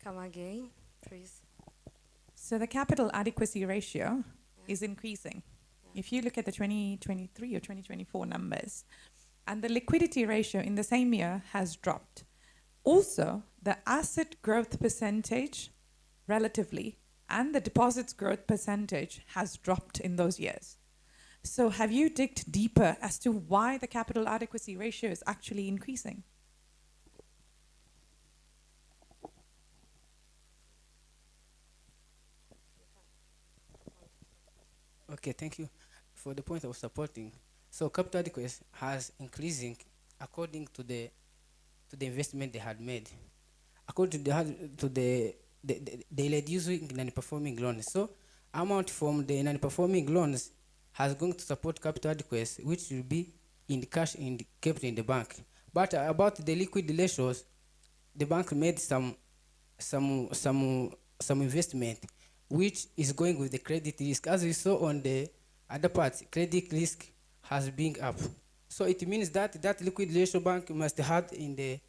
Come again, please. So the capital adequacy ratio is increasing. If you look at the 2023 or 2024 numbers, and the liquidity ratio in the same year has dropped. Also, the asset growth percentage relatively and the deposits growth percentage has dropped in those years. So have you digged deeper as to why the capital adequacy ratio is actually increasing? Okay, thank you for the point of supporting. So capital adequacy has increasing according to the investment they had made. According to they led using non-performing loans. So amount from the non-performing loans has going to support capital adequacy, which will be in cash kept in the bank. But about the liquid ratios, the bank made some investment which is going with the credit risk. As we saw on the other parts, credit risk has been up. So it means that liquid ratio bank must have their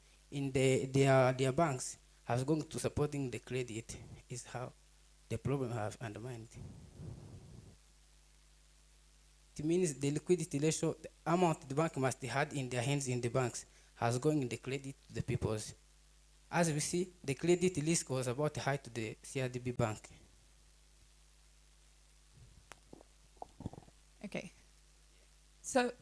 banks has gone to supporting the credit is how the problem have undermined. It means the liquidity ratio, the amount the bank must have in their hands in the banks has gone in the credit to the peoples. As we see, the credit risk was about high to the CRDB bank. Okay. So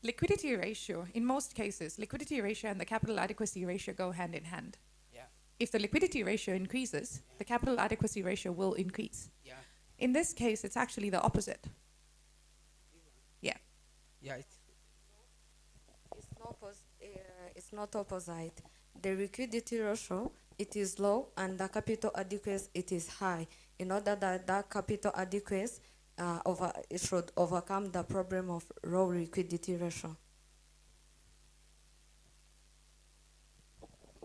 liquidity ratio, in most cases, liquidity ratio and the capital adequacy ratio go hand in hand. Yeah. If the liquidity ratio increases, the capital adequacy ratio will increase. Yeah. In this case, it's actually the opposite. Yeah. Yeah. It's not opposite. The liquidity ratio, it is low, and the capital adequacy, it is high. In order that capital adequacy it should overcome the problem of low liquidity ratio.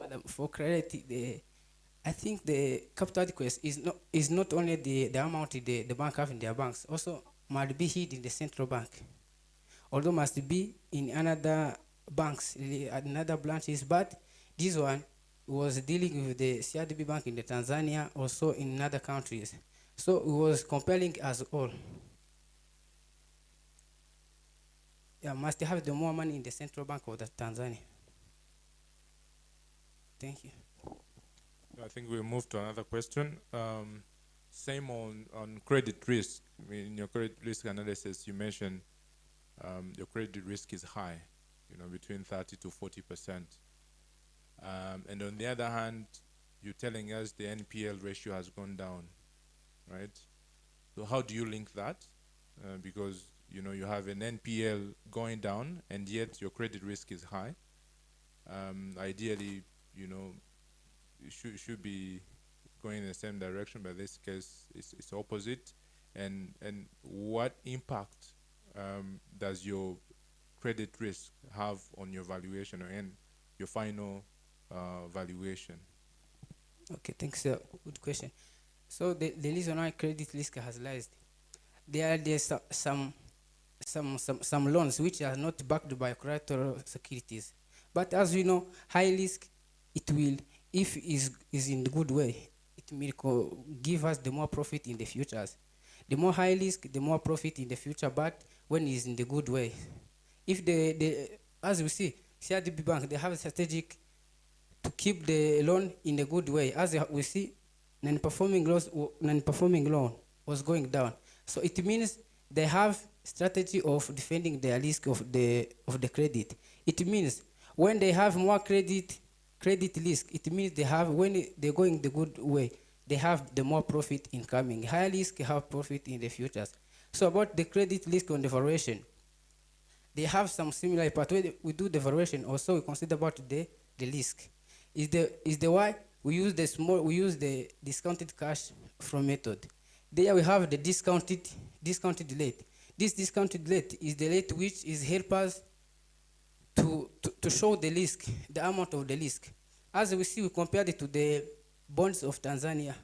Madam, for clarity, I think the capital adequacy is not only the amount the bank have in their banks, also must be hid in the central bank, although must be in another banks, another branches, but this one was dealing with the CRDB bank in the Tanzania, also in other countries. So it was compelling as all. Yeah, must have the more money in the central bank of the Tanzania. Thank you. I think we'll move to another question. Same on credit risk. I mean, in your credit risk analysis, you mentioned your credit risk is high, between 30 to 40%. And on the other hand, you're telling us the NPL ratio has gone down, right? So how do you link that? Because you have an NPL going down, and yet your credit risk is high. Ideally, it should be going in the same direction, but in this case, it's opposite. And what impact does your credit risk have on your valuation and your final valuation? Okay, thanks. Good question. So the reason why credit risk has risen, there's some loans which are not backed by collateral securities. But as we know, high risk, it will, if is in the good way, it will give us the more profit in the futures. The more high risk, the more profit in the future, but when it's in the good way. If as we see, CRDB Bank, they have a strategic to keep the loan in a good way. As we see, non-performing loan was going down. So it means they have strategy of defending their risk of the credit. It means when they have more credit risk, it means they have, when they're going the good way, they have the more profit incoming. High risk have profit in the futures. So about the credit risk on the valuation, they have some similar part. When we do the valuation, also we consider about the risk. Is the why we use the discounted cash from method. There we have the discounted rate. This discounted rate is the rate which is help us to show the risk, the amount of the risk. As we see, we compared it to the bonds of Tanzania,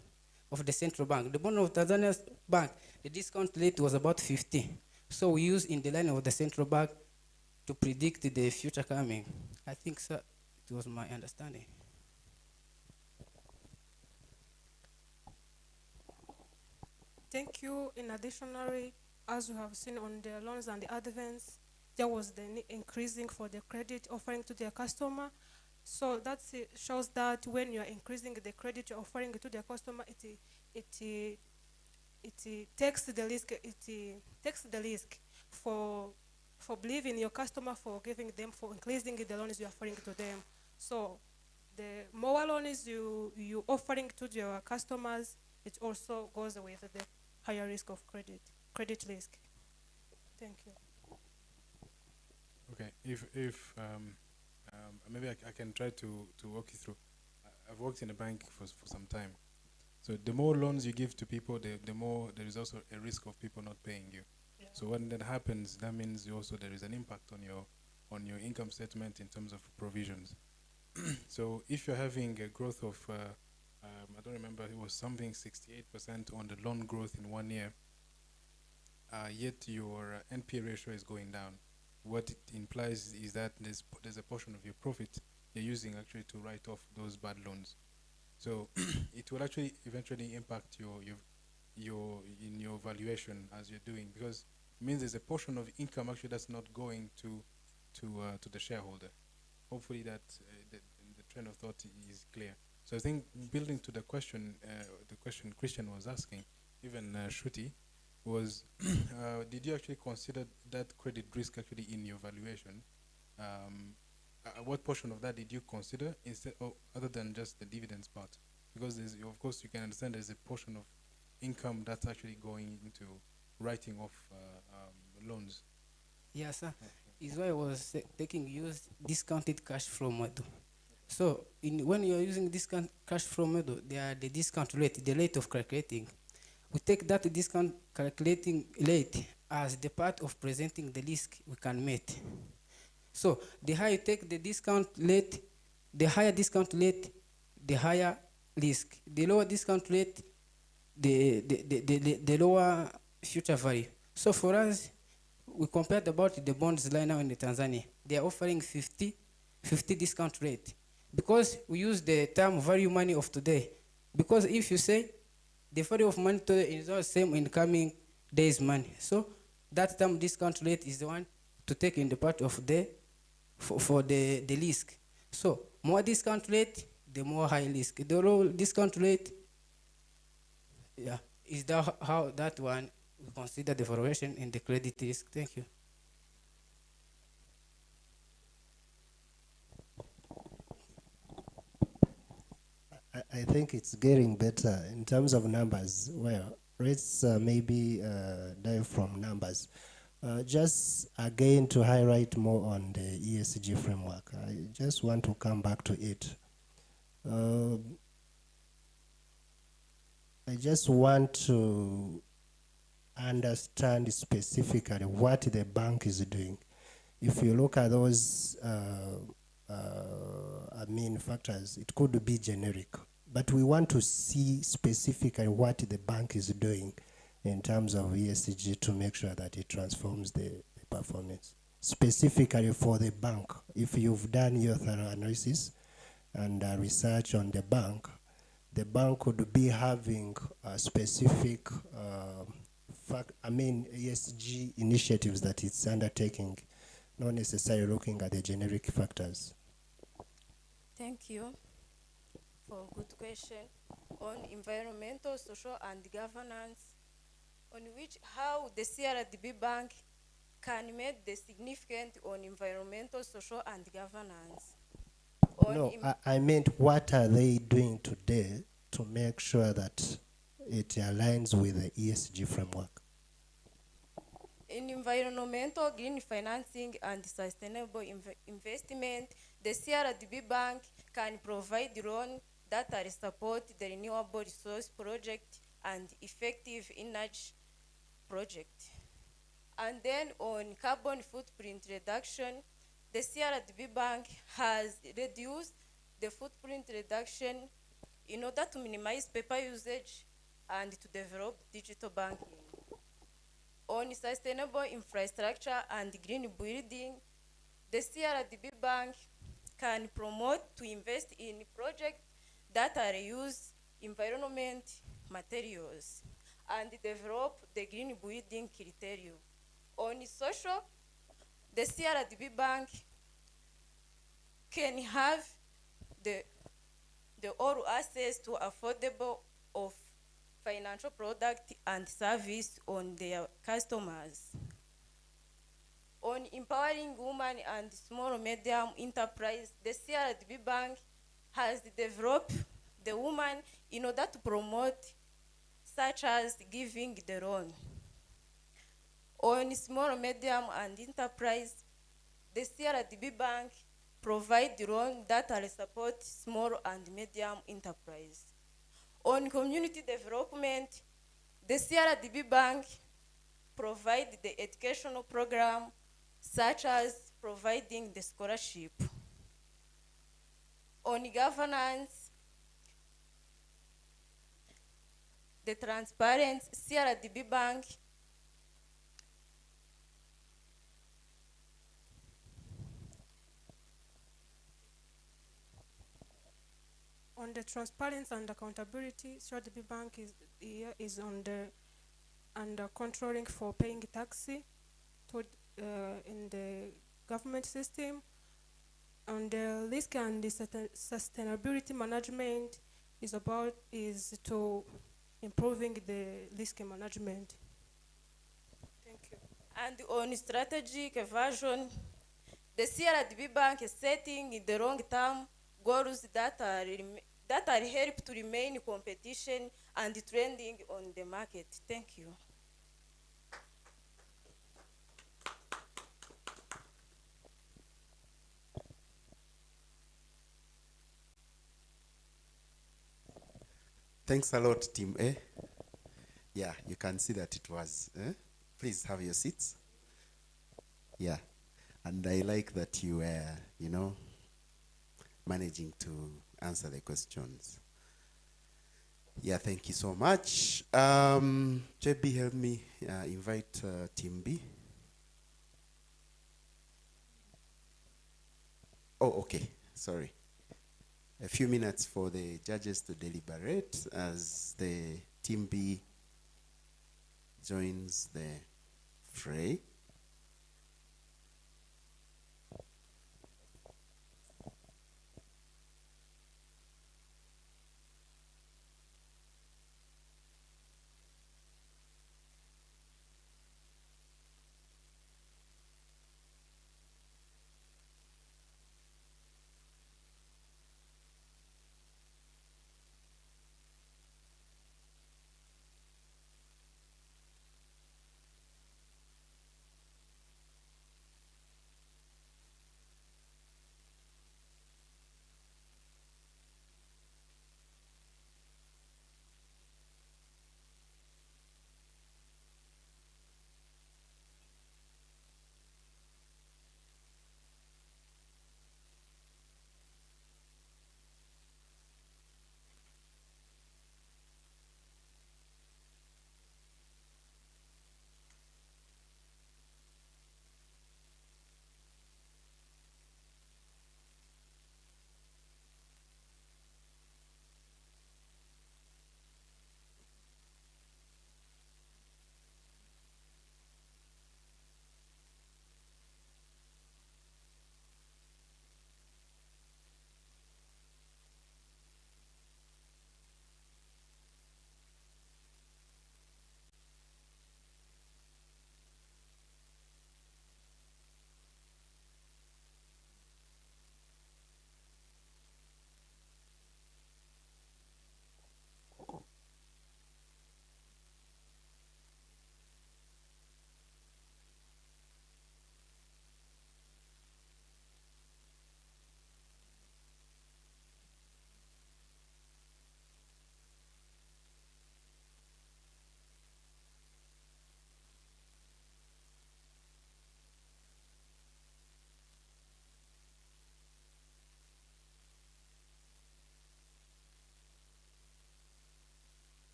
of the central bank. The bond of Tanzania's bank, the discount rate was about 50. So we use in the line of the central bank to predict the future coming. I think, sir, it was my understanding. Thank you. In additionally, as we have seen on the loans and the advance, there was the increasing for the credit offering to their customer. So that shows that when you are increasing the credit you're offering to the customer, it takes the risk for believing your customer, for giving them, for increasing the loans you're offering to them. So the more loans you offering to your customers, it also goes with the higher risk of credit risk. Thank you. Okay, if maybe I can try to walk you through. I've worked in a bank for some time. So the more loans you give to people, the more there is also a risk of people not paying you. Yeah. So when that happens, that means there is an impact on your income statement in terms of provisions. So if you're having a growth of, I don't remember, it was something 68% on the loan growth in 1 year, yet your NPA ratio is going down. What it implies is that there's a portion of your profit you're using actually to write off those bad loans. So it will actually eventually impact your valuation as you're doing, because it means there's a portion of income actually that's not going to the shareholder. Hopefully that the trend of thought is clear. So I think building to the question Christian was asking, even Shruti, was did you actually consider that credit risk actually in your valuation? What portion of that did you consider instead, other than just the dividends part? Because of course you can understand there's a portion of income that's actually going into writing off loans. Yes, sir. Is why I was used discounted cash flow model. So when you're using discount cash flow model, the discount rate, the rate of calculating. We take that discount calculating rate as the part of presenting the risk we can meet. So the higher you take the discount rate, the higher discount rate, the higher risk. The lower discount rate, the lower future value. So for us, we compared about the bonds right now in Tanzania. They are offering 50 discount rate. Because we use the term value money of today. Because if you say the value of money today is not the same in coming days money. So that term discount rate is the one to take in the part of for the risk. So more discount rate, the more high risk. The low discount rate, is that how that one we consider the valuation in the credit risk. Thank you. I think it's getting better in terms of numbers. Well, let's maybe dive from numbers. Just again to highlight more on the ESG framework. I just want to come back to it. I just want to understand specifically what the bank is doing. If you look at those factors, it could be generic, but we want to see specifically what the bank is doing in terms of ESG to make sure that it transforms the performance. Specifically for the bank, if you've done your thorough analysis and research on the bank could be having a specific ESG initiatives that it's undertaking, not necessarily looking at the generic factors. Thank you for a good question on environmental, social, and governance, on how the CRDB Bank can make the significant on environmental, social, and governance. No, I meant what are they doing today to make sure that it aligns with the ESG framework? In environmental, green financing, and sustainable investment, the CRDB Bank can provide loans that are support the renewable resource project and effective energy project. And then on carbon footprint reduction, the CRDB Bank has reduced the footprint reduction in order to minimize paper usage and to develop digital banking. On sustainable infrastructure and green building, the CRDB Bank can promote to invest in projects that are reuse environment materials and develop the green building criteria. On social, the CRDB Bank can have the all access to affordable of financial product and service on their customers. On empowering women and small medium enterprise, the CRDB Bank has developed the woman in order to promote, such as giving the loan. On small medium and enterprise, the CRDB Bank provide the loan that will support small and medium enterprise. On community development, the CRDB Bank provide the educational program, such as providing the scholarship. On governance, the transparent CRDB Bank on the transparency and accountability, CRDB Bank is on the under controlling for paying tax to, in the government system. On the risk and the sustainability management is to improving the risk management. Thank you. And on strategic version, the CRDB Bank is setting in the long-term goals that are help to remain in competition and trending on the market. Thank you. Thanks a lot, Team A. Yeah, you can see that it was. Please have your seats. Yeah, and I like that you were, managing to answer the questions. Yeah, thank you so much. JB, help me invite Team B. Oh, okay, sorry. A few minutes for the judges to deliberate as the Team B joins the fray.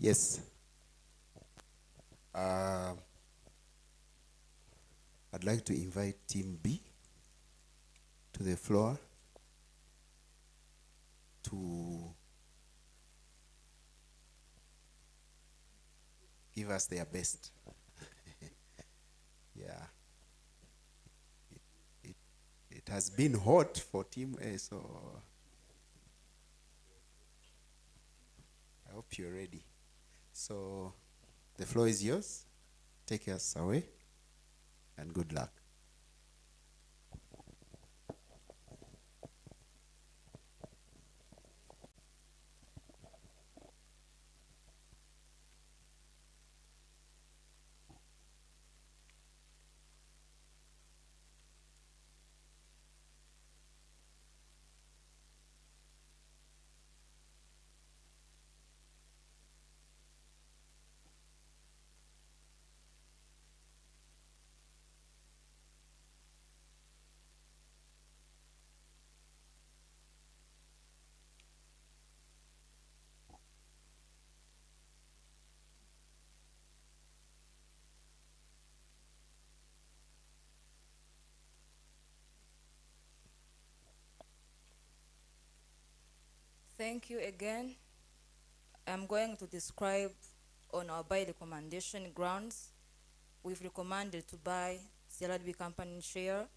Yes. I'd like to invite Team B to the floor to give us their best. Yeah. It has been hot for Team A, so I hope you're ready. So the floor is yours. Take us away, and good luck. Thank you again. I'm going to describe on our buy recommendation grounds. We've recommended to buy CLDB company share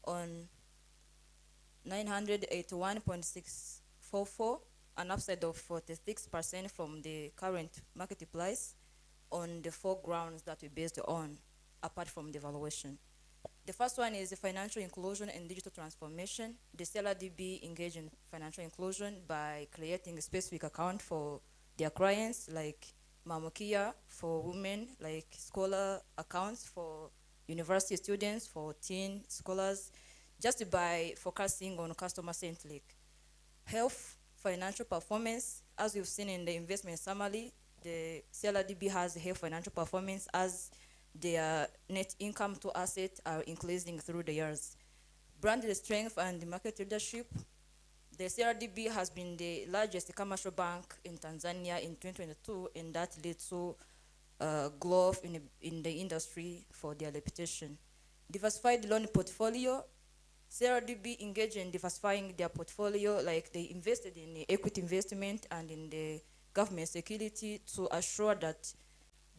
on 981.644, an upside of 46% from the current market price on the 4 grounds that we based on, apart from the valuation. The first one is the financial inclusion and digital transformation. The CLDB engage in financial inclusion by creating a specific account for their clients, like Mamokia for women, like scholar accounts for university students, for teen scholars, just by focusing on customer-centric. Health, financial performance, as you've seen in the investment summary, the CLDB has health financial performance as their net income to asset are increasing through the years. Brand strength and market leadership. The CRDB has been the largest commercial bank in Tanzania in 2022, and that leads to growth in the industry for their reputation. Diversified loan portfolio. CRDB engaged in diversifying their portfolio, like they invested in the equity investment and in the government security to assure that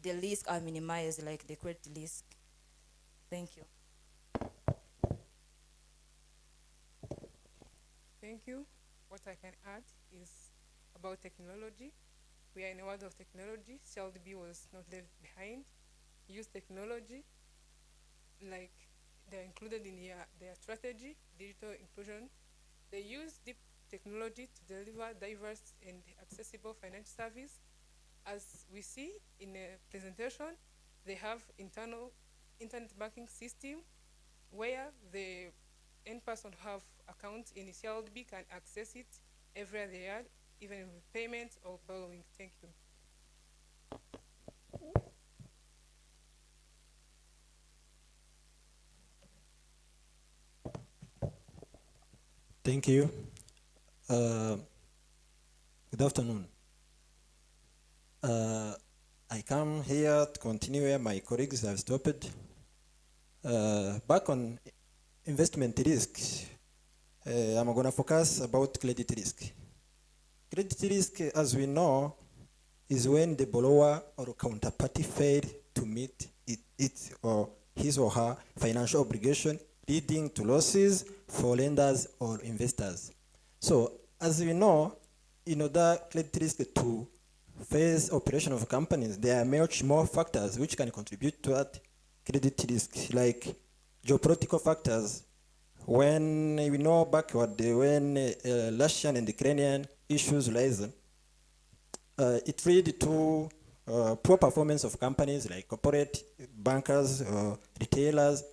the risks are minimized, like the credit risk. Thank you. Thank you. What I can add is about technology. We are in a world of technology. CLDB was not left behind. Use technology, like they're included in their strategy, digital inclusion. They use deep technology to deliver diverse and accessible financial service. As we see in a presentation, they have internet banking system where the end person who have accounts in CLDB can access it everywhere they are, even with payment or borrowing. Thank you. Thank you. Good afternoon. I come here to continue where my colleagues have stopped. Back on investment risk, I'm going to focus about credit risk. Credit risk, as we know, is when the borrower or counterparty failed to meet it or his or her financial obligation, leading to losses for lenders or investors. So, as we know, in order credit risk to face operation of companies, there are much more factors which can contribute to that credit risk, like geopolitical factors. When we know backward, when Russian and Ukrainian issues rise, it led to poor performance of companies like corporate, bankers, retailers.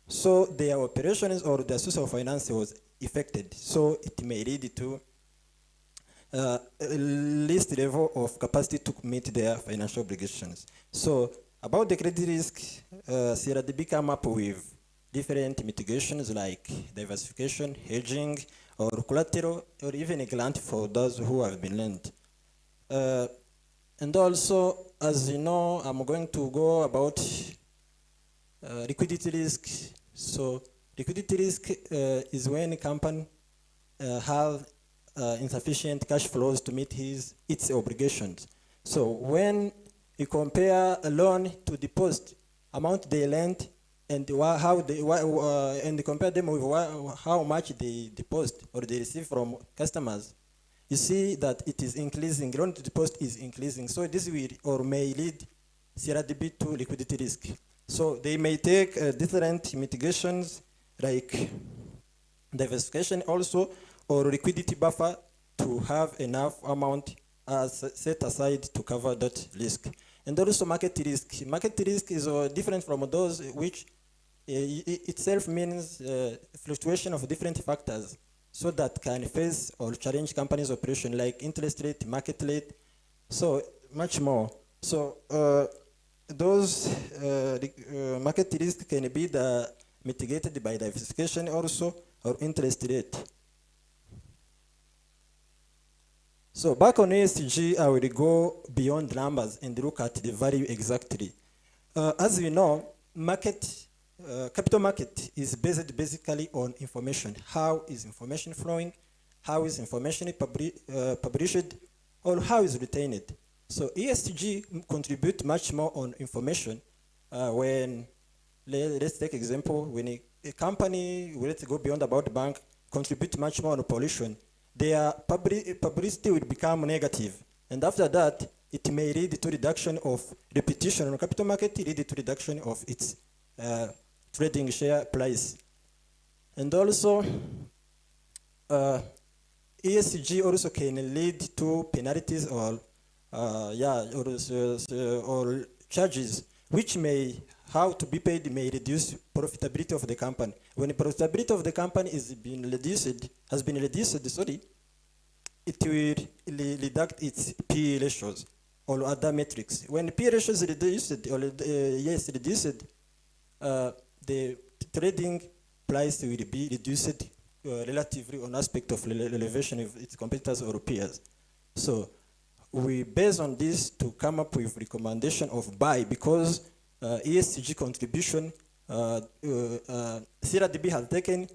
So their operations or their source of finance was affected. So it may lead to least level of capacity to meet their financial obligations. So about the credit risk, CRDB come up with different mitigations like diversification, hedging, or collateral, or even a grant for those who have been lent. And also, as you know, I'm going to go about liquidity risk. So liquidity risk is when a company have insufficient cash flows to meet its obligations. So when you compare a loan to deposit amount they lent and and compare them with how much they deposit or they receive from customers, you see that it is increasing. Loan to deposit is increasing. So this will or may lead CRDB to liquidity risk. So they may take different mitigations like diversification also or liquidity buffer to have enough amount set aside to cover that risk. And also market risk. Market risk is different from those which itself means fluctuation of different factors so that can face or challenge companies' operation like interest rate, market rate, so much more. So those market risk can be mitigated by diversification also or interest rate. So back on ESG, I will go beyond numbers and look at the value exactly. As we know, capital market is based basically on information. How is information flowing? How is information published? Or how is retained? So ESG contribute much more on information. Let's take example, when a company, let's go beyond about the bank, contribute much more on pollution, their publicity will become negative. And after that, it may lead to reduction of repetition on the capital market, lead to reduction of its trading share price. And also, ESG also can lead to penalties or charges, which may have to be paid may reduce profitability of the company. When the profitability of the company has been reduced, it will reduct its P ratios or other metrics. When P ratios reduced, reduced, the trading price will be reduced relatively on aspect of elevation of its competitors or peers. So we based on this to come up with recommendation of buy because ESG contribution, CRDB has taken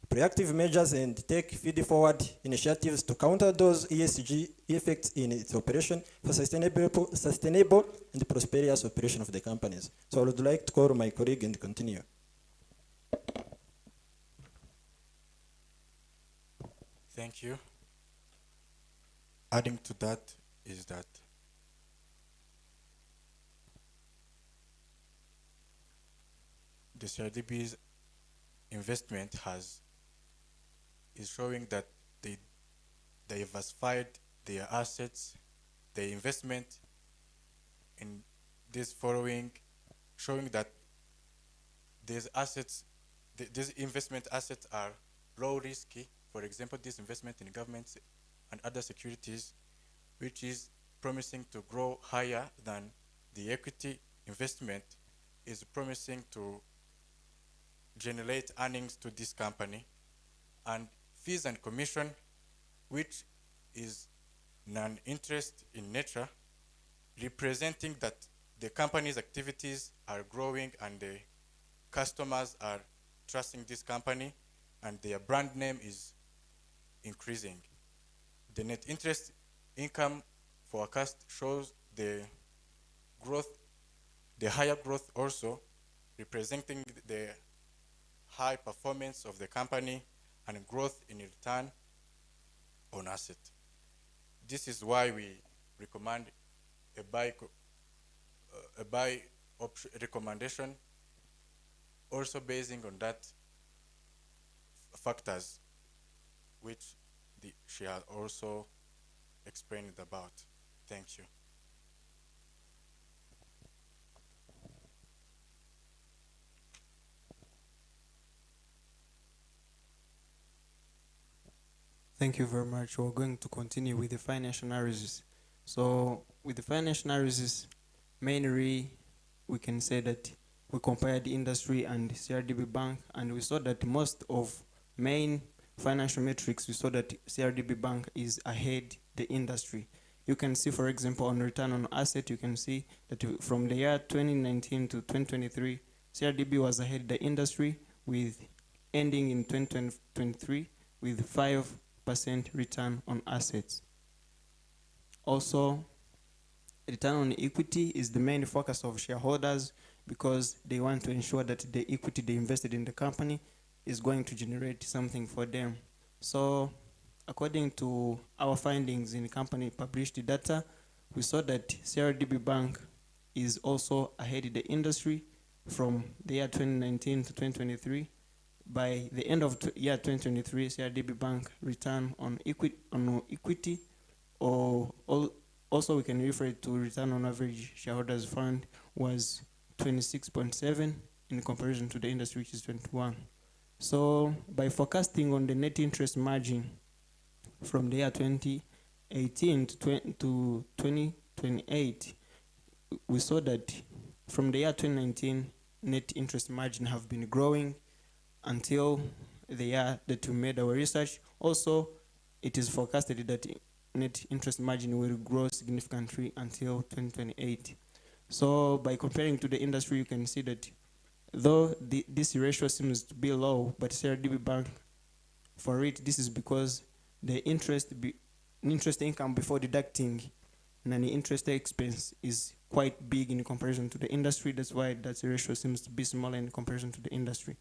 proactive measures and feed forward initiatives to counter those ESG effects in its operation for sustainable and prosperous operation of the companies. So I would like to call my colleague and continue. Thank you. Adding to that is that the CRDB's investment is showing that they diversified their assets, their investment in this following, showing that these assets, these investment assets are low risky. For example, this investment in governments and other securities, which is promising to grow higher than the equity investment, is promising to generate earnings to this company, and fees and commission, which is non-interest in nature, representing that the company's activities are growing and the customers are trusting this company and their brand name is increasing. The net interest income forecast shows the growth, the higher growth also, representing the high performance of the company and growth in return on asset. This is why we recommend a buy option recommendation, also basing on that factors which she has also explained about. Thank you. Thank you very much. We're going to continue with the financial analysis. So with the financial analysis, mainly we can say that we compared the industry and CRDB Bank, and we saw that most of main financial metrics, we saw that CRDB Bank is ahead the industry. You can see, for example, on return on asset, you can see that from the year 2019 to 2023, CRDB was ahead the industry, with ending in 2023 with 5% return on assets. Also, return on equity is the main focus of shareholders because they want to ensure that the equity they invested in the company is going to generate something for them. So, according to our findings in company published data, we saw that CRDB Bank is also ahead of the industry from the year 2019 to 2023. By the end of year 2023, CRDB Bank return on equity, or also we can refer it to return on average shareholders fund, was 26.7 in comparison to the industry, which is 21. So by forecasting on the net interest margin from the year 2018 to 2028, we saw that from the year 2019, net interest margin have been growing until the year that we made our research. Also, it is forecasted that net interest margin will grow significantly until 2028. So by comparing to the industry, you can see that though this ratio seems to be low, but CRDB Bank, for it, this is because the interest income before deducting non-interest expense is quite big in comparison to the industry. That's why that ratio seems to be smaller in comparison to the industry.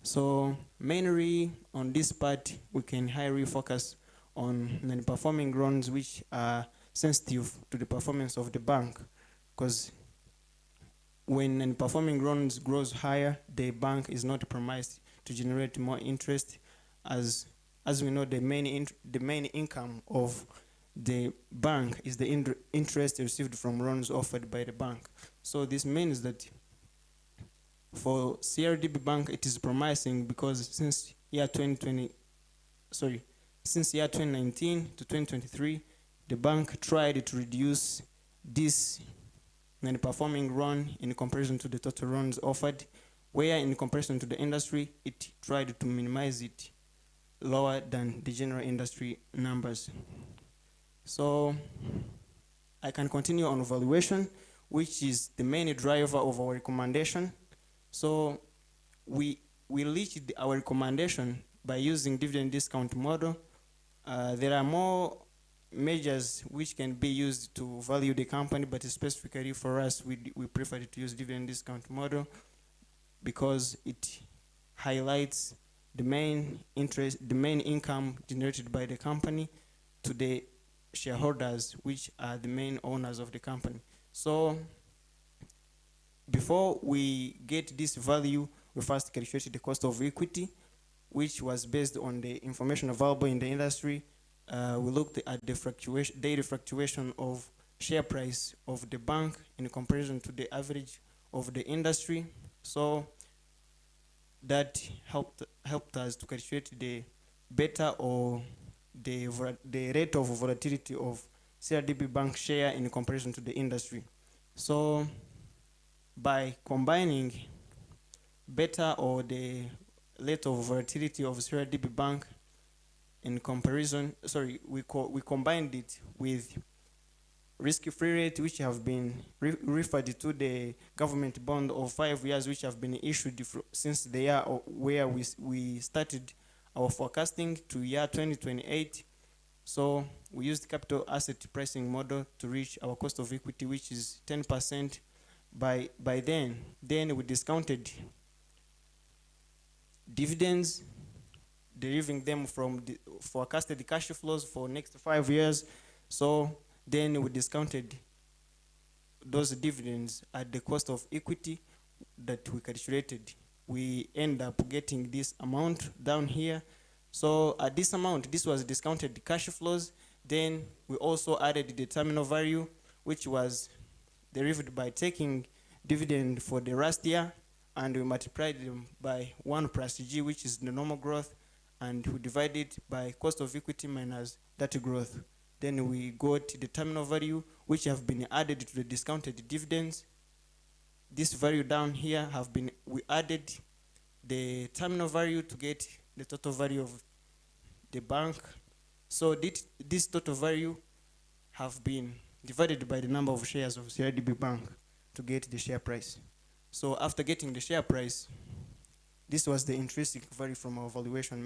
So mainly on this part, we can highly focus on non-performing loans which are sensitive to the performance of the bank, because when non-performing loans grows higher, the bank is not promised to generate more interest. As we know, the main income of the bank is the interest received from loans offered by the bank. So this means that for CRDB Bank, it is promising because since year 2019 to 2023, the bank tried to reduce this non-performing loan in comparison to the total loans offered, where in comparison to the industry, it tried to minimize it lower than the general industry numbers. So I can continue on valuation, which is the main driver of our recommendation. So we reached our recommendation by using dividend discount model. There are more measures which can be used to value the company, but specifically for us, we prefer to use dividend discount model because it highlights the main income generated by the company to the shareholders, which are the main owners of the company. So before we get this value, we first calculated the cost of equity, which was based on the information available in the industry. We looked at the daily fluctuation of share price of the bank in comparison to the average of the industry. So that helped us to calculate the beta or the rate of volatility of CRDB Bank share in comparison to the industry. So by combining beta or the rate of volatility of CRDB Bank in comparison, we combined it with risk-free rate, which have been referred to the government bond of 5 years, which have been issued since the year where we started our forecasting to year 2028. So we used capital asset pricing model to reach our cost of equity, which is 10%. By then we discounted dividends, deriving them from the forecasted cash flows for next 5 years. So then we discounted those dividends at the cost of equity that we calculated. We end up getting this amount down here. So at this amount, this was discounted cash flows. Then we also added the terminal value, which was derived by taking dividend for the last year, and we multiplied them by 1 plus G, which is the normal growth, and we divide it by cost of equity minus that growth. Then we got the terminal value, which have been added to the discounted dividends. This value down here we added the terminal value to get the total value of the bank. So this total value have been divided by the number of shares of CRDB Bank to get the share price. So after getting the share price, this was the intrinsic value from our valuation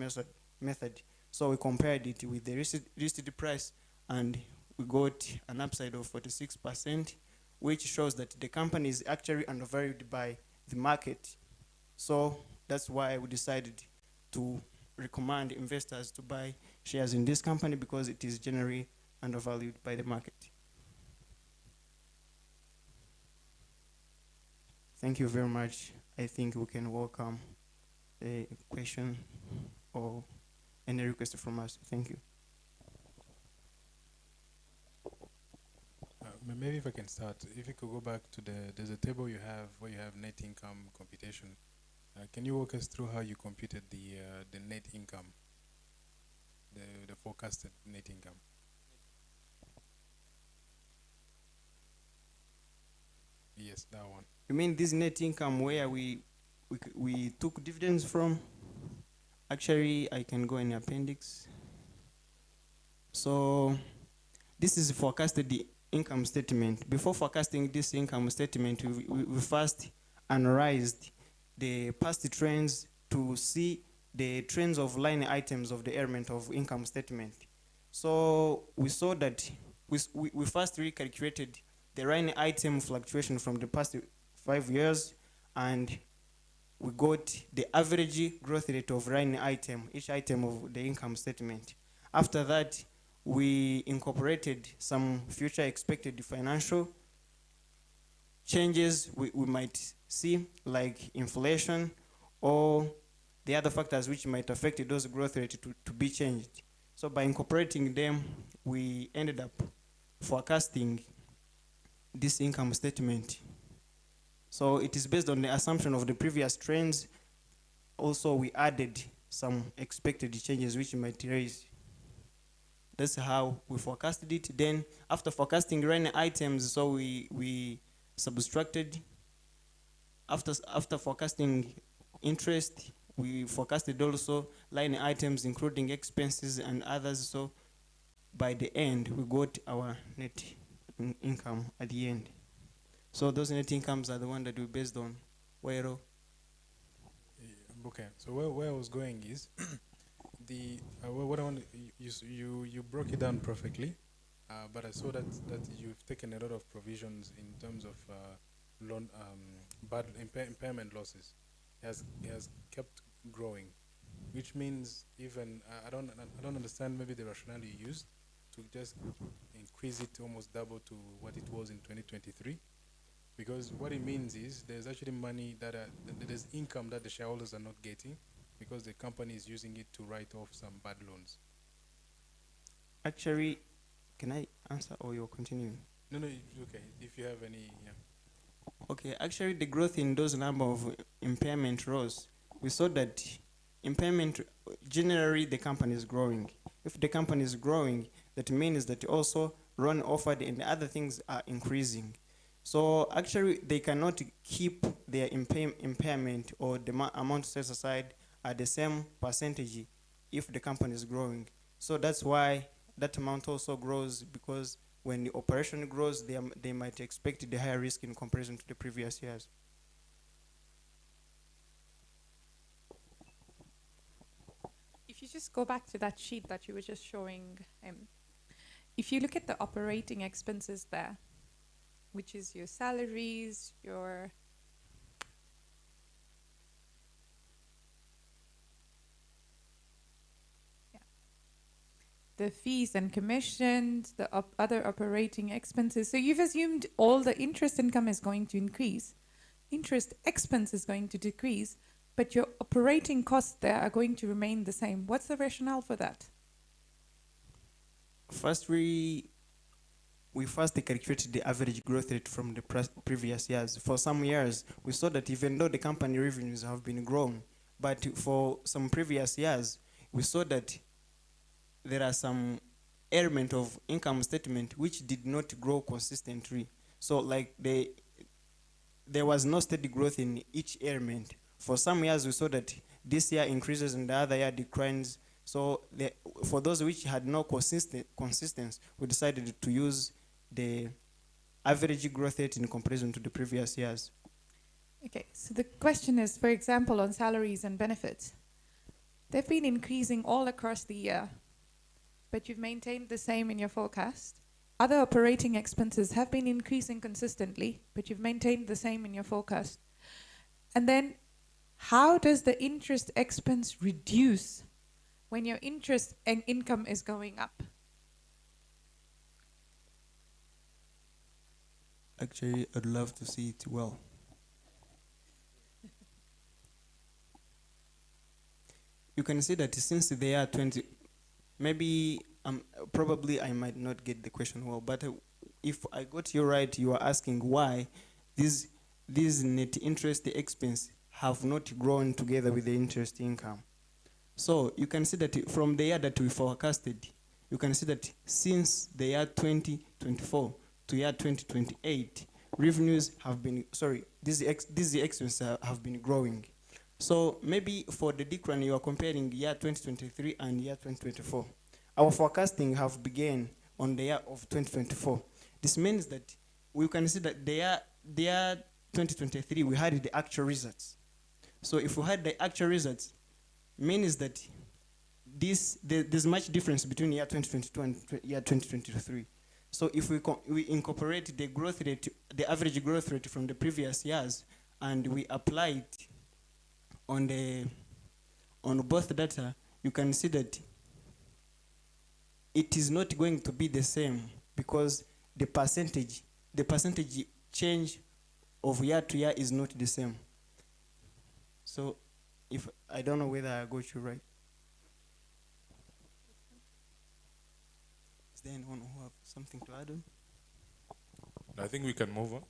method. So we compared it with the listed price, and we got an upside of 46%, which shows that the company is actually undervalued by the market. So that's why we decided to recommend investors to buy shares in this company, because it is generally undervalued by the market. Thank you very much. I think we can welcome a question or any request from us. Thank you. Maybe if I can start, if you could go back to there's a table you have where you have net income computation. Can you walk us through how you computed the net income, the forecasted net income? Yes, that one. You mean this net income where we took dividends from? Actually, I can go in the appendix. So this is forecasted the income statement. Before forecasting this income statement, we first analyzed the past trends to see the trends of line items of the element of income statement. So we saw that we first recalculated the line item fluctuation from the past 5 years, and we got the average growth rate of line item, each item of the income statement. After that, we incorporated some future expected financial changes we might see, like inflation or the other factors which might affect those growth rates to be changed. So by incorporating them, we ended up forecasting this income statement. So it is based on the assumption of the previous trends. Also, we added some expected changes which might raise. That's how we forecasted it. Then after forecasting line items, so we subtracted. After forecasting interest, we forecasted also line items including expenses and others. So by the end, we got our net income at the end. So those net incomes are the one that we based on. Where? Okay, so where I was going is what I want you broke it down perfectly, but I saw that you've taken a lot of provisions in terms of loan bad impairment losses. It has kept growing, which means even I don't understand maybe the rationale you used to just increase it to almost double to what it was in 2023, because what it means is there's actually money there's income that the shareholders are not getting because the company is using it to write off some bad loans. Actually, can I answer or you're continuing? No, okay. If you have any, yeah. Okay, actually the growth in those number of impairment rose. We saw that impairment, generally the company is growing. If the company is growing, that means that also loan offered and other things are increasing. So actually they cannot keep their impairment or the amount set aside at the same percentage if the company is growing. So that's why that amount also grows, because when the operation grows, they might expect the higher risk in comparison to the previous years. If you just go back to that sheet that you were just showing, if you look at the operating expenses there, which is your salaries, your the fees and commissions, the other operating expenses. So you've assumed all the interest income is going to increase, interest expense is going to decrease, but your operating costs there are going to remain the same. What's the rationale for that? First, we first calculated the average growth rate from the previous years. For some years, we saw that even though the company revenues have been grown, but for some previous years, we saw that there are some element of income statement which did not grow consistently. So like there was no steady growth in each element. For some years we saw that this year increases and the other year declines. So for those which had no consistency, we decided to use the average growth rate in comparison to the previous years. Okay, so the question is, for example, on salaries and benefits. They've been increasing all across the year, but you've maintained the same in your forecast. Other operating expenses have been increasing consistently, but you've maintained the same in your forecast. And then, how does the interest expense reduce when your interest and income is going up? Actually, I'd love to see it well. You can see that since the year 20, maybe probably I might not get the question well, but if I got you right, you are asking why these net interest expense have not grown together with the interest income. So you can see that from the year that we forecasted, you can see that since the year 2024 to year 2028, revenues have been, these expenses have been growing. So maybe for the decline, you are comparing year 2023 and year 2024. Our forecasting have begun on the year of 2024. This means that we can see that the year 2023, we had the actual results. So if we had the actual results, means that there's much difference between year 2022 and year 2023. So if we incorporate the growth rate, the average growth rate from the previous years, and we apply it on both data, you can see that it is not going to be the same because the percentage change of year to year is not the same. So if I don't know whether I got you right. Is there anyone who have something to add on? I think we can move on.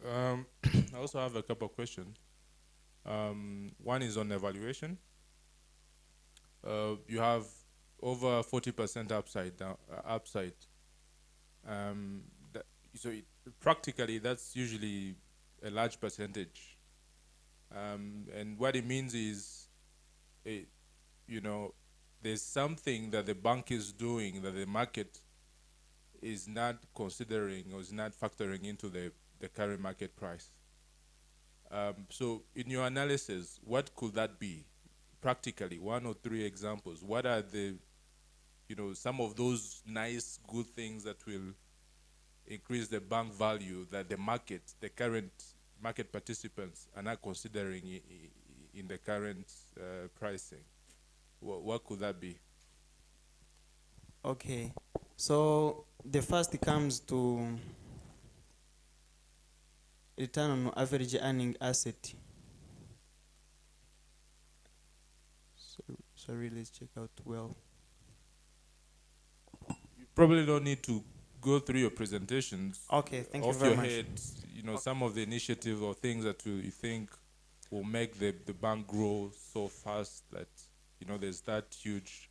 I also have a couple of questions. One is on evaluation. You have over 40% upside. Practically, that's usually a large percentage. And what it means is, there's something that the bank is doing that the market is not considering or is not factoring into the current market price. So in your analysis, what could that be? Practically, 1 or 3 examples. What are the, some of those nice, good things that will increase the bank value that the current market participants are not considering in the current pricing? What could that be? Okay, so the first comes to return on average earning asset. Sorry, let's check out well. You probably don't need to go through your presentations. Okay, thank you off very your much. head, some of the initiatives or things that you think will make the bank grow so fast that there's that huge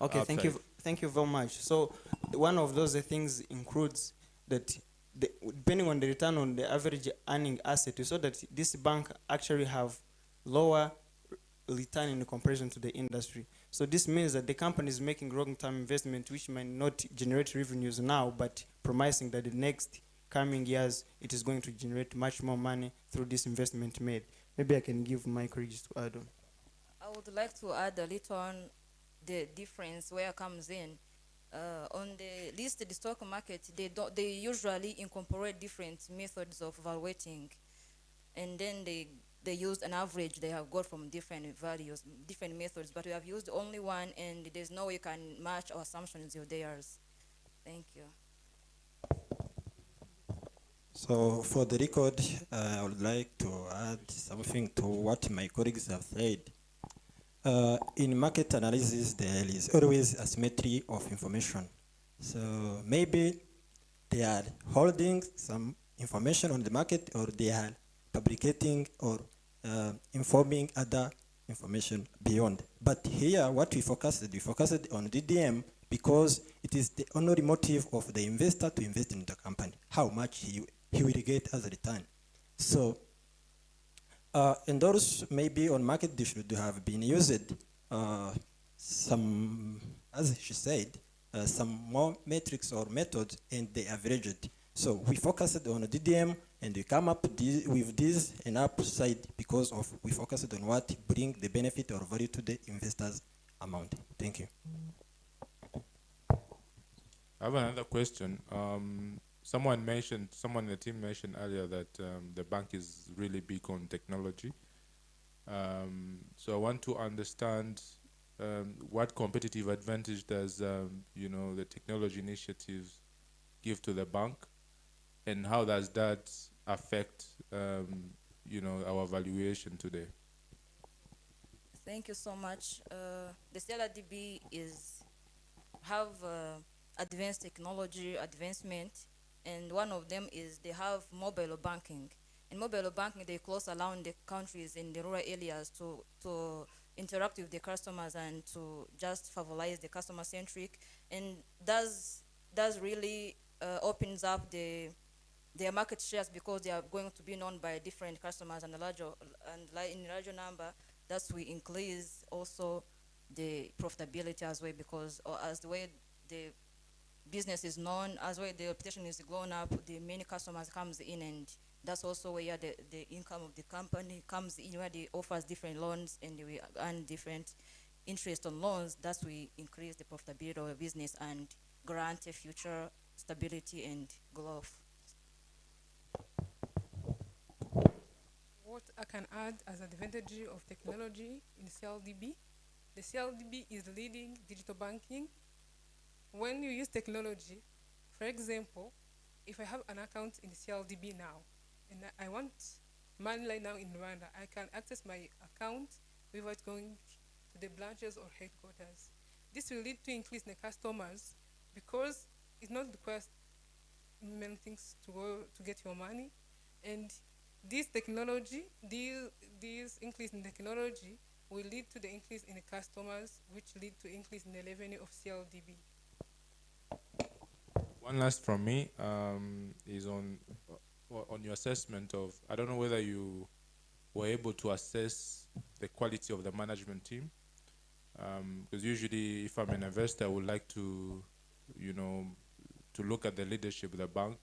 Okay, upside. thank you very much. So one of those things includes that depending on the return on the average earning asset, you saw that this bank actually have lower return in comparison to the industry. So this means that the company is making long-term investment which might not generate revenues now, but promising that the next coming years it is going to generate much more money through this investment made. Maybe I can give my colleagues to add on. I would like to add a little on the difference where it comes in. On the listed stock market, they usually incorporate different methods of evaluating, and then they use an average they have got from different values, different methods, but we have used only one, and there's no way you can match our assumptions with theirs. Thank you. So for the record, I would like to add something to what my colleagues have said. In market analysis, there is always asymmetry of information. So maybe they are holding some information on the market, or they are fabricating or informing other information beyond. But here, what we focused on DDM because it is the only motive of the investor to invest in the company, how much he will get as a return. So, and those maybe on market they should have been used some, as she said, some more metrics or methods, and they average it. So we focused on DDM, and we come up with this and upside because of we focused on what bring the benefit or value to the investors amount. Thank you. I have another question. Someone in the team mentioned earlier that the bank is really big on technology. So I want to understand what competitive advantage does the technology initiatives give to the bank, and how does that affect our valuation today? Thank you so much. The CLRDB have advanced technology advancement, and one of them is they have mobile banking. In mobile banking, they close around the countries in the rural areas to interact with the customers and to just favorize the customer centric, and does really opens up their market shares because they are going to be known by different customers and in larger number. Thus, we increase also the profitability as well, because as the way the business is known, as well the reputation is going up, the many customers comes in, and that's also where the income of the company comes in, where they offers different loans and we earn different interest on loans. Thus, we increase the profitability of the business and grant a future stability and growth. What I can add as advantage of technology in CLDB, the CLDB is leading digital banking. When you use technology, for example, if I have an account in CLDB now, and I want money right now in Rwanda, I can access my account without going to the branches or headquarters. This will lead to increase in the customers because it's not requires many things to get your money, and this technology, this increase in technology will lead to the increase in the customers, which lead to increase in the revenue of CLDB. One last from me is on your assessment of, I don't know whether you were able to assess the quality of the management team, because usually if I'm an investor, I would like to, to look at the leadership of the bank.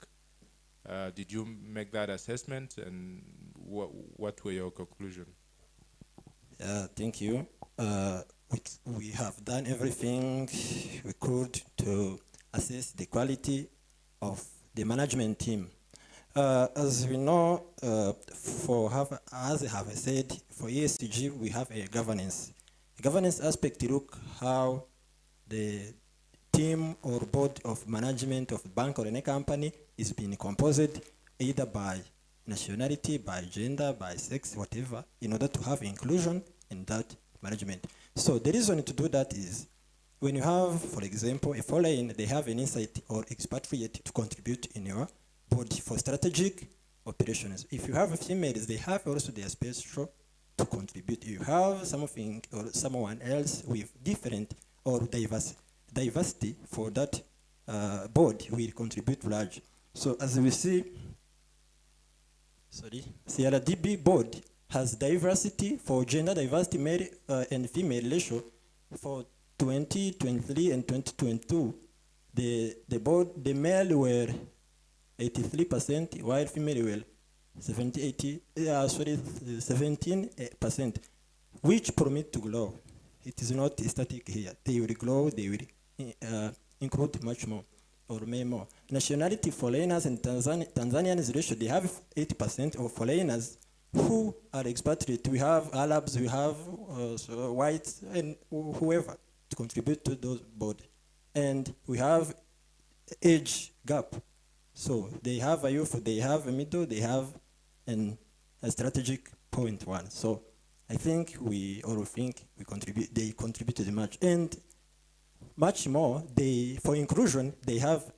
Did you make that assessment, and what were your conclusions? Thank you. We have done everything we could to assess the quality of the management team. As we know, as I have said, for ESG, we have a governance. The governance aspect look how the team or board of management of a bank or any company is being composed either by nationality, by gender, by sex, whatever, in order to have inclusion in that management. So the reason to do that is when you have, for example, a foreign, they have an insight or expatriate to contribute in your board for strategic operations. If you have females, they have also their special to contribute. You have something or someone else with different or diversity for that board will contribute large. So as we see, CLDB board has diversity for gender diversity, male and female ratio for 2023 and 2022. The board, the male were 83%, while female were 17%, which permit to grow. It is not static here. They will grow, they will include much more or may more. Nationality foreigners and Tanzanians ratio, they have 80% of foreigners who are expatriate. We have Arabs, we have whites, and whoever to contribute to those board. And we have age gap. So they have a youth, they have a middle, they have a strategic point one. So I think they contributed much. And much more, for inclusion, they have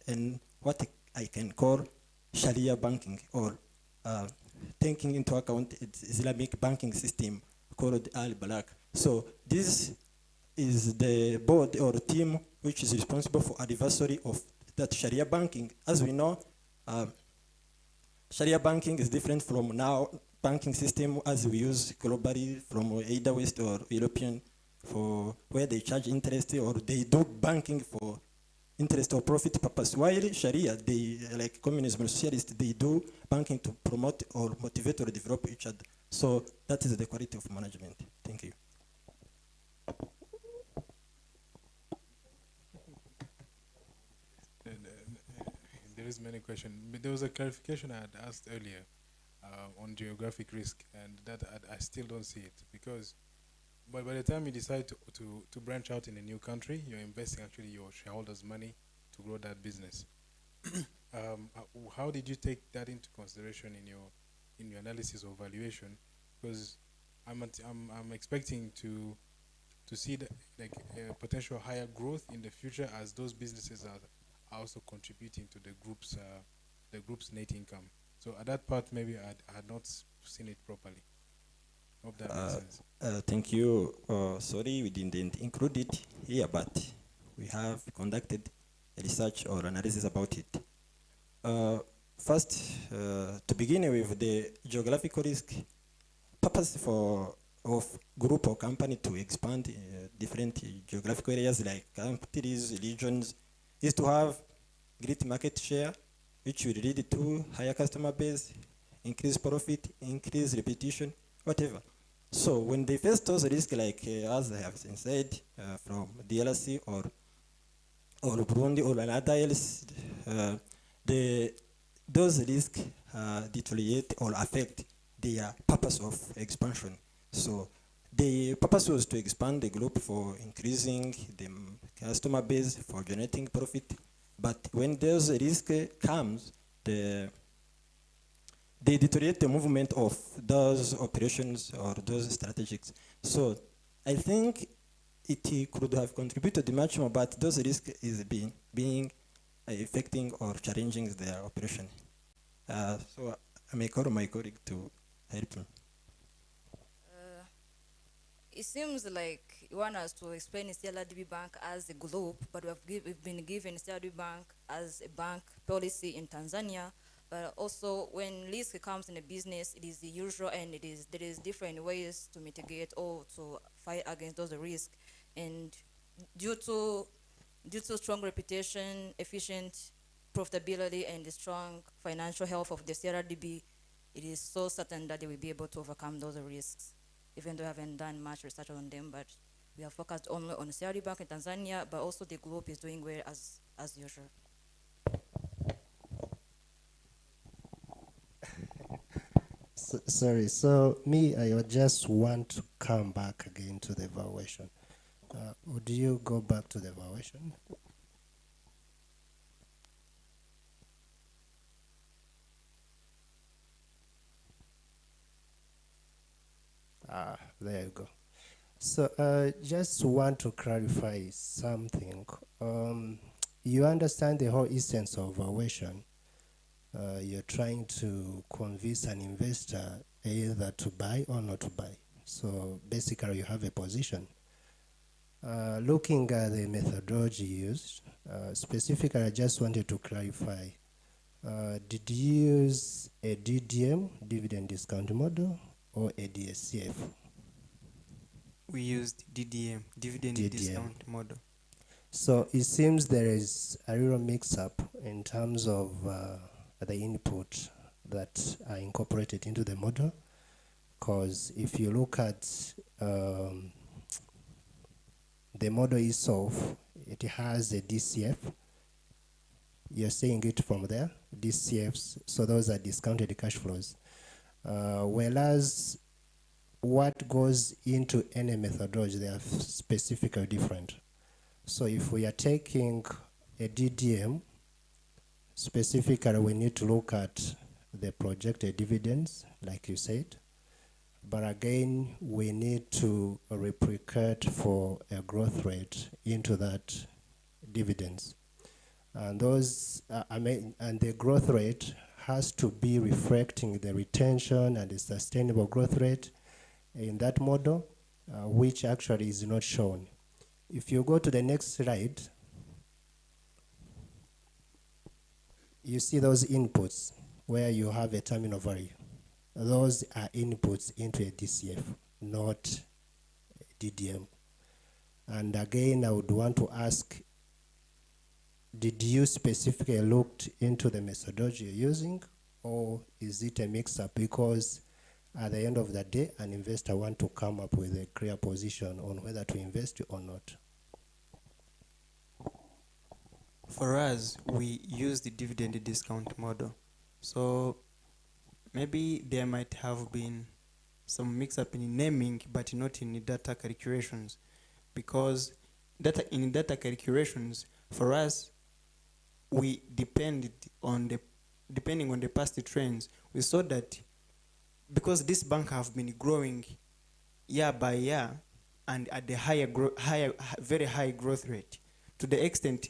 what I can call Sharia banking, or taking into account its Islamic banking system called Al-Balak. So this is the board or team which is responsible for advisory of that Sharia banking. As we know, Sharia banking is different from now banking system as we use globally from either West or European for where they charge interest or they do banking for interest or profit purpose. While Sharia, they, like communism and socialist, they do banking to promote or motivate or develop each other. So that is the quality of management. Thank you. There is many questions. But there was a clarification I had asked earlier on geographic risk, and that I still don't see it, because by the time you decide to branch out in a new country, you're investing actually your shareholders' money to grow that business. How did you take that into consideration in your analysis or valuation? Because I'm expecting to see like potential higher growth in the future as those businesses are also contributing to the group's net income. So at that part, maybe I had not seen it properly. Hope that makes sense. Thank you. Sorry, we didn't include it here, but we have conducted a research or analysis about it. First, to begin with, the geographical risk purpose of group or company to expand different geographical areas like countries, regions, is to have great market share, which will lead to higher customer base, increased profit, increased repetition, whatever. So when they face those risks, like as I have said, from DLC or Burundi or another else, those risks deteriorate or affect their purpose of expansion. So the purpose was to expand the group for increasing the customer base, for generating profit. But when those risks comes, they deteriorate the movement of those operations or those strategies. So I think it could have contributed much more, but those risks is being affecting or challenging their operation. So I may call my colleague to help me. It seems like you want us to explain CRDB Bank as a group, but we've been given CRDB Bank as a bank policy in Tanzania. But also, when risk comes in a business, it is the usual, and there is different ways to mitigate or to fight against those risks. And due to strong reputation, efficient profitability, and the strong financial health of the CRDB, it is so certain that they will be able to overcome those risks, even though we haven't done much research on them. But we are focused only on CRDB Bank in Tanzania, but also the group is doing well as usual. Sorry, so I would just want to come back again to the evaluation. Would you go back to the evaluation? There you go. So just want to clarify something. You understand the whole essence of evaluation. You're trying to convince an investor either to buy or not to buy. So basically you have a position. Looking at the methodology used, specifically I just wanted to clarify, did you use a DDM, dividend discount model, or a DSCF? We used DDM, dividend discount model. So it seems there is a real mix-up in terms of the input that are incorporated into the model, because if you look at the model itself, it has a DCF. You're seeing it from there, DCFs, so those are discounted cash flows. Whereas what goes into any methodology, they are specifically different. So if we are taking a DDM, specifically we need to look at the projected dividends, like you said, but again, we need to replicate for a growth rate into that dividends. And those, and the growth rate has to be reflecting the retention and the sustainable growth rate in that model, which actually is not shown. If you go to the next slide, you see those inputs where you have a terminal value. Those are inputs into a DCF, not DDM. And again, I would want to ask, did you specifically look into the methodology you're using, or is it a mix-up? Because at the end of the day, an investor wants to come up with a clear position on whether to invest or not. For us, we use the dividend discount model. So maybe there might have been some mix-up in naming, but not in the data calculations. Because in data calculations, for us, we depending on the past trends, we saw that because this bank have been growing year by year and at the very high growth rate, to the extent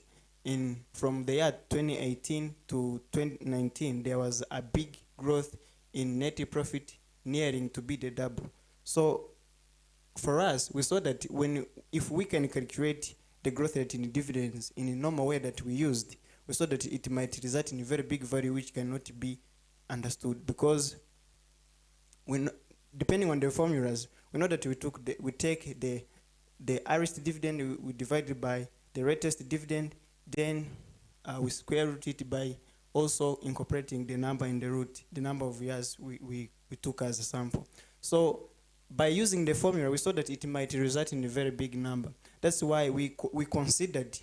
from the year 2018 to 2019, there was a big growth in net profit nearing to be the double. So for us, we saw that if we can calculate the growth rate in dividends in a normal way that we used, we saw that it might result in a very big value which cannot be understood, because depending on the formulas, we know that we take the highest dividend, we divide it by the latest dividend, then we square root it by also incorporating the number in the root, the number of years we took as a sample. So by using the formula, we saw that it might result in a very big number. That's why we considered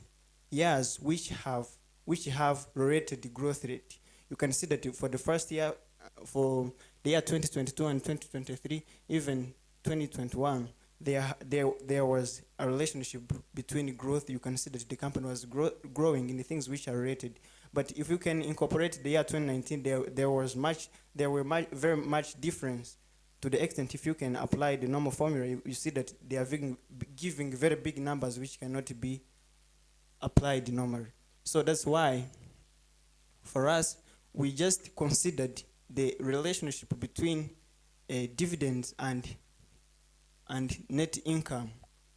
years which have related growth rate. You can see that for the first year, for the year 2022 and 2023, even 2021, there was a relationship between growth. You can see that the company was growing in the things which are related. But if you can incorporate the year 2019, there were very much difference, to the extent if you can apply the normal formula, you see that they are giving very big numbers which cannot be applied normally. So that's why, for us, we just considered the relationship between dividends and net income,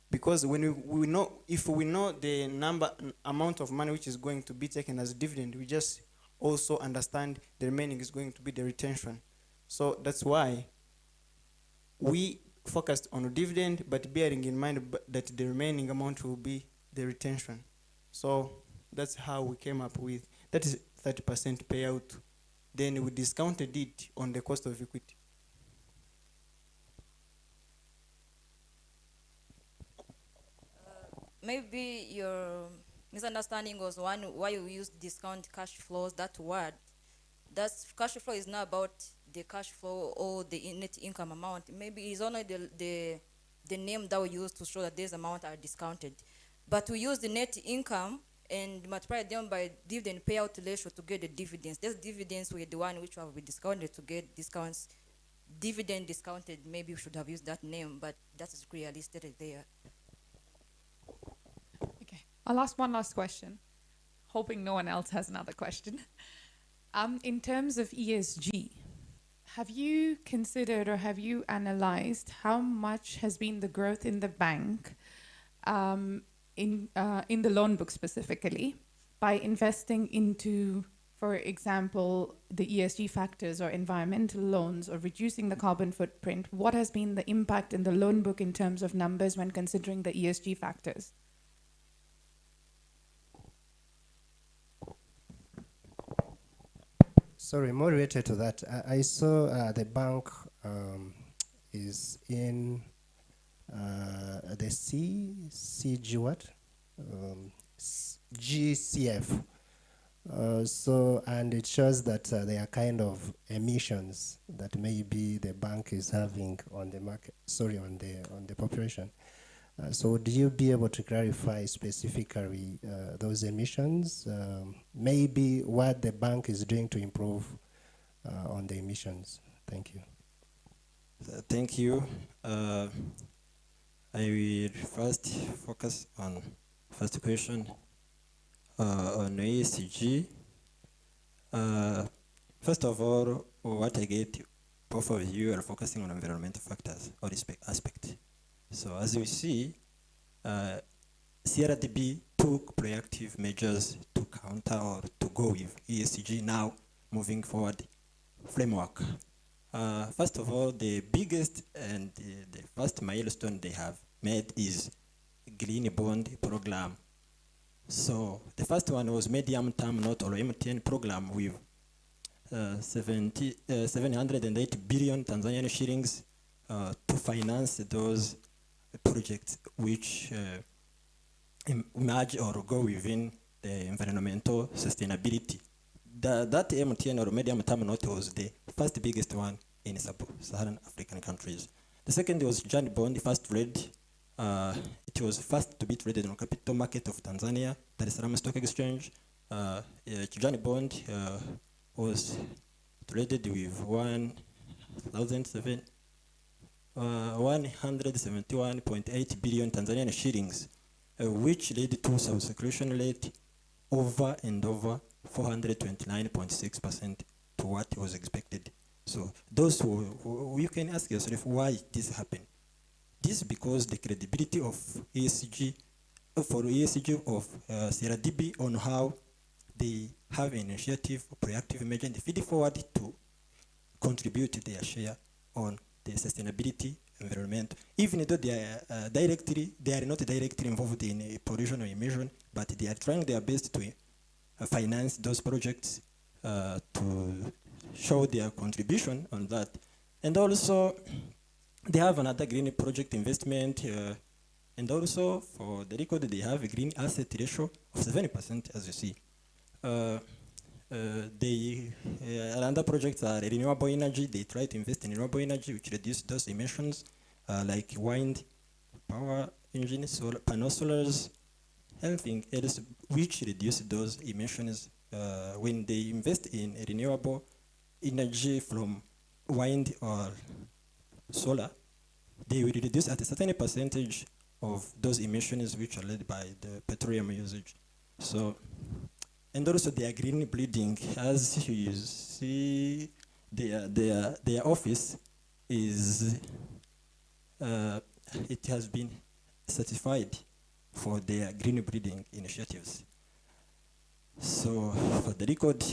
because when we know, if we know the amount of money which is going to be taken as a dividend, we just also understand the remaining is going to be the retention. So that's why we focused on dividend, but bearing in mind that the remaining amount will be the retention. So that's how we came up with that is 30% payout. Then we discounted it on the cost of equity. Maybe your misunderstanding was one why you use discount cash flows, that word. That's cash flow is not about the cash flow or the net income amount. Maybe it's only the name that we use to show that these amounts are discounted. But we use the net income and multiply them by dividend payout ratio to get the dividends. These dividends were the one which have been discounted to get discounts. Dividend discounted, maybe we should have used that name, but that is clearly stated there. Okay, I'll ask one last question, hoping no one else has another question. In terms of ESG, have you considered or have you analyzed how much has been the growth in the bank in the loan book specifically by investing into, for example, the ESG factors or environmental loans or reducing the carbon footprint? What has been the impact in the loan book in terms of numbers when considering the ESG factors? Sorry, more related to that, I saw the bank is in the CG what? GCF. And it shows that there are kind of emissions that maybe the bank is having on the market, on the population. So would you be able to clarify specifically those emissions? Maybe what the bank is doing to improve on the emissions? Thank you. Thank you. I will first focus on first question on ESG. First of all, what I get, both of you are focusing on environmental factors or aspect. So as we see, CRDB took proactive measures to counter or to go with ESG now moving forward framework. First of all, the biggest and the first milestone they have made is green bond program. So the first one was medium term note or MTN program with 708 billion Tanzanian shillings to finance those projects which emerge or go within the environmental sustainability. That MTN or medium term note was the first biggest one in sub-Saharan African countries. The second was Joint Bond, first trade. It was first to be traded on capital market of Tanzania, Dar es Salaam Stock Exchange. Joint Bond was traded with 171.8 billion Tanzanian shillings, which led to subscription rate over and over 429.6% to what was expected. So those who you can ask yourself why this happened. This because the credibility of ESG, for ESG of CRDB on how they have an initiative, proactive measure, and feed forward to contribute their share on the sustainability environment. Even though they are not directly involved in pollution or emission, but they are trying their best to finance those projects to show their contribution on that. And also, they have another green project investment, and also for the record, they have a green asset ratio of 70%, as you see. Another projects are renewable energy. They try to invest in renewable energy, which reduce those emissions, like wind power engines, solar panel solars, anything else which reduce those emissions. When they invest in renewable energy from wind or solar, they will reduce at a certain percentage of those emissions which are led by the petroleum usage. So, and also they are green bleeding. As you see, their office is, it has been certified for their green breeding initiatives. So for the record,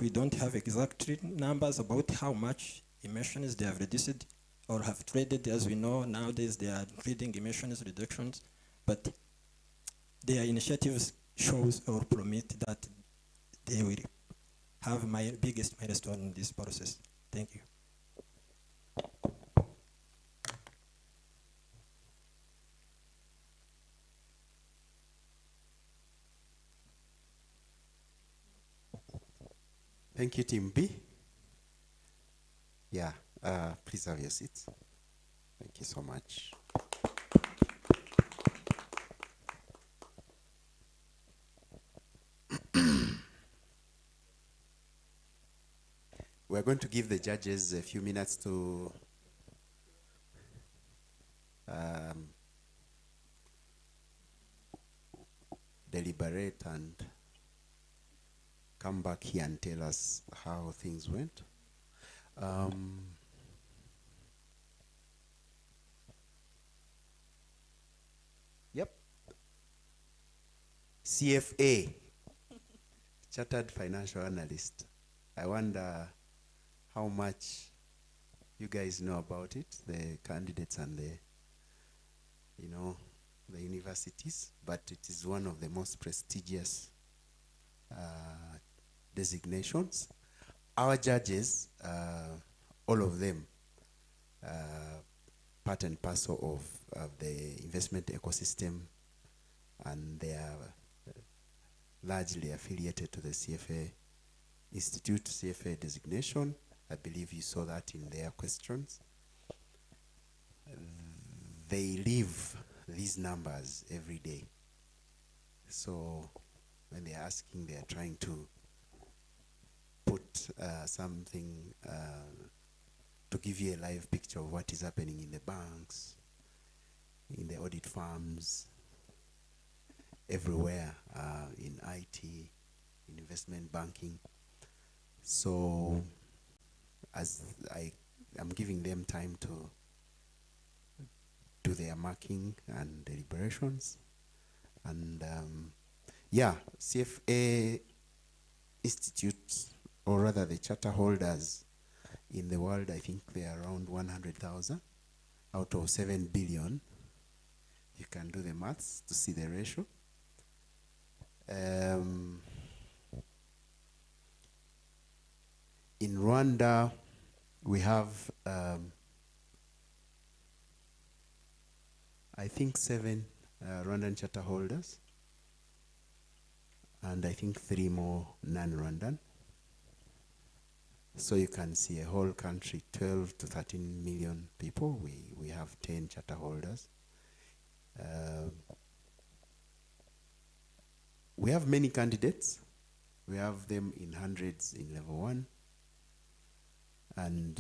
we don't have exact numbers about how much emissions they have reduced or have traded. As we know, nowadays they are trading emissions reductions, but their initiatives shows or promise that they will have my biggest milestone in this process. Thank you. Thank you, Team B. Yeah, please have your seats. Thank you so much. We're going to give the judges a few minutes to deliberate and come back here and tell us how things went. Yep. CFA, Chartered Financial Analyst. I wonder how much you guys know about it, the candidates and the, the universities, but it is one of the most prestigious designations. Our judges, all of them, part and parcel of the investment ecosystem, and they are largely affiliated to the CFA Institute, CFA designation. I believe you saw that in their questions. They live these numbers every day. So when they're asking, they're trying to put something to give you a live picture of what is happening in the banks, in the audit firms, everywhere, in IT, in investment banking. So as I'm giving them time to do their marking and deliberations. And yeah, CFA institutes, or rather the charter holders in the world, I think they are around 100,000 out of 7 billion. You can do the maths to see the ratio. In Rwanda, we have, I think 7 Rwandan charter holders, and I think 3 more non-Rwandan. So you can see a whole country, 12 to 13 million people. We have 10 charter holders. We have many candidates. We have them in hundreds in level 1, and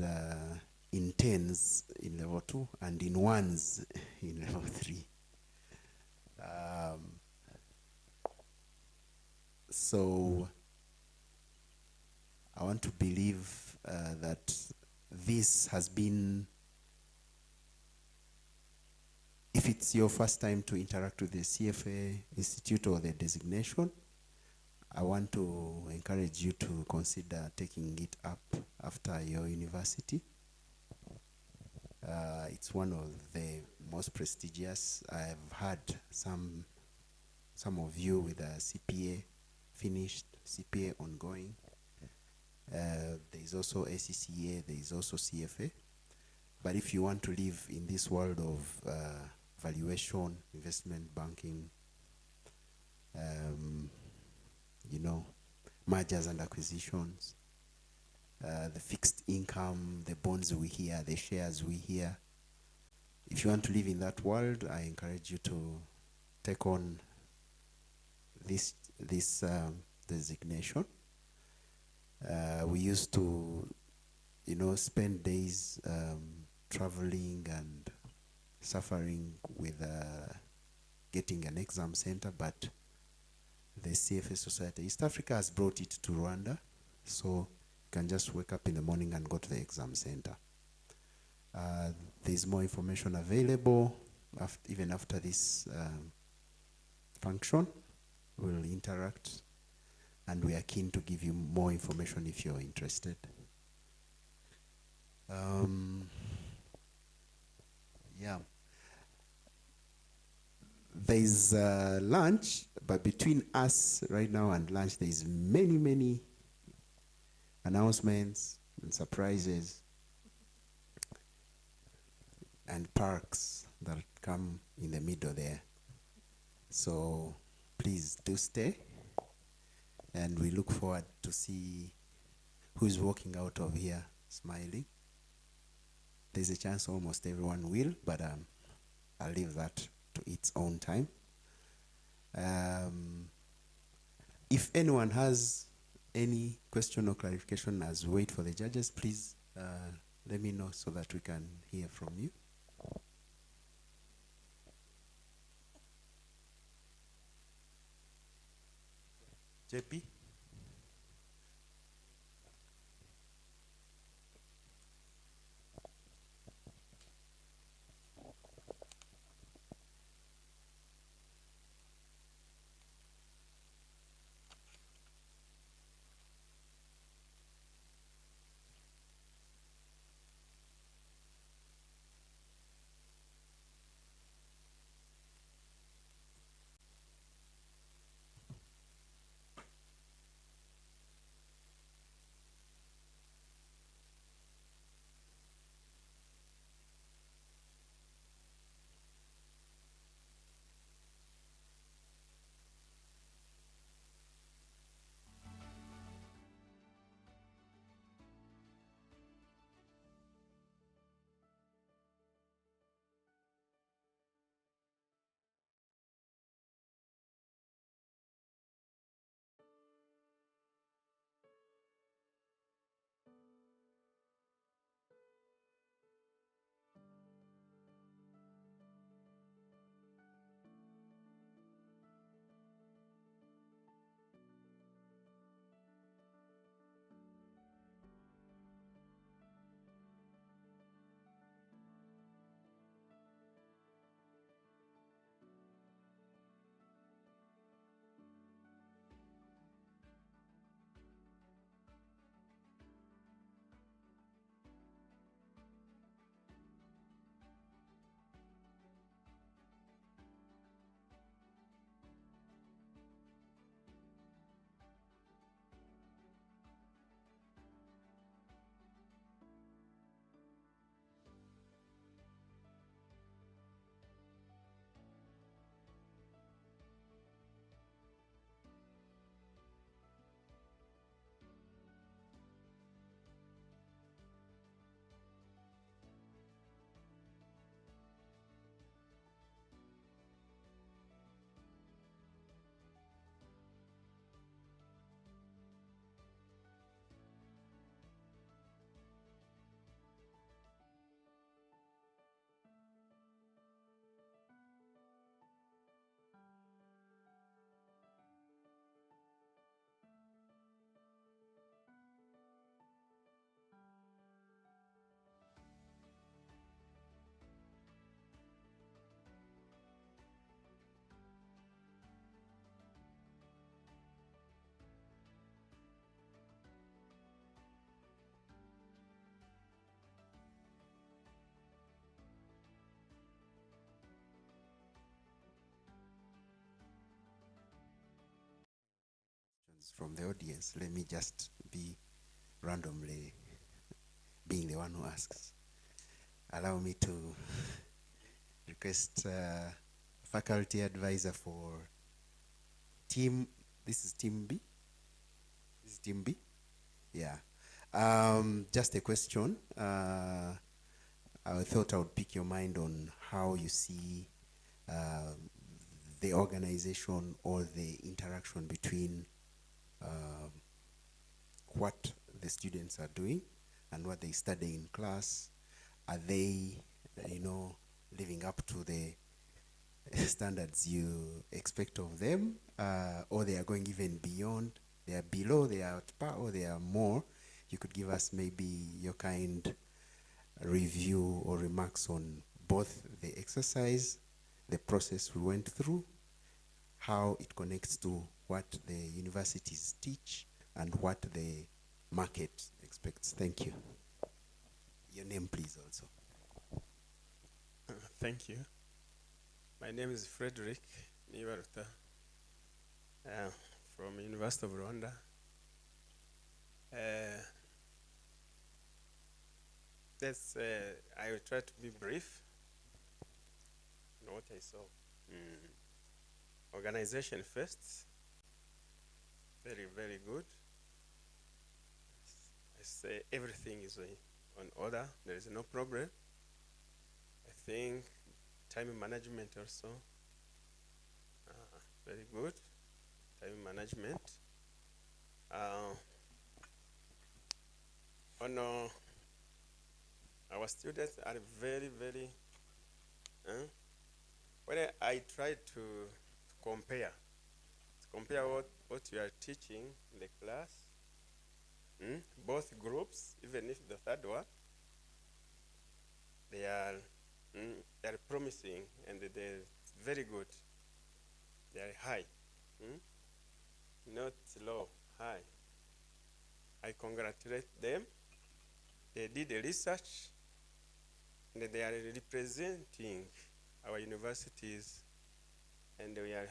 in tens in level 2, and in ones in level 3. So I want to believe that this has been, if it's your first time to interact with the CFA Institute or the designation, I want to encourage you to consider taking it up after your university. It's one of the most prestigious. I've had some of you with a CPA finished, CPA ongoing. There is also ACCA, there is also CFA. But if you want to live in this world of valuation, investment banking, you know, mergers and acquisitions, the fixed income, the bonds we hear, the shares we hear. If you want to live in that world, I encourage you to take on this designation. We used to, you know, spend days traveling and suffering with getting an exam center, but the CFA Society East Africa has brought it to Rwanda, so you can just wake up in the morning and go to the exam center. There's more information available even after this function. We'll interact, and we are keen to give you more information if you're interested. Yeah. There's lunch, but between us right now and lunch, there's many announcements and surprises and perks that come in the middle there. So please do stay, and we look forward to see who's walking out of here smiling. There's a chance almost everyone will, but I'll leave that to its own time. If anyone has any question or clarification as we wait for the judges, please let me know so that we can hear from you. JP? questions from the audience, let me just be randomly being the one who asks. Allow me to request faculty advisor for team, this is team B? This is team B? Yeah. Just a question. I thought I would pick your mind on how you see the organization or the interaction between what the students are doing and what they study in class. Are they, living up to the standards you expect of them, or they are going even beyond? They are below, they are at par, or they are more? You could give us maybe your kind review or remarks on both the exercise, the process we went through, how it connects to what the universities teach, and what the market expects. Thank you. Your name, please, also. Thank you. My name is Frederick Nibaruta, from University of Rwanda. I will try to be brief on what I saw. Organization first, very, very good. I say everything is on order, there is no problem. I think time management also, very good, time management. Our students are very, very, when I try to compare what you are teaching in the class, both groups, even if the third one, they are promising and they're very good. They are high, not low, high. I congratulate them. They did the research and they are representing our universities, and we are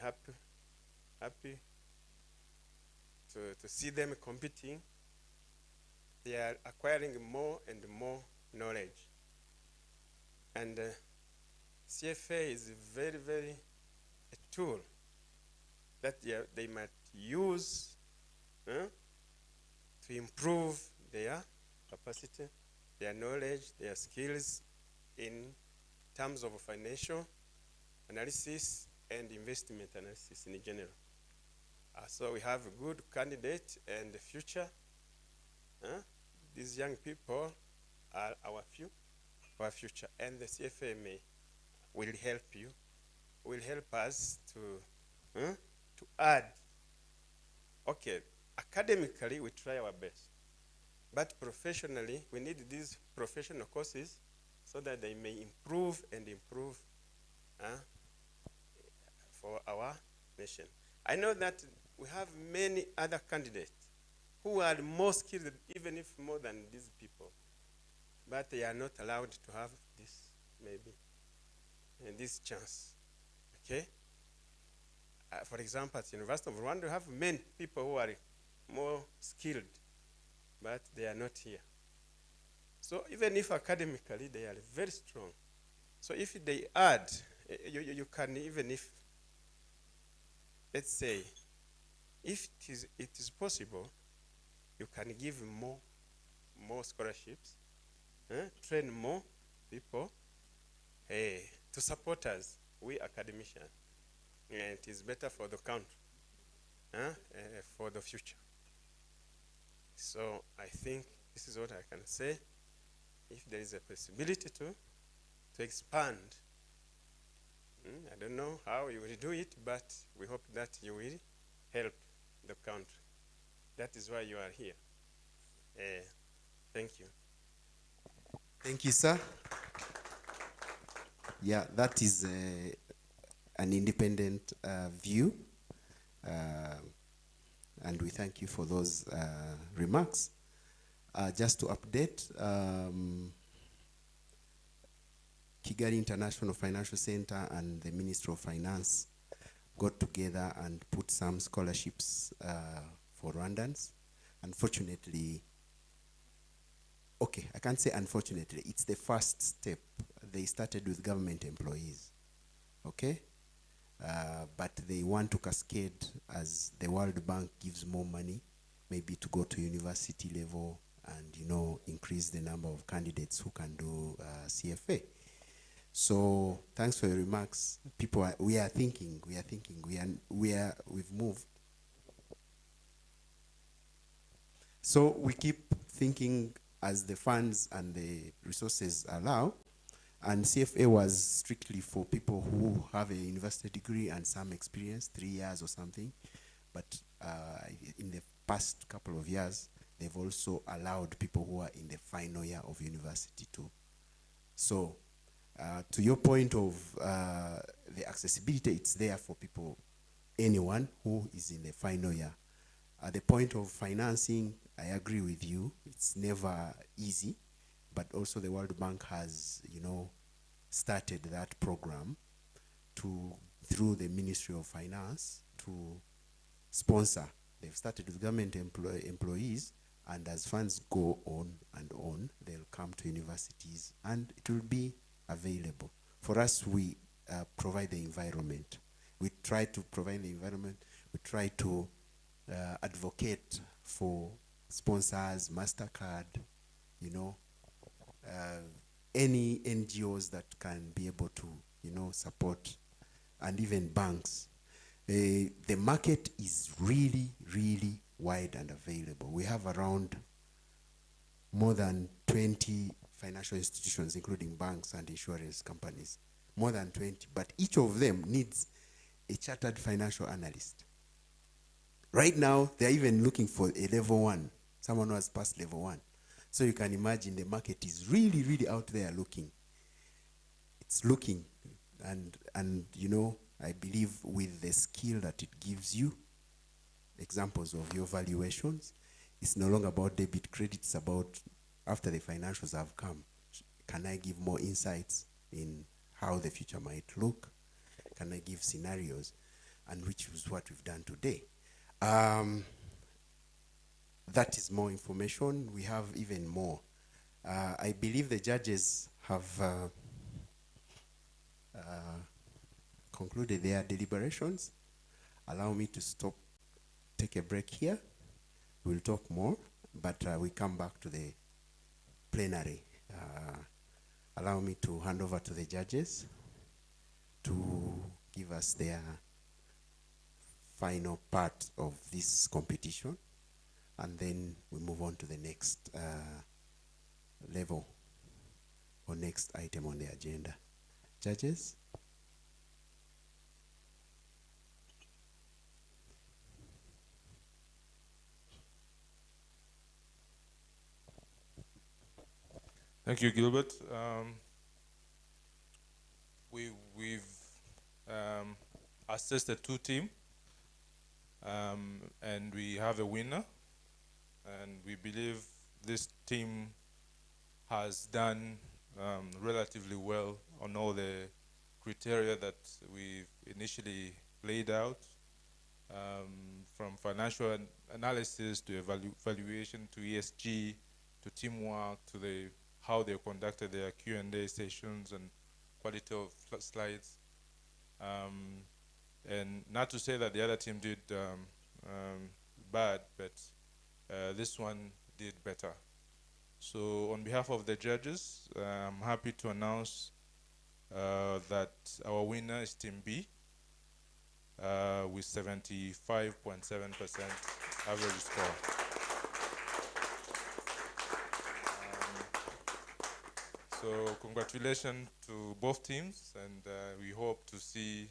happy to see them competing. They are acquiring more and more knowledge. And CFA is very, very a tool that they might use to improve their capacity, their knowledge, their skills in terms of financial analysis and investment analysis in general. So we have a good candidate and the future. These young people are our future, and the CFA will help you, will help us to add. Okay, academically we try our best, but professionally we need these professional courses so that they may improve and improve for our nation. I know that we have many other candidates who are more skilled, even if more than these people, but they are not allowed to have this, maybe, and this chance, okay? For example, at the University of Rwanda, we have many people who are more skilled, but they are not here. So even if academically they are very strong, so if they add, you can, even if, let's say, if it is possible, you can give more scholarships, train more people to support us, we academicians. And it is better for the country, for the future. So I think this is what I can say. If there is a possibility to expand, I don't know how you will do it, but we hope that you will help the country. That is why you are here. Thank you. Thank you, sir. Yeah, that is an independent view, and we thank you for those remarks. Just to update, Kigali International Financial Center and the Ministry of Finance got together and put some scholarships for Rwandans. Unfortunately, okay, I can't say unfortunately, it's the first step. They started with government employees, okay? But they want to cascade as the World Bank gives more money, maybe to go to university level and, you know, increase the number of candidates who can do CFA. So thanks for your remarks. People, we've moved. So we keep thinking as the funds and the resources allow, and CFA was strictly for people who have a university degree and some experience, 3 years or something. But in the past couple of years, they've also allowed people who are in the final year of university too. So to your point of the accessibility, it's there for people, anyone who is in the final year. At the point of financing, I agree with you, it's never easy, but also the World Bank has, you know, started that program through the Ministry of Finance to sponsor. They've started with government employees, and as funds go on and on, they'll come to universities and it will be available. For us, we provide the environment. We try to provide the environment. We try to advocate for sponsors, MasterCard, you know, any NGOs that can be able to, you know, support, and even banks. The market is really, really wide and available. We have around more than 20 financial institutions, including banks and insurance companies, more than 20, but each of them needs a chartered financial analyst. Right now, they're even looking for a level 1, someone who has passed level 1. So you can imagine the market is really, really out there looking. It's looking, and you know, I believe with the skill that it gives you, examples of your valuations, it's no longer about debit credit, it's about after the financials have come, can I give more insights in how the future might look? Can I give scenarios? And which is what we've done today. That is more information. We have even more. I believe the judges have concluded their deliberations. Allow me to stop, take a break here. We'll talk more, but we come back to the plenary. Allow me to hand over to the judges to give us their final part of this competition, and then we move on to the next level or next item on the agenda. Judges? Thank you, Gilbert. We've assessed a 2-team, and we have a winner, and we believe this team has done relatively well on all the criteria that we've initially laid out, from financial analysis to evaluation to ESG to teamwork to how they conducted their Q&A sessions and quality of slides. And not to say that the other team did bad, but this one did better. So on behalf of the judges, I'm happy to announce that our winner is Team B with 75.7% average score. So congratulations to both teams, and we hope to see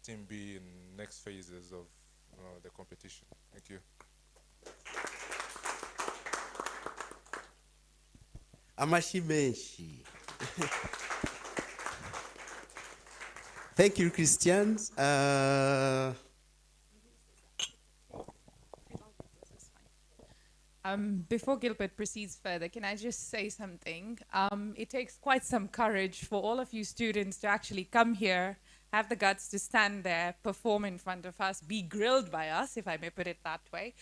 Team B in next phases of the competition. Thank you. Amashimeshi. Thank you, Christians. Before Gilbert proceeds further, can I just say something? It takes quite some courage for all of you students to actually come here have the guts to stand there, perform in front of us, be grilled by us, if I may put it that way.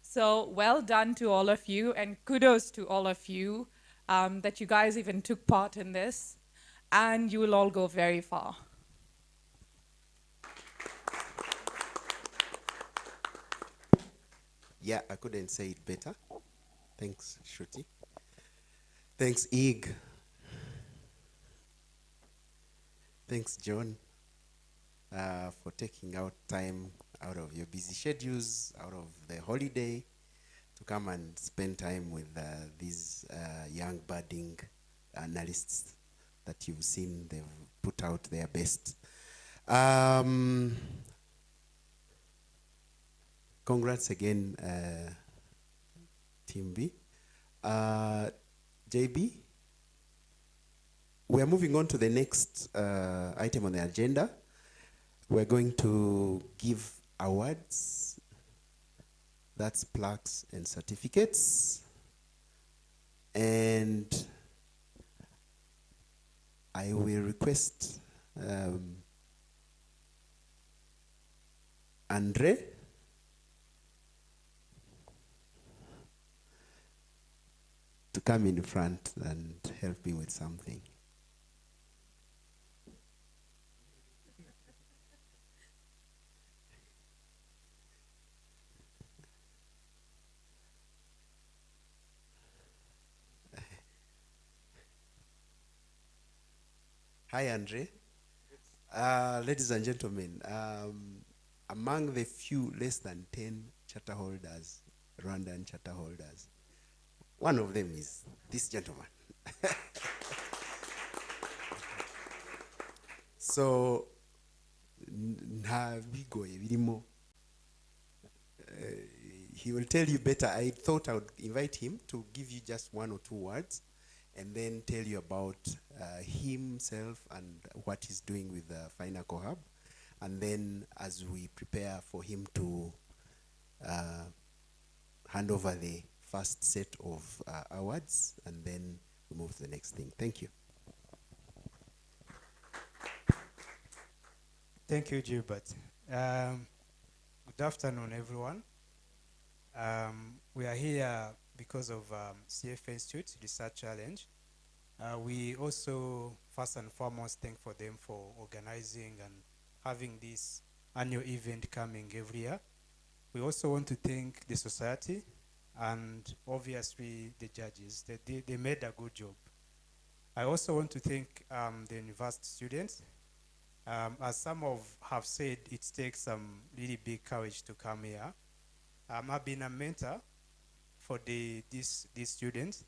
So well done to all of you, and kudos to all of you that you guys even took part in this, and you will all go very far. Yeah, I couldn't say it better. Thanks, Shruti. Thanks, Ig. Thanks, John, for taking out time out of your busy schedules, out of the holiday, to come and spend time with these young budding analysts that you've seen. They've put out their best. Congrats again, Team B. JB, we are moving on to the next item on the agenda. We're going to give awards, that's plaques and certificates. And I will request Andre to come in front and help me with something. Hi, Andre. Ladies and gentlemen, among the few less than 10 charter holders, Rwandan charter holders, one of them is this gentleman. So, he will tell you better. I thought I would invite him to give you just one or two words and then tell you about himself and what he's doing with the FinCo Hub. And then as we prepare for him to hand over the first set of awards, and then we move to the next thing. Thank you. Thank you, Gilbert. Good afternoon, everyone. We are here because of CFA Institute Research Challenge. We also, first and foremost, thank for them for organizing and having this annual event coming every year. We also want to thank the society and obviously the judges. They made a good job. I also want to thank the university students. As some have said, it takes some really big courage to come here. I've been a mentor for these students.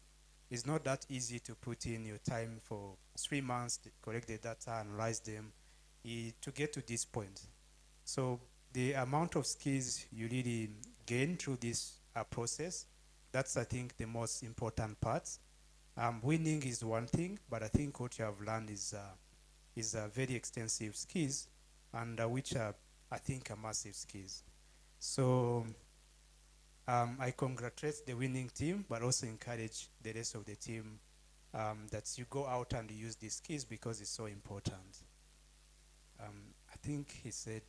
It's not that easy to put in your time for 3 months to collect the data, analyze them, to get to this point. So the amount of skills you really gain through this process, that's, I think, the most important part. Winning is one thing, but I think what you have learned is very extensive skills, and which are, I think, are massive skills. So I congratulate the winning team, but also encourage the rest of the team that you go out and use these skills because it's so important. I think he said,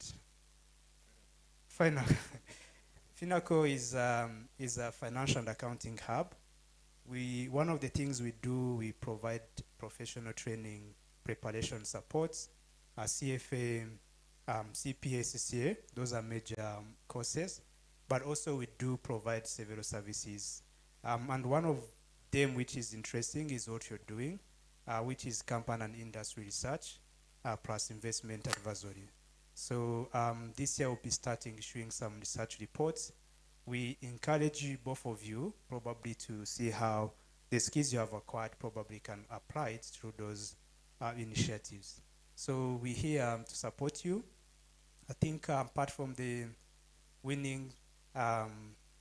FinCo is a financial and accounting hub. One of the things we do, we provide professional training, preparation supports, CFA, CPA, CCA, those are major courses, but also we do provide several services. And one of them which is interesting is what you're doing, which is company and industry research, plus investment advisory. So this year we'll be starting issuing some research reports. We encourage you, both of you, probably to see how the skills you have acquired probably can apply it through those initiatives. So we're here to support you. I think apart from the winning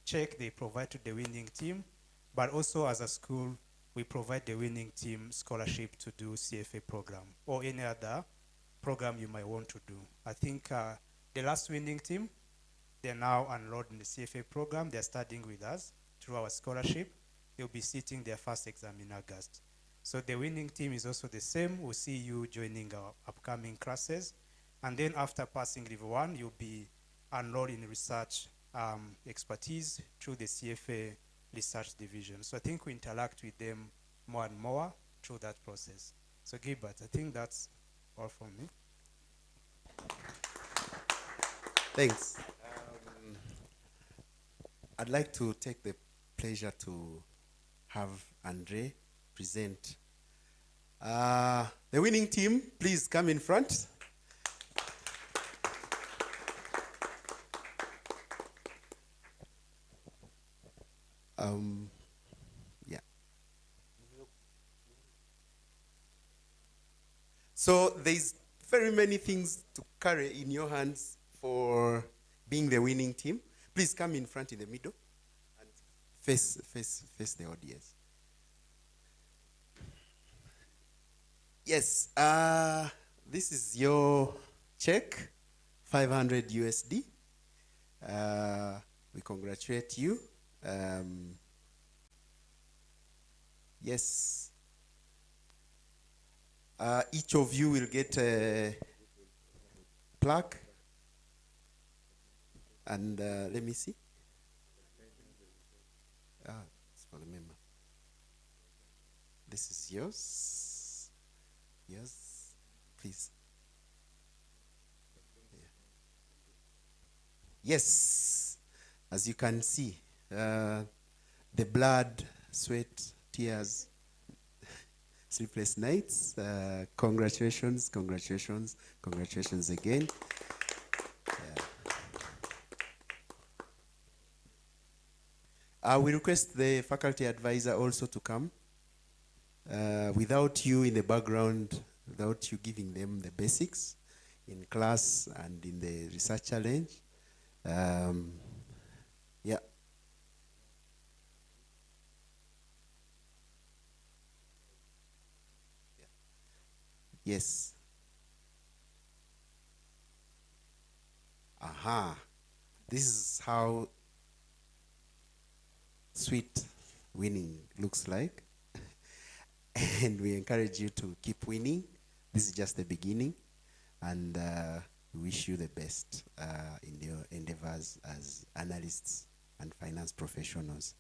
check they provide to the winning team, but also as a school, we provide the winning team scholarship to do CFA program or any other program you might want to do. I think the last winning team, they're now enrolled in the CFA program. They're studying with us through our scholarship. They'll be sitting their first exam in August. So the winning team is also the same. We'll see you joining our upcoming classes. And then after passing level 1, you'll be enrolled in research expertise through the CFA research division. So I think we interact with them more and more through that process. So Gilbert, I think that's all from me. Thanks. I'd like to take the pleasure to have Andre present. The winning team, please come in front. Yeah. So there's very many things to carry in your hands for being the winning team. Please come in front in the middle and face the audience. Yes, this is your check, 500 USD. We congratulate you. Yes. Each of you will get a plaque. And let me see. It's for the member. This is yours. Yes, please. Yeah. Yes, as you can see, the blood, sweat, tears, sleepless nights. Congratulations, congratulations, congratulations again. We request the faculty advisor also to come. Without you in the background, without you giving them the basics in class and in the research challenge, yeah. Yes. Aha. This is how sweet winning looks like. And we encourage you to keep winning. This is just the beginning. And we wish you the best in your endeavors as analysts and finance professionals.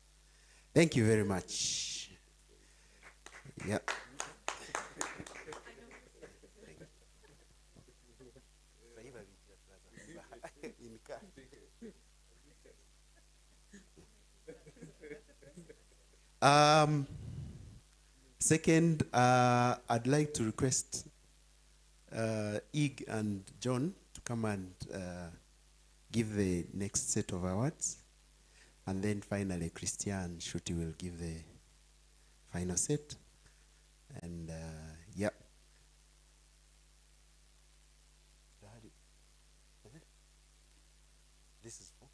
Thank you very much. Yeah. Second, I'd like to request Ig and John to come and give the next set of awards. And then finally, Christian Shuti will give the final set. And yeah. This is for.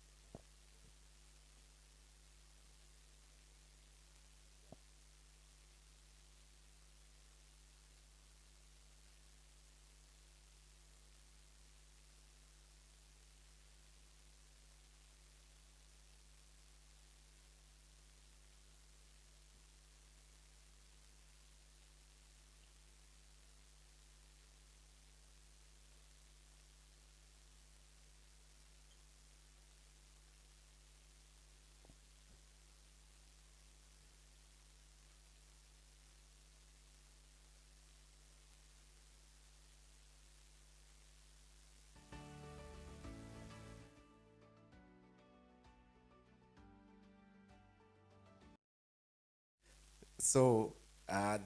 So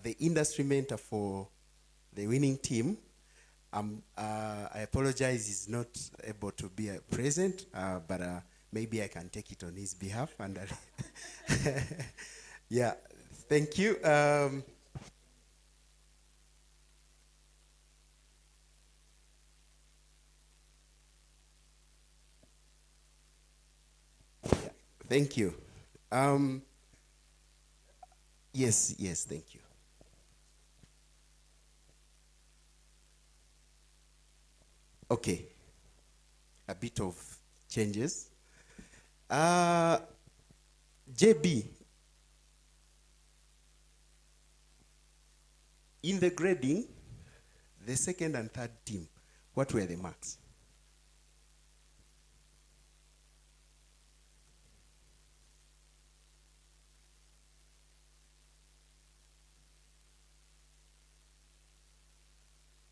the industry mentor for the winning team, I apologize, he's not able to be present, but maybe I can take it on his behalf. And yeah, thank you. Yeah. Thank you. Yes, thank you. Okay, a bit of changes. JB, in the grading, the second and third team, What were the marks?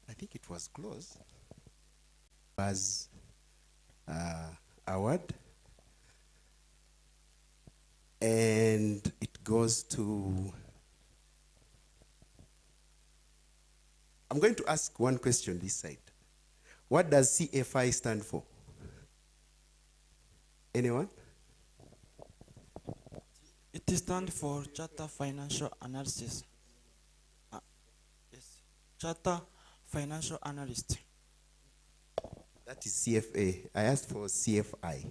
I think it was close. Was award, and it goes to. I'm going to ask one question this side. What does CFI stand for? Anyone? It stands for Charter Financial Analysis. Yes, Charter Financial Analyst. That is CFA. I asked for CFI.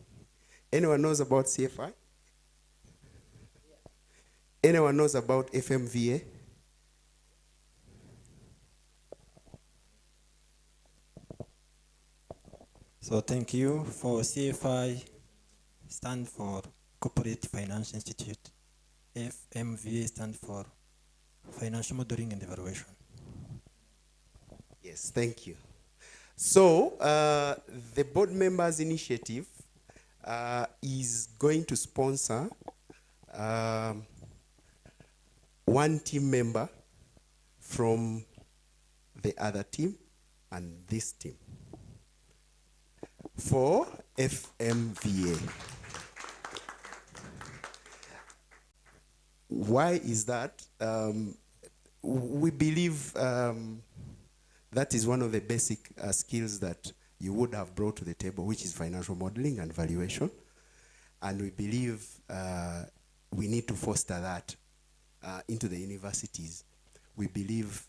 Anyone knows about CFI? Anyone knows about FMVA? So thank you. For CFI, stand for Corporate Finance Institute. FMVA stand for Financial Modeling and Evaluation. Yes, thank you. So the board members initiative is going to sponsor one team member from the other team and this team for FMVA. Why is that? We believe that is one of the basic skills that you would have brought to the table, which is financial modeling and valuation. And we believe we need to foster that into the universities. We believe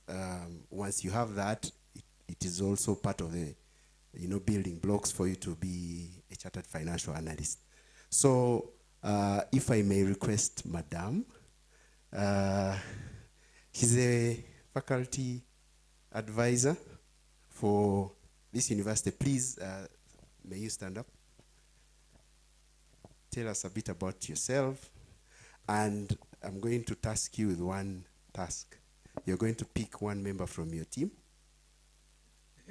once you have that, it is also part of the building blocks for you to be a chartered financial analyst. So if I may request Madame, she's a faculty advisor for this university. Please, may you stand up? Tell us a bit about yourself. And I'm going to task you with one task. You're going to pick one member from your team.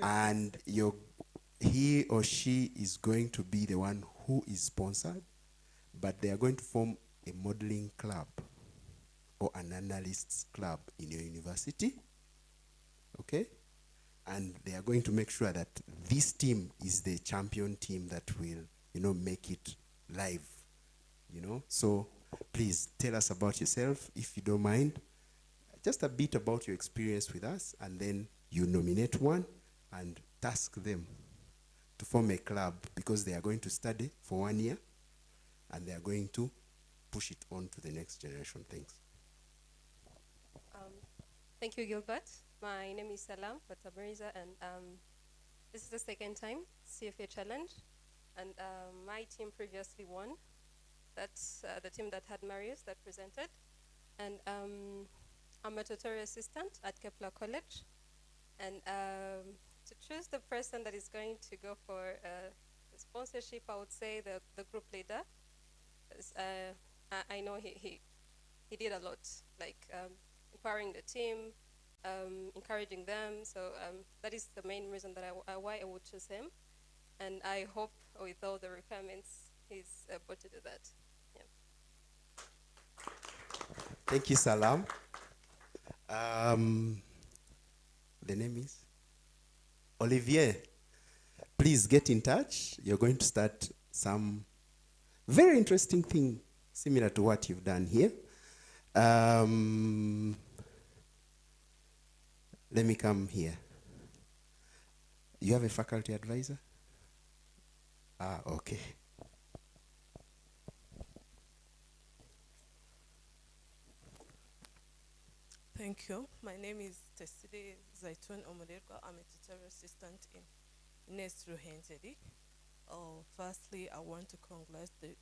And he or she is going to be the one who is sponsored. But they are going to form a modeling club or an analysts club in your university. Okay? And they are going to make sure that this team is the champion team that will, make it live. So please tell us about yourself, if you don't mind. Just a bit about your experience with us, and then you nominate one and task them to form a club, because they are going to study for 1 year and they are going to push it on to the next generation. Thanks. Thank you, Gilbert. My name is Salam Batabariza, and this is the second time CFA Challenge. And my team previously won. That's the team that had Marius that presented. And I'm a tutorial assistant at Kepler College. And to choose the person that is going to go for the sponsorship, I would say the group leader. I know he did a lot, like empowering the team, encouraging them. So that is the main reason that why I would choose him. And I hope with all the requirements, he's able to do that. Yeah. Thank you, Salam. The name is Olivier. Please get in touch. You're going to start some very interesting thing similar to what you've done here. Let me come here. You have a faculty advisor? Ah, okay. Thank you. My name is Teside Zaitun Omoderka. I'm a tutorial assistant in Nestru Hentedi. Firstly, I want to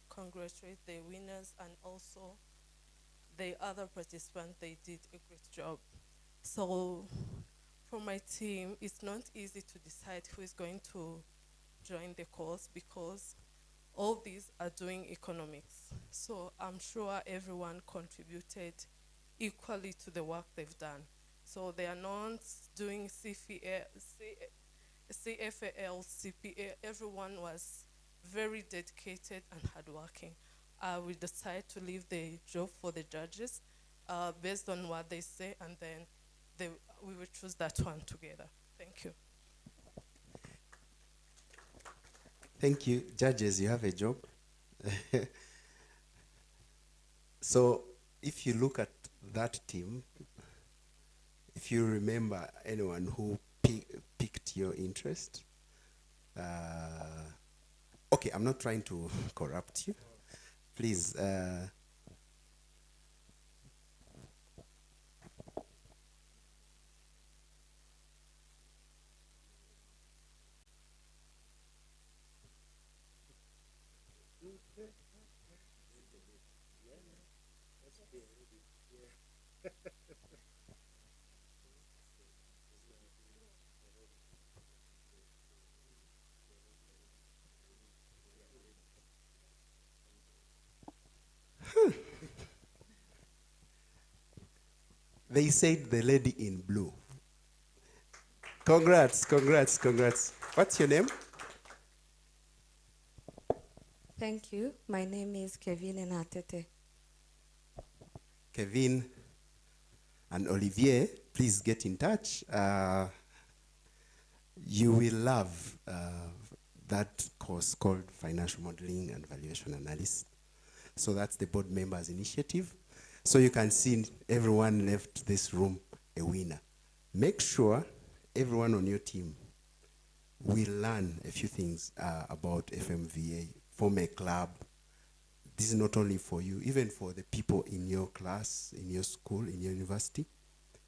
congratulate the winners and also the other participants. They did a great job. So for my team, it's not easy to decide who is going to join the course because all these are doing economics. So I'm sure everyone contributed equally to the work they've done. So they are not doing CFAL, CPA, everyone was very dedicated and hardworking. We decided to leave the job for the judges based on what they say, and then we will choose that one together. Thank you. Thank you. Judges, you have a job. So if you look at that team, if you remember anyone who piqued your interest, okay, I'm not trying to corrupt you. Please. They said the lady in blue. Congrats, congrats, congrats. What's your name? Thank you. My name is Kevin Enatete. Kevin and Olivier, please get in touch. You will love that course called Financial Modeling and Valuation Analysis. So that's the board members initiative. So you can see everyone left this room a winner. Make sure everyone on your team will learn a few things about FMVA, form a club. This is not only for you, even for the people in your class, in your school, in your university.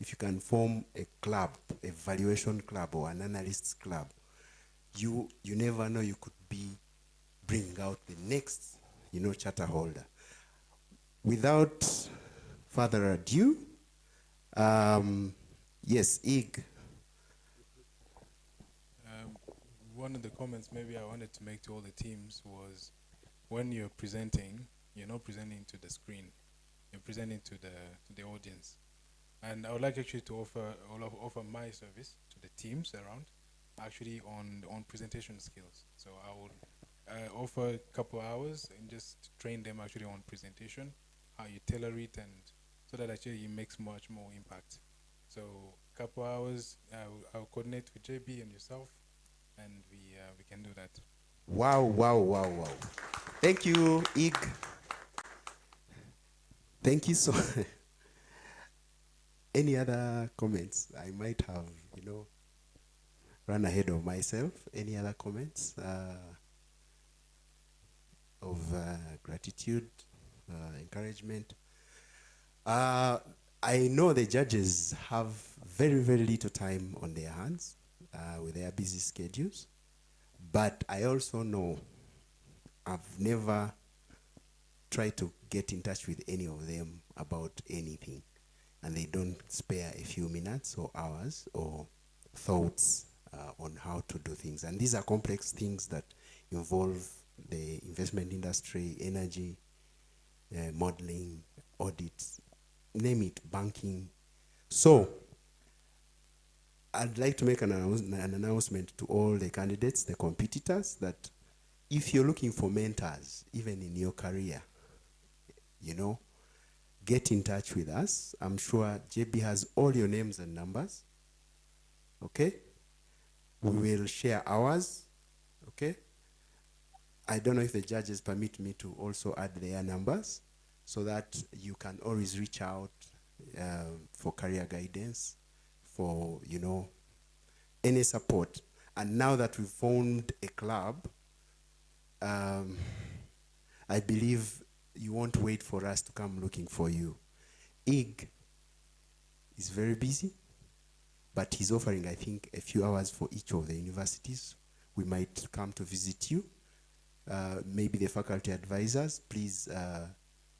If you can form a club, a valuation club or an analysts club, you never know, you could be bringing out the next, charter holder. Without further ado, yes, Ig. One of the comments maybe I wanted to make to all the teams was, when you're presenting, you're not presenting to the screen, you're presenting to the audience. And I would like actually to offer my service to the teams around, actually on presentation skills. So I would offer a couple hours and just train them actually on presentation, how you tailor it, and so that actually it makes much more impact. So a couple hours, I'll coordinate with JB and yourself, and we can do that. Wow, wow, wow, wow. Thank you, Ig. Thank you so much. Any other comments? I might have, run ahead of myself. Any other comments of gratitude, encouragement? I know the judges have very, very little time on their hands with their busy schedules, but I also know I've never tried to get in touch with any of them about anything, and they don't spare a few minutes or hours or thoughts on how to do things. And these are complex things that involve the investment industry, energy, modeling, audits, name it, banking. So I'd like to make an announcement to all the candidates, the competitors, that if you're looking for mentors, even in your career, get in touch with us. I'm sure JB has all your names and numbers. Okay? We will share ours. Okay? I don't know if the judges permit me to also add their numbers so that you can always reach out for career guidance, for, any support. And now that we've formed a club, I believe you won't wait for us to come looking for you. Ig is very busy, but he's offering, I think, a few hours for each of the universities. We might come to visit you. Maybe the faculty advisors, please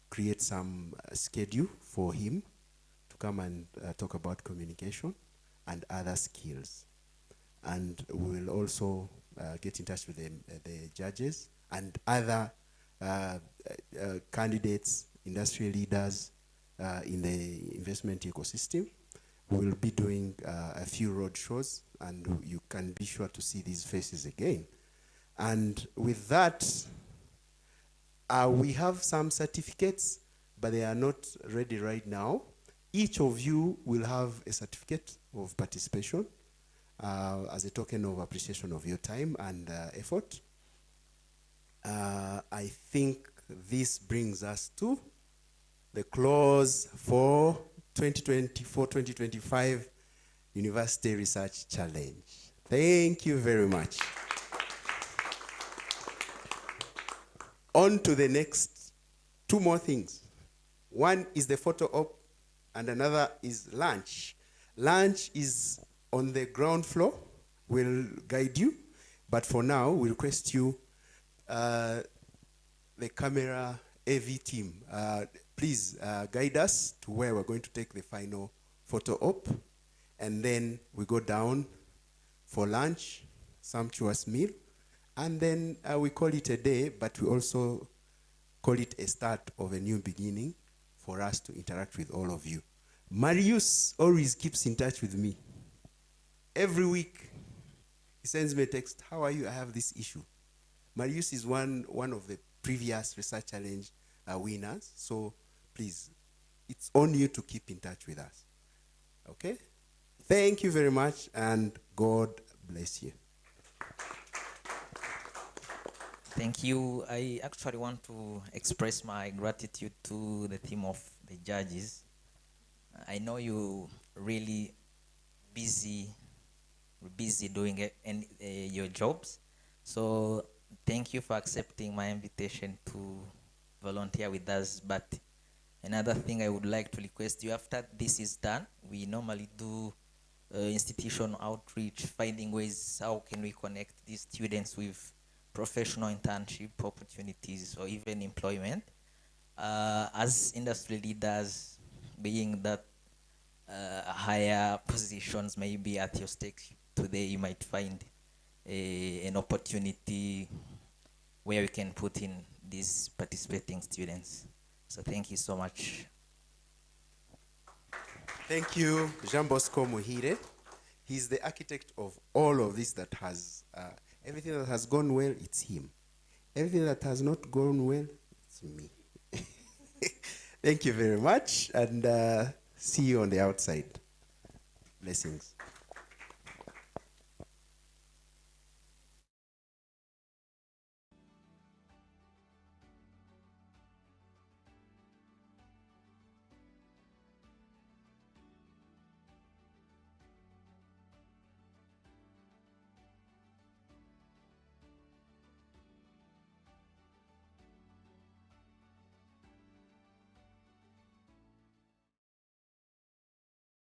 create some schedule for him to come and talk about communication and other skills. And we will also get in touch with the judges and other candidates, industry leaders in the investment ecosystem. we will be doing a few road shows, and you can be sure to see these faces again. And with that, we have some certificates, but they are not ready right now. Each of you will have a certificate of participation as a token of appreciation of your time and effort. I think this brings us to the close for 2024-2025 University Research Challenge. Thank you very much. On to the next two more things. One is the photo op, and another is lunch. Lunch is on the ground floor. We'll guide you, but for now, we request you, the camera AV team, please guide us to where we're going to take the final photo op, and then we go down for lunch, sumptuous meal, and then we call it a day, but we also call it a start of a new beginning for us to interact with all of you. Marius always keeps in touch with me. Every week, he sends me a text, how are you? I have this issue. Marius is one of the previous Research Challenge winners, so please, it's on you to keep in touch with us. Okay? Thank you very much, and God bless you. Thank you. I actually want to express my gratitude to the team of the judges. I know you really busy doing your jobs. So thank you for accepting my invitation to volunteer with us. But another thing I would like to request you, after this is done, we normally do institutional outreach, finding ways how can we connect these students with professional internship opportunities or even employment. As industry leaders, being that higher positions maybe at your stake today, you might find an opportunity where we can put in these participating students. So thank you so much. Thank you, Jean Bosco Muhire. He's the architect of all of this that has, everything that has gone well, it's him. Everything that has not gone well, it's me. Thank you very much, and see you on the outside. Blessings.